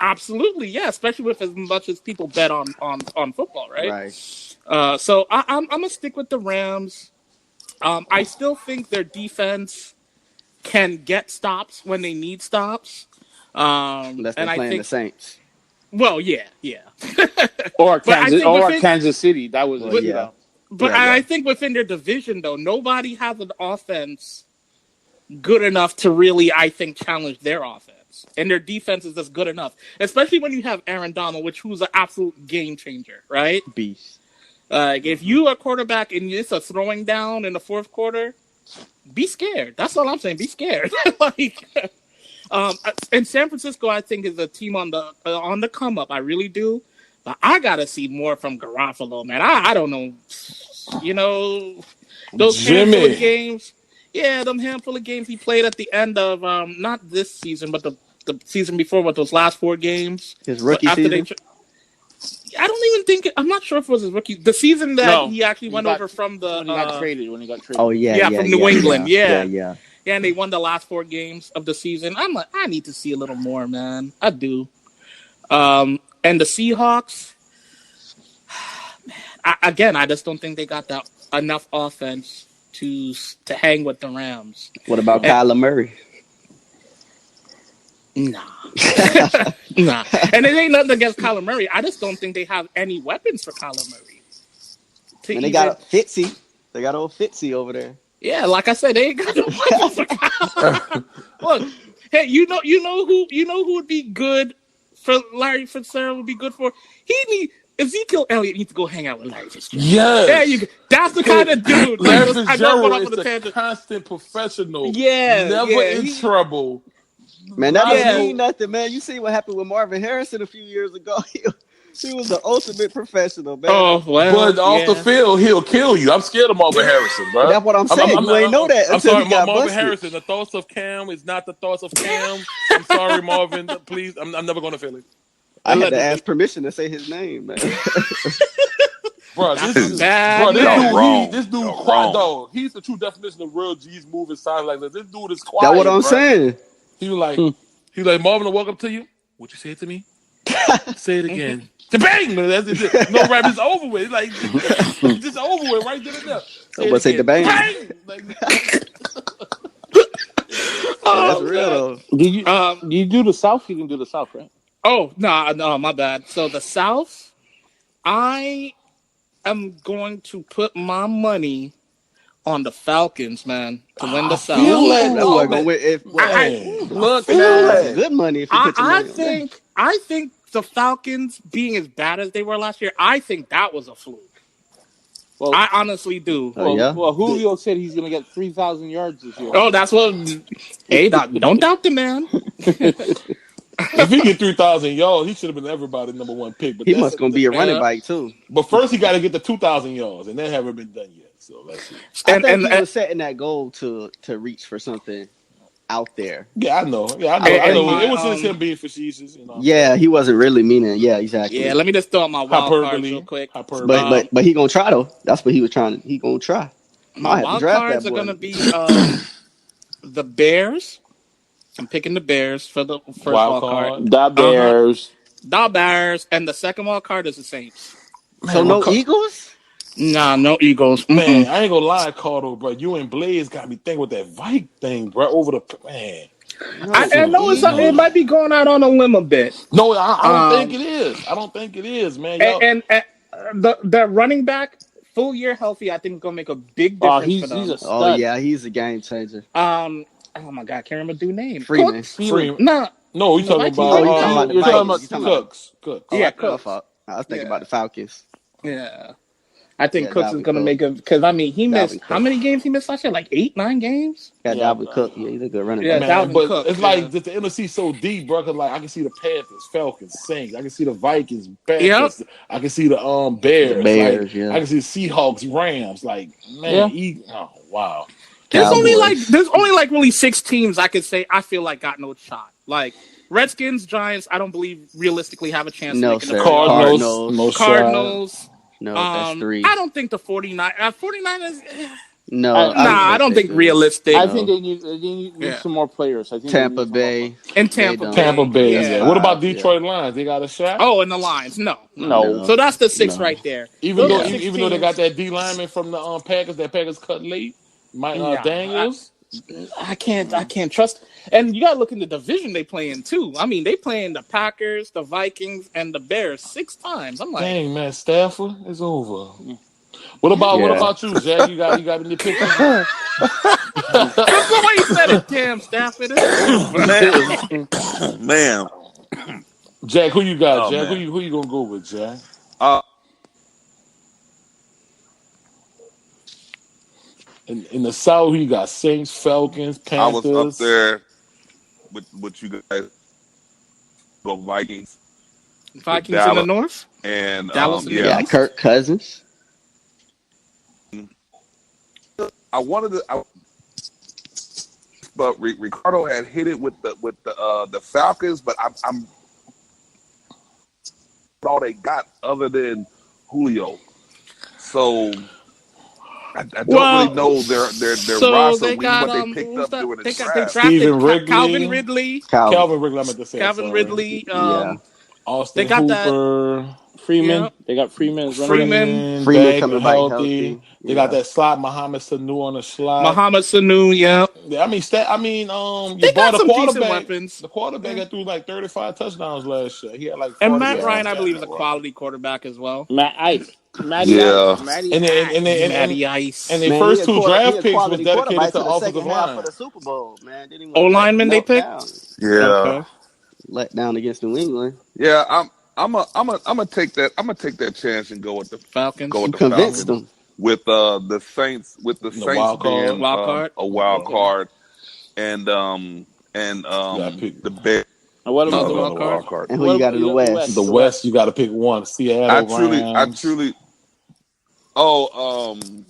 [SPEAKER 3] Absolutely, yeah. Especially with as much as people bet on football, right?
[SPEAKER 2] Right.
[SPEAKER 3] So I'm gonna stick with the Rams. I still think their defense can get stops when they need stops.
[SPEAKER 2] Unless they're playing the Saints.
[SPEAKER 3] Well, yeah.
[SPEAKER 6] Or
[SPEAKER 3] But
[SPEAKER 6] Kansas City. That was
[SPEAKER 3] But I think within their division, though, nobody has an offense good enough to really, I think, challenge their offense. And their defense is just good enough. Especially when you have Aaron Donald, who's an absolute game changer, right?
[SPEAKER 2] Beast.
[SPEAKER 3] If you are a quarterback and it's a throwing down in the fourth quarter, be scared. That's all I'm saying. Be scared. And San Francisco, I think, is a team on the come up. I really do. But I gotta see more from Garofalo, man. I don't know. You know, those handful of games. Yeah, them handful of games he played at the end of not this season, but the season before, with those last 4 games.
[SPEAKER 2] His rookie season.
[SPEAKER 3] I don't even think I'm not sure if it was his rookie. The season that he actually went over from
[SPEAKER 6] when he got traded.
[SPEAKER 2] Oh yeah,
[SPEAKER 3] from New England.
[SPEAKER 2] Yeah.
[SPEAKER 3] And they won the last 4 games of the season. I'm like, I need to see a little more, man. I do. And the Seahawks, man, I just don't think they got that enough offense to hang with the Rams.
[SPEAKER 2] What about Kyler Murray?
[SPEAKER 3] Nah. Nah. And it ain't nothing against Kyler Murray. I just don't think they have any weapons for Kyler Murray.
[SPEAKER 2] And they got Fitzy. They got old Fitzy over there.
[SPEAKER 3] Yeah, like I said, they ain't got no weapons for Kyler. Look, hey, you know who would be good for Larry Fitzgerald would be good for? Ezekiel Elliott needs to go hang out with Larry Fitzgerald.
[SPEAKER 5] Yes.
[SPEAKER 3] There you go. That's the kind of dude.
[SPEAKER 5] Larry Fitzgerald is a constant professional.
[SPEAKER 3] Yeah.
[SPEAKER 5] Never in trouble.
[SPEAKER 2] Man, that doesn't mean nothing, man. You see what happened with Marvin Harrison a few years ago. He was the ultimate professional, man.
[SPEAKER 3] Oh, well.
[SPEAKER 5] But off the field, he'll kill you. I'm scared of Marvin Harrison, bro.
[SPEAKER 2] That's what I'm saying. You ain't know that until he got
[SPEAKER 5] Marvin
[SPEAKER 2] busted.
[SPEAKER 5] Harrison. The thoughts of Cam is not the thoughts of Cam. I'm sorry, Marvin. Please, I'm never going to feel it.
[SPEAKER 2] I had to ask permission to say his name, man.
[SPEAKER 5] Bro,
[SPEAKER 3] That's a
[SPEAKER 5] this
[SPEAKER 3] bad
[SPEAKER 5] bro,
[SPEAKER 1] Y'all
[SPEAKER 3] man.
[SPEAKER 1] wrong.
[SPEAKER 5] this dude
[SPEAKER 1] Y'all
[SPEAKER 5] quiet
[SPEAKER 1] wrong.
[SPEAKER 5] dog. He's the true definition of real G's moving silent like this. This dude is
[SPEAKER 2] That's what
[SPEAKER 5] quiet,
[SPEAKER 2] I'm
[SPEAKER 5] bro.
[SPEAKER 2] saying.
[SPEAKER 5] He was like Marvin, I walk up to you. What you say to me? Say it
[SPEAKER 3] Mhm.
[SPEAKER 5] again. Bang! That's it. No rap, it's over with. It's like just over with right then and there.
[SPEAKER 2] I'm
[SPEAKER 5] Say it
[SPEAKER 2] gonna say the
[SPEAKER 5] again.
[SPEAKER 2] bang.
[SPEAKER 5] Bang! Like,
[SPEAKER 2] Hey,
[SPEAKER 3] Oh
[SPEAKER 2] that's real
[SPEAKER 3] man.
[SPEAKER 2] though.
[SPEAKER 6] Did you do the South? You didn't do the South, right?
[SPEAKER 3] Oh no, my bad. So the South, I am going to put my money on the Falcons, man, to win the
[SPEAKER 5] I
[SPEAKER 3] South.
[SPEAKER 5] feel that
[SPEAKER 2] That boy
[SPEAKER 5] dog,
[SPEAKER 2] gonna
[SPEAKER 5] man.
[SPEAKER 2] win. If well,
[SPEAKER 3] I
[SPEAKER 5] Man, I
[SPEAKER 3] look,
[SPEAKER 5] feel
[SPEAKER 3] man.
[SPEAKER 2] that's
[SPEAKER 5] that.
[SPEAKER 2] good money if you put your
[SPEAKER 3] I
[SPEAKER 2] money on that.
[SPEAKER 3] think the Falcons being as bad as they were last year, I think that was a fluke.
[SPEAKER 6] Well,
[SPEAKER 3] I honestly do.
[SPEAKER 2] Oh yeah.
[SPEAKER 6] Julio said he's going to get 3,000 yards this year.
[SPEAKER 3] Oh, that's what. Hey, don't doubt the man.
[SPEAKER 5] If he get 3,000 yards, he should have been everybody's number one pick. But
[SPEAKER 2] He must gonna be a running
[SPEAKER 3] Yeah.
[SPEAKER 2] back too.
[SPEAKER 5] but first he got to get the 2,000 yards, and that haven't been done yet. So let's see.
[SPEAKER 2] I
[SPEAKER 3] And
[SPEAKER 2] think
[SPEAKER 3] and
[SPEAKER 2] he was setting that goal to reach for something out there.
[SPEAKER 5] Yeah, I know. Yeah, I know.
[SPEAKER 3] and,
[SPEAKER 5] I
[SPEAKER 3] and
[SPEAKER 5] know.
[SPEAKER 3] my
[SPEAKER 5] It was just him being facetious. You know.
[SPEAKER 2] Yeah, he wasn't really meaning. Yeah,
[SPEAKER 3] yeah.
[SPEAKER 2] exactly.
[SPEAKER 3] Let me just throw out my wild cards real
[SPEAKER 5] Hyperbole.
[SPEAKER 3] quick.
[SPEAKER 5] Hyperbole.
[SPEAKER 2] But he gonna try though. That's what he was trying. He gonna try.
[SPEAKER 3] My
[SPEAKER 2] Might have to
[SPEAKER 3] wild
[SPEAKER 2] draft that
[SPEAKER 3] cards are
[SPEAKER 2] boy.
[SPEAKER 3] gonna be the Bears. I'm picking the Bears for the first
[SPEAKER 5] Wild
[SPEAKER 3] wild card.
[SPEAKER 5] card.
[SPEAKER 6] The Bears.
[SPEAKER 3] The Bears, and the second wild card is the Saints.
[SPEAKER 2] So
[SPEAKER 5] Man,
[SPEAKER 2] no Eagles.
[SPEAKER 3] Nah, no Eagles.
[SPEAKER 5] man,
[SPEAKER 3] Mm-mm.
[SPEAKER 5] I ain't gonna lie, Cardo, bro. You and Blaze got me thinking with that Vike thing, bro. Over the man.
[SPEAKER 3] I
[SPEAKER 2] No
[SPEAKER 3] know it
[SPEAKER 2] Eagles.
[SPEAKER 3] might be going out on a limb a bit.
[SPEAKER 5] No, I don't think
[SPEAKER 3] Um,
[SPEAKER 5] it is. I don't think it is, man.
[SPEAKER 3] and,
[SPEAKER 5] Y'all,
[SPEAKER 3] and, and the running back full year healthy, I think is gonna make a big
[SPEAKER 6] Oh,
[SPEAKER 3] difference for
[SPEAKER 6] he's
[SPEAKER 3] them.
[SPEAKER 6] a
[SPEAKER 2] Oh
[SPEAKER 6] stud.
[SPEAKER 2] yeah, he's a game changer.
[SPEAKER 3] Oh my god, I can't remember the name.
[SPEAKER 2] Freeman.
[SPEAKER 3] Cooks?
[SPEAKER 5] Freeman.
[SPEAKER 3] Nah,
[SPEAKER 5] No, you
[SPEAKER 3] the
[SPEAKER 5] talking
[SPEAKER 3] Vikings
[SPEAKER 2] Oh,
[SPEAKER 5] about
[SPEAKER 2] you
[SPEAKER 3] running
[SPEAKER 2] talking
[SPEAKER 3] back?
[SPEAKER 2] about the
[SPEAKER 6] You're talking
[SPEAKER 2] Vikings?
[SPEAKER 6] about
[SPEAKER 2] You talking about?
[SPEAKER 5] Cooks.
[SPEAKER 2] Oh,
[SPEAKER 3] Yeah,
[SPEAKER 2] my
[SPEAKER 3] Cooks.
[SPEAKER 2] fault. I was thinking
[SPEAKER 3] Yeah,
[SPEAKER 2] about the Falcons.
[SPEAKER 3] yeah. I think
[SPEAKER 2] Yeah,
[SPEAKER 3] Cooks is
[SPEAKER 2] Dalvin
[SPEAKER 3] gonna
[SPEAKER 2] Cook.
[SPEAKER 3] make a because I mean he missed
[SPEAKER 2] Dalvin
[SPEAKER 3] how
[SPEAKER 2] Cook.
[SPEAKER 3] many games he missed last year? Like 8, 9 games.
[SPEAKER 2] Yeah,
[SPEAKER 6] Yeah,
[SPEAKER 2] Dalvin Cook. Yeah, he's a good running
[SPEAKER 3] Yeah,
[SPEAKER 2] back.
[SPEAKER 5] Man,
[SPEAKER 3] Dalvin
[SPEAKER 5] but
[SPEAKER 3] Cook.
[SPEAKER 5] it's
[SPEAKER 3] Yeah.
[SPEAKER 5] like just the NFC so deep, bro. Cause like I can see the Panthers, Falcons, Saints. I can see the Vikings,
[SPEAKER 3] Yep.
[SPEAKER 5] Panthers. I can see the
[SPEAKER 2] The
[SPEAKER 5] Bears. Like
[SPEAKER 2] Bears, yeah.
[SPEAKER 5] I can see Seahawks, Rams. Like man,
[SPEAKER 6] yeah.
[SPEAKER 5] oh wow.
[SPEAKER 2] Cowboys.
[SPEAKER 3] There's only like really 6 teams I could say I feel like got no shot. Like Redskins, Giants, I don't believe realistically have a chance to
[SPEAKER 2] No,
[SPEAKER 3] make in the
[SPEAKER 2] sir.
[SPEAKER 3] playoffs.
[SPEAKER 5] Cardinals, no
[SPEAKER 2] Cardinals.
[SPEAKER 5] shot.
[SPEAKER 3] Cardinals.
[SPEAKER 2] No, that's three.
[SPEAKER 3] I don't think the 49ers.
[SPEAKER 2] No, I
[SPEAKER 3] Nah,
[SPEAKER 2] don't
[SPEAKER 3] I
[SPEAKER 2] think
[SPEAKER 3] don't
[SPEAKER 2] they
[SPEAKER 3] think
[SPEAKER 2] do.
[SPEAKER 3] realistic.
[SPEAKER 6] I think
[SPEAKER 2] No.
[SPEAKER 6] they need
[SPEAKER 3] Yeah.
[SPEAKER 6] some more players. I think they
[SPEAKER 2] Tampa
[SPEAKER 6] need some more
[SPEAKER 2] Bay.
[SPEAKER 6] players.
[SPEAKER 3] In
[SPEAKER 2] They
[SPEAKER 3] Tampa
[SPEAKER 2] don't.
[SPEAKER 5] Tampa
[SPEAKER 3] Bay,
[SPEAKER 5] Bay,
[SPEAKER 2] That's
[SPEAKER 5] yeah.
[SPEAKER 3] yeah.
[SPEAKER 5] What about
[SPEAKER 2] five. Yeah.
[SPEAKER 5] Detroit Lions? They got a shot.
[SPEAKER 3] Oh, and the Lions. No.
[SPEAKER 6] No.
[SPEAKER 3] So
[SPEAKER 2] No.
[SPEAKER 3] that's the 6
[SPEAKER 2] No.
[SPEAKER 3] right there.
[SPEAKER 5] Even
[SPEAKER 3] Those
[SPEAKER 5] though
[SPEAKER 3] are
[SPEAKER 2] Yeah.
[SPEAKER 3] 6
[SPEAKER 5] even though they got
[SPEAKER 3] teams.
[SPEAKER 5] that D lineman from the Packers, that Packers cut late, Mike
[SPEAKER 3] Nah,
[SPEAKER 5] Daniels.
[SPEAKER 3] I can't trust. And you gotta look in the division they play in too. I mean, they play in the Packers, the Vikings, and the Bears 6 times. I'm like,
[SPEAKER 5] Dang man, Stafford is over. What
[SPEAKER 2] Yeah.
[SPEAKER 5] about you, Jack? You got any pictures?
[SPEAKER 3] that's the way he said it. Damn, Stafford, it's over.
[SPEAKER 1] Man.
[SPEAKER 5] Jack, who you got?
[SPEAKER 1] Oh
[SPEAKER 5] Jack,
[SPEAKER 1] man.
[SPEAKER 5] who you gonna go with, Jack?
[SPEAKER 1] Uh,
[SPEAKER 5] In the South, who you got? Saints, Falcons,
[SPEAKER 1] I was up
[SPEAKER 5] Panthers.
[SPEAKER 1] there with you guys. Go Vikings with
[SPEAKER 3] Vikings in the
[SPEAKER 1] Dallas
[SPEAKER 3] North,
[SPEAKER 1] and
[SPEAKER 3] Dallas in the
[SPEAKER 1] yeah.
[SPEAKER 2] Yeah,
[SPEAKER 3] East.
[SPEAKER 2] Kirk Cousins.
[SPEAKER 1] I wanted to, but Ricardo had hit it with the Falcons, but I'm all they got other than Julio. So I don't really know their
[SPEAKER 3] so
[SPEAKER 1] roster,
[SPEAKER 3] they got
[SPEAKER 1] what they picked
[SPEAKER 3] who's
[SPEAKER 1] up
[SPEAKER 3] that?
[SPEAKER 1] during the
[SPEAKER 3] They
[SPEAKER 1] draft.
[SPEAKER 3] drafted
[SPEAKER 5] Stephen Ridley.
[SPEAKER 3] Calvin Ridley.
[SPEAKER 5] Calvin Ridley, I meant to say.
[SPEAKER 3] Calvin Ridley.
[SPEAKER 2] Yeah.
[SPEAKER 5] Austin
[SPEAKER 3] They got that.
[SPEAKER 5] Hooper.
[SPEAKER 6] Freeman.
[SPEAKER 3] Yeah.
[SPEAKER 6] They got Freeman as running back.
[SPEAKER 3] Freeman.
[SPEAKER 2] Freeman
[SPEAKER 5] back
[SPEAKER 2] coming back healthy.
[SPEAKER 5] They
[SPEAKER 2] Yeah.
[SPEAKER 5] got that slot, Mohamed Sanu on the slot.
[SPEAKER 3] Muhammad Sanu. Yeah.
[SPEAKER 5] Yeah, you
[SPEAKER 3] They
[SPEAKER 5] bought
[SPEAKER 3] got
[SPEAKER 5] a
[SPEAKER 3] some decent
[SPEAKER 5] quarterback.
[SPEAKER 3] weapons.
[SPEAKER 5] The quarterback
[SPEAKER 3] Yeah.
[SPEAKER 5] that threw like 35 touchdowns last year. He had like 40
[SPEAKER 3] And Matt
[SPEAKER 2] Yeah.
[SPEAKER 3] Ryan, I
[SPEAKER 5] touchdowns.
[SPEAKER 3] believe, is a quality quarterback as well.
[SPEAKER 6] Matty
[SPEAKER 1] Yeah.
[SPEAKER 6] Ice. Matty
[SPEAKER 5] And
[SPEAKER 6] Ice.
[SPEAKER 3] Matty Ice.
[SPEAKER 5] their
[SPEAKER 2] Man,
[SPEAKER 5] first two
[SPEAKER 2] he
[SPEAKER 5] draft
[SPEAKER 2] a
[SPEAKER 5] picks was
[SPEAKER 2] quality
[SPEAKER 5] dedicated
[SPEAKER 2] quarterback
[SPEAKER 5] to
[SPEAKER 2] to the
[SPEAKER 5] offensive
[SPEAKER 2] second half of
[SPEAKER 5] line.
[SPEAKER 2] the Super Bowl, man. Didn't even
[SPEAKER 3] O lineman they
[SPEAKER 2] melt
[SPEAKER 3] picked.
[SPEAKER 2] down.
[SPEAKER 1] Yeah,
[SPEAKER 2] Let down against New England.
[SPEAKER 1] yeah. I'm gonna take that. I'm gonna take that chance and go with the
[SPEAKER 3] Falcons.
[SPEAKER 2] You convinced
[SPEAKER 1] Falcons
[SPEAKER 2] them.
[SPEAKER 1] with the Saints
[SPEAKER 5] The wild card.
[SPEAKER 1] being
[SPEAKER 3] Wild card.
[SPEAKER 1] a wild
[SPEAKER 3] Okay.
[SPEAKER 1] card and
[SPEAKER 5] pick.
[SPEAKER 1] the Bears
[SPEAKER 6] And what about
[SPEAKER 3] the
[SPEAKER 1] another
[SPEAKER 3] wild
[SPEAKER 1] wild
[SPEAKER 3] card?
[SPEAKER 1] card.
[SPEAKER 2] And who you got in the West?
[SPEAKER 5] The West, you got to pick one. Seattle
[SPEAKER 1] I
[SPEAKER 5] Rams.
[SPEAKER 1] truly. Oh,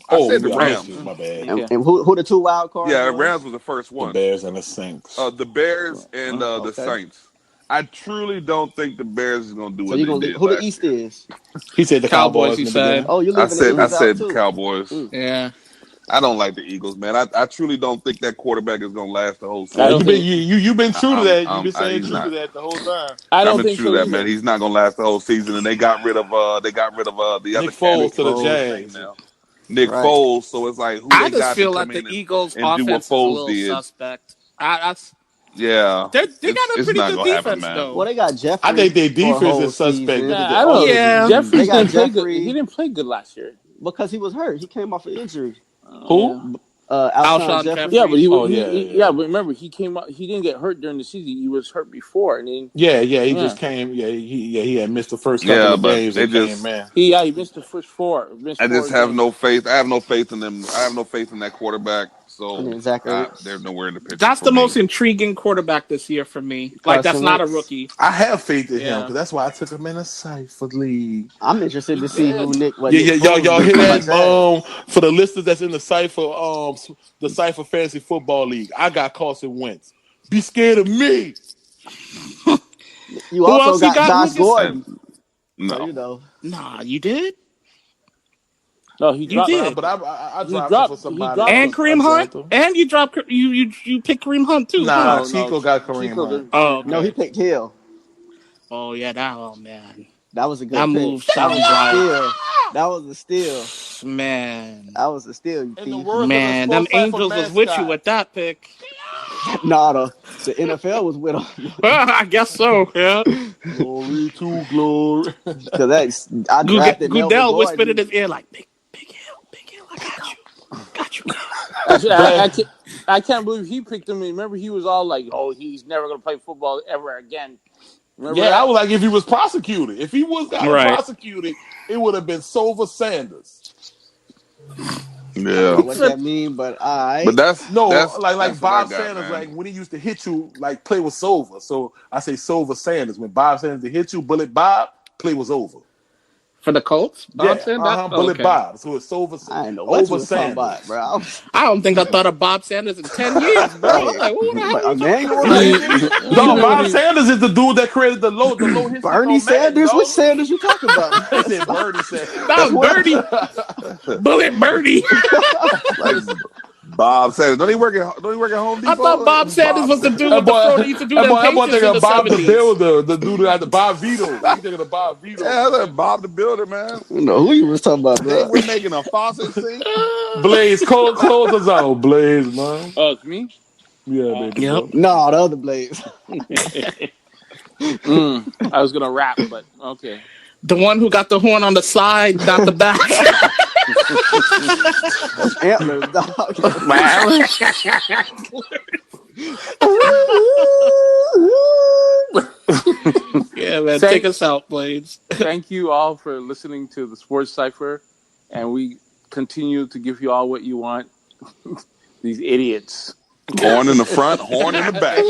[SPEAKER 1] I said the
[SPEAKER 5] yeah,
[SPEAKER 1] Rams.
[SPEAKER 5] My bad.
[SPEAKER 6] Okay.
[SPEAKER 2] And who the two wild cards?
[SPEAKER 1] Yeah,
[SPEAKER 2] was?
[SPEAKER 1] Rams was the first
[SPEAKER 5] The
[SPEAKER 1] one.
[SPEAKER 5] Bears and the Saints.
[SPEAKER 1] The Bears and the
[SPEAKER 2] Okay.
[SPEAKER 1] Saints. I truly don't think the Bears is going to do
[SPEAKER 2] So
[SPEAKER 1] what
[SPEAKER 2] you're
[SPEAKER 1] they
[SPEAKER 2] gonna leave,
[SPEAKER 1] did
[SPEAKER 2] who the
[SPEAKER 1] last
[SPEAKER 2] East
[SPEAKER 1] year.
[SPEAKER 2] is?
[SPEAKER 5] He said the
[SPEAKER 3] Cowboys,
[SPEAKER 5] Cowboys
[SPEAKER 3] he
[SPEAKER 5] in the
[SPEAKER 3] said.
[SPEAKER 5] beginning.
[SPEAKER 2] Oh, you're
[SPEAKER 1] I
[SPEAKER 2] leaving the
[SPEAKER 1] said I
[SPEAKER 2] Eagles out
[SPEAKER 1] said
[SPEAKER 2] too.
[SPEAKER 1] Cowboys.
[SPEAKER 3] Yeah.
[SPEAKER 1] I don't like the Eagles, man. I truly don't think that quarterback is going to last the whole
[SPEAKER 6] I don't
[SPEAKER 1] season.
[SPEAKER 6] think
[SPEAKER 5] You've been true to that. You've been saying
[SPEAKER 1] He's
[SPEAKER 5] true to
[SPEAKER 1] not.
[SPEAKER 5] that the whole time.
[SPEAKER 6] I
[SPEAKER 1] I've
[SPEAKER 6] don't
[SPEAKER 1] been
[SPEAKER 6] think
[SPEAKER 1] true to
[SPEAKER 6] so
[SPEAKER 1] that,
[SPEAKER 6] either.
[SPEAKER 1] man. He's not going to last the whole season, and they got rid of the other
[SPEAKER 5] Nick
[SPEAKER 1] cat.
[SPEAKER 5] Foles
[SPEAKER 2] Nick
[SPEAKER 5] to the
[SPEAKER 1] What's his
[SPEAKER 2] Foles.
[SPEAKER 1] name
[SPEAKER 5] Jags.
[SPEAKER 1] now? Nick
[SPEAKER 2] Right.
[SPEAKER 1] Foles. So it's like who
[SPEAKER 3] I
[SPEAKER 1] they
[SPEAKER 3] just
[SPEAKER 1] got to
[SPEAKER 3] feel like
[SPEAKER 1] come
[SPEAKER 3] the
[SPEAKER 1] in
[SPEAKER 3] Eagles'
[SPEAKER 1] and do what
[SPEAKER 3] offense is a
[SPEAKER 1] Foles
[SPEAKER 3] little
[SPEAKER 1] did.
[SPEAKER 3] suspect.
[SPEAKER 1] Yeah,
[SPEAKER 3] They got a
[SPEAKER 1] it's
[SPEAKER 3] pretty
[SPEAKER 1] not
[SPEAKER 3] good
[SPEAKER 1] going to happen,
[SPEAKER 3] defense,
[SPEAKER 1] man.
[SPEAKER 2] Well,
[SPEAKER 3] though.
[SPEAKER 2] they got
[SPEAKER 5] I think
[SPEAKER 2] Jeffrey
[SPEAKER 5] their
[SPEAKER 2] for a
[SPEAKER 5] defense
[SPEAKER 2] whole
[SPEAKER 5] is suspect, but
[SPEAKER 2] season.
[SPEAKER 6] Yeah,
[SPEAKER 5] their
[SPEAKER 6] I don't know.
[SPEAKER 5] offense is
[SPEAKER 3] Yeah.
[SPEAKER 2] They
[SPEAKER 6] Jeffries
[SPEAKER 2] got
[SPEAKER 6] didn't play good.
[SPEAKER 2] Jeffrey
[SPEAKER 6] He didn't play good last year.
[SPEAKER 2] because he was hurt. He came off an injury.
[SPEAKER 5] who?
[SPEAKER 6] Yeah.
[SPEAKER 2] Alshon
[SPEAKER 3] Alshon
[SPEAKER 2] Jeffrey.
[SPEAKER 6] Yeah, but
[SPEAKER 3] Jeffrey.
[SPEAKER 6] but remember he came up. He didn't get hurt during the season. He was hurt before, and then
[SPEAKER 5] Yeah, he
[SPEAKER 6] yeah,
[SPEAKER 5] just came. He had missed the first couple
[SPEAKER 1] Yeah,
[SPEAKER 5] of
[SPEAKER 1] but
[SPEAKER 5] games
[SPEAKER 1] they
[SPEAKER 5] and came,
[SPEAKER 1] just.
[SPEAKER 5] man.
[SPEAKER 6] he missed the first four. Missed
[SPEAKER 1] I just
[SPEAKER 6] 4
[SPEAKER 1] have
[SPEAKER 6] games.
[SPEAKER 1] no faith. I have no faith in them. I have no faith in that quarterback.
[SPEAKER 2] And
[SPEAKER 1] So
[SPEAKER 2] then Zach
[SPEAKER 1] they're
[SPEAKER 2] Ertz.
[SPEAKER 1] nowhere in the picture
[SPEAKER 3] That's
[SPEAKER 1] for
[SPEAKER 3] the most
[SPEAKER 1] me.
[SPEAKER 3] intriguing quarterback this year for me. Like, that's
[SPEAKER 2] Carson
[SPEAKER 3] not a
[SPEAKER 2] Wentz.
[SPEAKER 3] rookie.
[SPEAKER 5] I have faith in him
[SPEAKER 3] Yeah.
[SPEAKER 5] because that's why I took him in a Cypher league.
[SPEAKER 2] I'm interested
[SPEAKER 6] He
[SPEAKER 2] to see
[SPEAKER 6] did.
[SPEAKER 2] what
[SPEAKER 5] Yeah,
[SPEAKER 2] Nick Foles
[SPEAKER 5] y'all
[SPEAKER 2] do
[SPEAKER 5] hear
[SPEAKER 2] for my
[SPEAKER 5] that?
[SPEAKER 2] Jags.
[SPEAKER 5] For the listeners that's in the Cypher, the Cypher Fantasy Football League, I got Carson Wentz. Be scared of me.
[SPEAKER 2] You
[SPEAKER 3] Who
[SPEAKER 2] also
[SPEAKER 3] else you
[SPEAKER 2] got
[SPEAKER 3] got,
[SPEAKER 2] Josh
[SPEAKER 3] Lucas?
[SPEAKER 2] Gordon. So
[SPEAKER 1] No.
[SPEAKER 2] you know.
[SPEAKER 3] Nah, you did?
[SPEAKER 6] No, he
[SPEAKER 3] You
[SPEAKER 6] dropped.
[SPEAKER 3] did.
[SPEAKER 5] But I
[SPEAKER 6] He
[SPEAKER 5] dropped him for
[SPEAKER 6] dropped. He
[SPEAKER 5] somebody
[SPEAKER 6] dropped.
[SPEAKER 3] And
[SPEAKER 5] else. I
[SPEAKER 3] Kareem Hunt?
[SPEAKER 5] dropped him.
[SPEAKER 3] And you dropped you picked Kareem Hunt too, huh?
[SPEAKER 5] Nah,
[SPEAKER 6] No,
[SPEAKER 5] Chico got Kareem
[SPEAKER 6] Chico
[SPEAKER 5] Hunt.
[SPEAKER 6] didn't.
[SPEAKER 3] Oh,
[SPEAKER 2] No, he
[SPEAKER 3] okay.
[SPEAKER 2] picked Hill.
[SPEAKER 3] Oh yeah, oh man.
[SPEAKER 2] That was a
[SPEAKER 3] That
[SPEAKER 2] good pick.
[SPEAKER 3] move
[SPEAKER 2] That was
[SPEAKER 3] sounds
[SPEAKER 2] a
[SPEAKER 3] like
[SPEAKER 2] steal. That was a steal.
[SPEAKER 3] man.
[SPEAKER 2] That was a steal, you
[SPEAKER 5] In the
[SPEAKER 2] thief.
[SPEAKER 5] words of the
[SPEAKER 3] Man, them
[SPEAKER 5] Sports Cypher
[SPEAKER 3] Angels was with you
[SPEAKER 5] mascot,
[SPEAKER 3] with that pick.
[SPEAKER 2] Nah, the NFL was with him.
[SPEAKER 3] Well, I guess so, yeah.
[SPEAKER 5] glory to glory.
[SPEAKER 2] Because I drafted Melvin
[SPEAKER 3] Goodell whispered in
[SPEAKER 2] Gordon.
[SPEAKER 3] his ear like, Big Hill, I got you.
[SPEAKER 6] Actually,
[SPEAKER 5] Black,
[SPEAKER 6] I can't believe he picked him. Remember, he was all like, "Oh, he's never going to play football ever again." Remember
[SPEAKER 5] yeah, I
[SPEAKER 6] that?
[SPEAKER 5] was like, if he was prosecuted, if he got
[SPEAKER 3] Right.
[SPEAKER 5] prosecuted, it would have been Silver Sanders.
[SPEAKER 2] I don't know
[SPEAKER 1] Yeah,
[SPEAKER 2] what that mean, but
[SPEAKER 1] but that's
[SPEAKER 5] Like
[SPEAKER 1] what I
[SPEAKER 5] Bob
[SPEAKER 1] got,
[SPEAKER 5] Sanders,
[SPEAKER 1] man.
[SPEAKER 5] like when he used to hit you, like play was over. So I say Silver Sanders. When Bob Sanders to hit you, Bullet Bob, play was over.
[SPEAKER 3] For the Colts?
[SPEAKER 5] Yeah,
[SPEAKER 3] Bob said that?
[SPEAKER 5] Bullet
[SPEAKER 3] Okay.
[SPEAKER 5] Bob. So it's Silver
[SPEAKER 2] I didn't know what you
[SPEAKER 5] over
[SPEAKER 2] was talking
[SPEAKER 5] Sanders.
[SPEAKER 2] about, bro.
[SPEAKER 3] I don't think I thought of Bob Sanders in 10 years, bro. I'm like, what the hell
[SPEAKER 2] Like
[SPEAKER 3] are you talking
[SPEAKER 2] Emmanuel
[SPEAKER 3] about?
[SPEAKER 2] Sanders,
[SPEAKER 5] No, Bob Sanders is the dude that created the low hit stick
[SPEAKER 2] Bernie
[SPEAKER 5] on Madden,
[SPEAKER 2] Sanders. Which
[SPEAKER 5] dog.
[SPEAKER 2] Sanders you talking about?
[SPEAKER 5] I said Bernie Sanders.
[SPEAKER 3] That was Birdie. Bullet Birdie.
[SPEAKER 1] Like Bob Sanders. Don't he work at Home Depot?
[SPEAKER 3] I thought Bob Sanders was the dude with the fro that used to do them
[SPEAKER 5] That boy
[SPEAKER 3] pages
[SPEAKER 5] thinking
[SPEAKER 3] in the
[SPEAKER 5] of Bob the
[SPEAKER 3] 70s.
[SPEAKER 5] Builder, the dude that had the Bob Vito. You thinking of Bob Vito?
[SPEAKER 1] Yeah, that's Bob the Builder, man.
[SPEAKER 2] You know who you was talking about,
[SPEAKER 1] They
[SPEAKER 2] bro?
[SPEAKER 1] were making a faucet sink.
[SPEAKER 5] Blaze, close us out, Blaze, man.
[SPEAKER 6] Oh, it's me.
[SPEAKER 5] Yeah, baby.
[SPEAKER 3] Yep.
[SPEAKER 5] Bro.
[SPEAKER 2] No, the other Blaze.
[SPEAKER 6] I was gonna rap, but okay.
[SPEAKER 3] The one who got the horn on the side, not the back.
[SPEAKER 2] Antlers, dog.
[SPEAKER 3] Yeah, man. Take us out, Blades.
[SPEAKER 6] Thank you all for listening to the Sports Cypher, and we continue to give you all what you want. These idiots.
[SPEAKER 1] Horn in the front, horn in the back.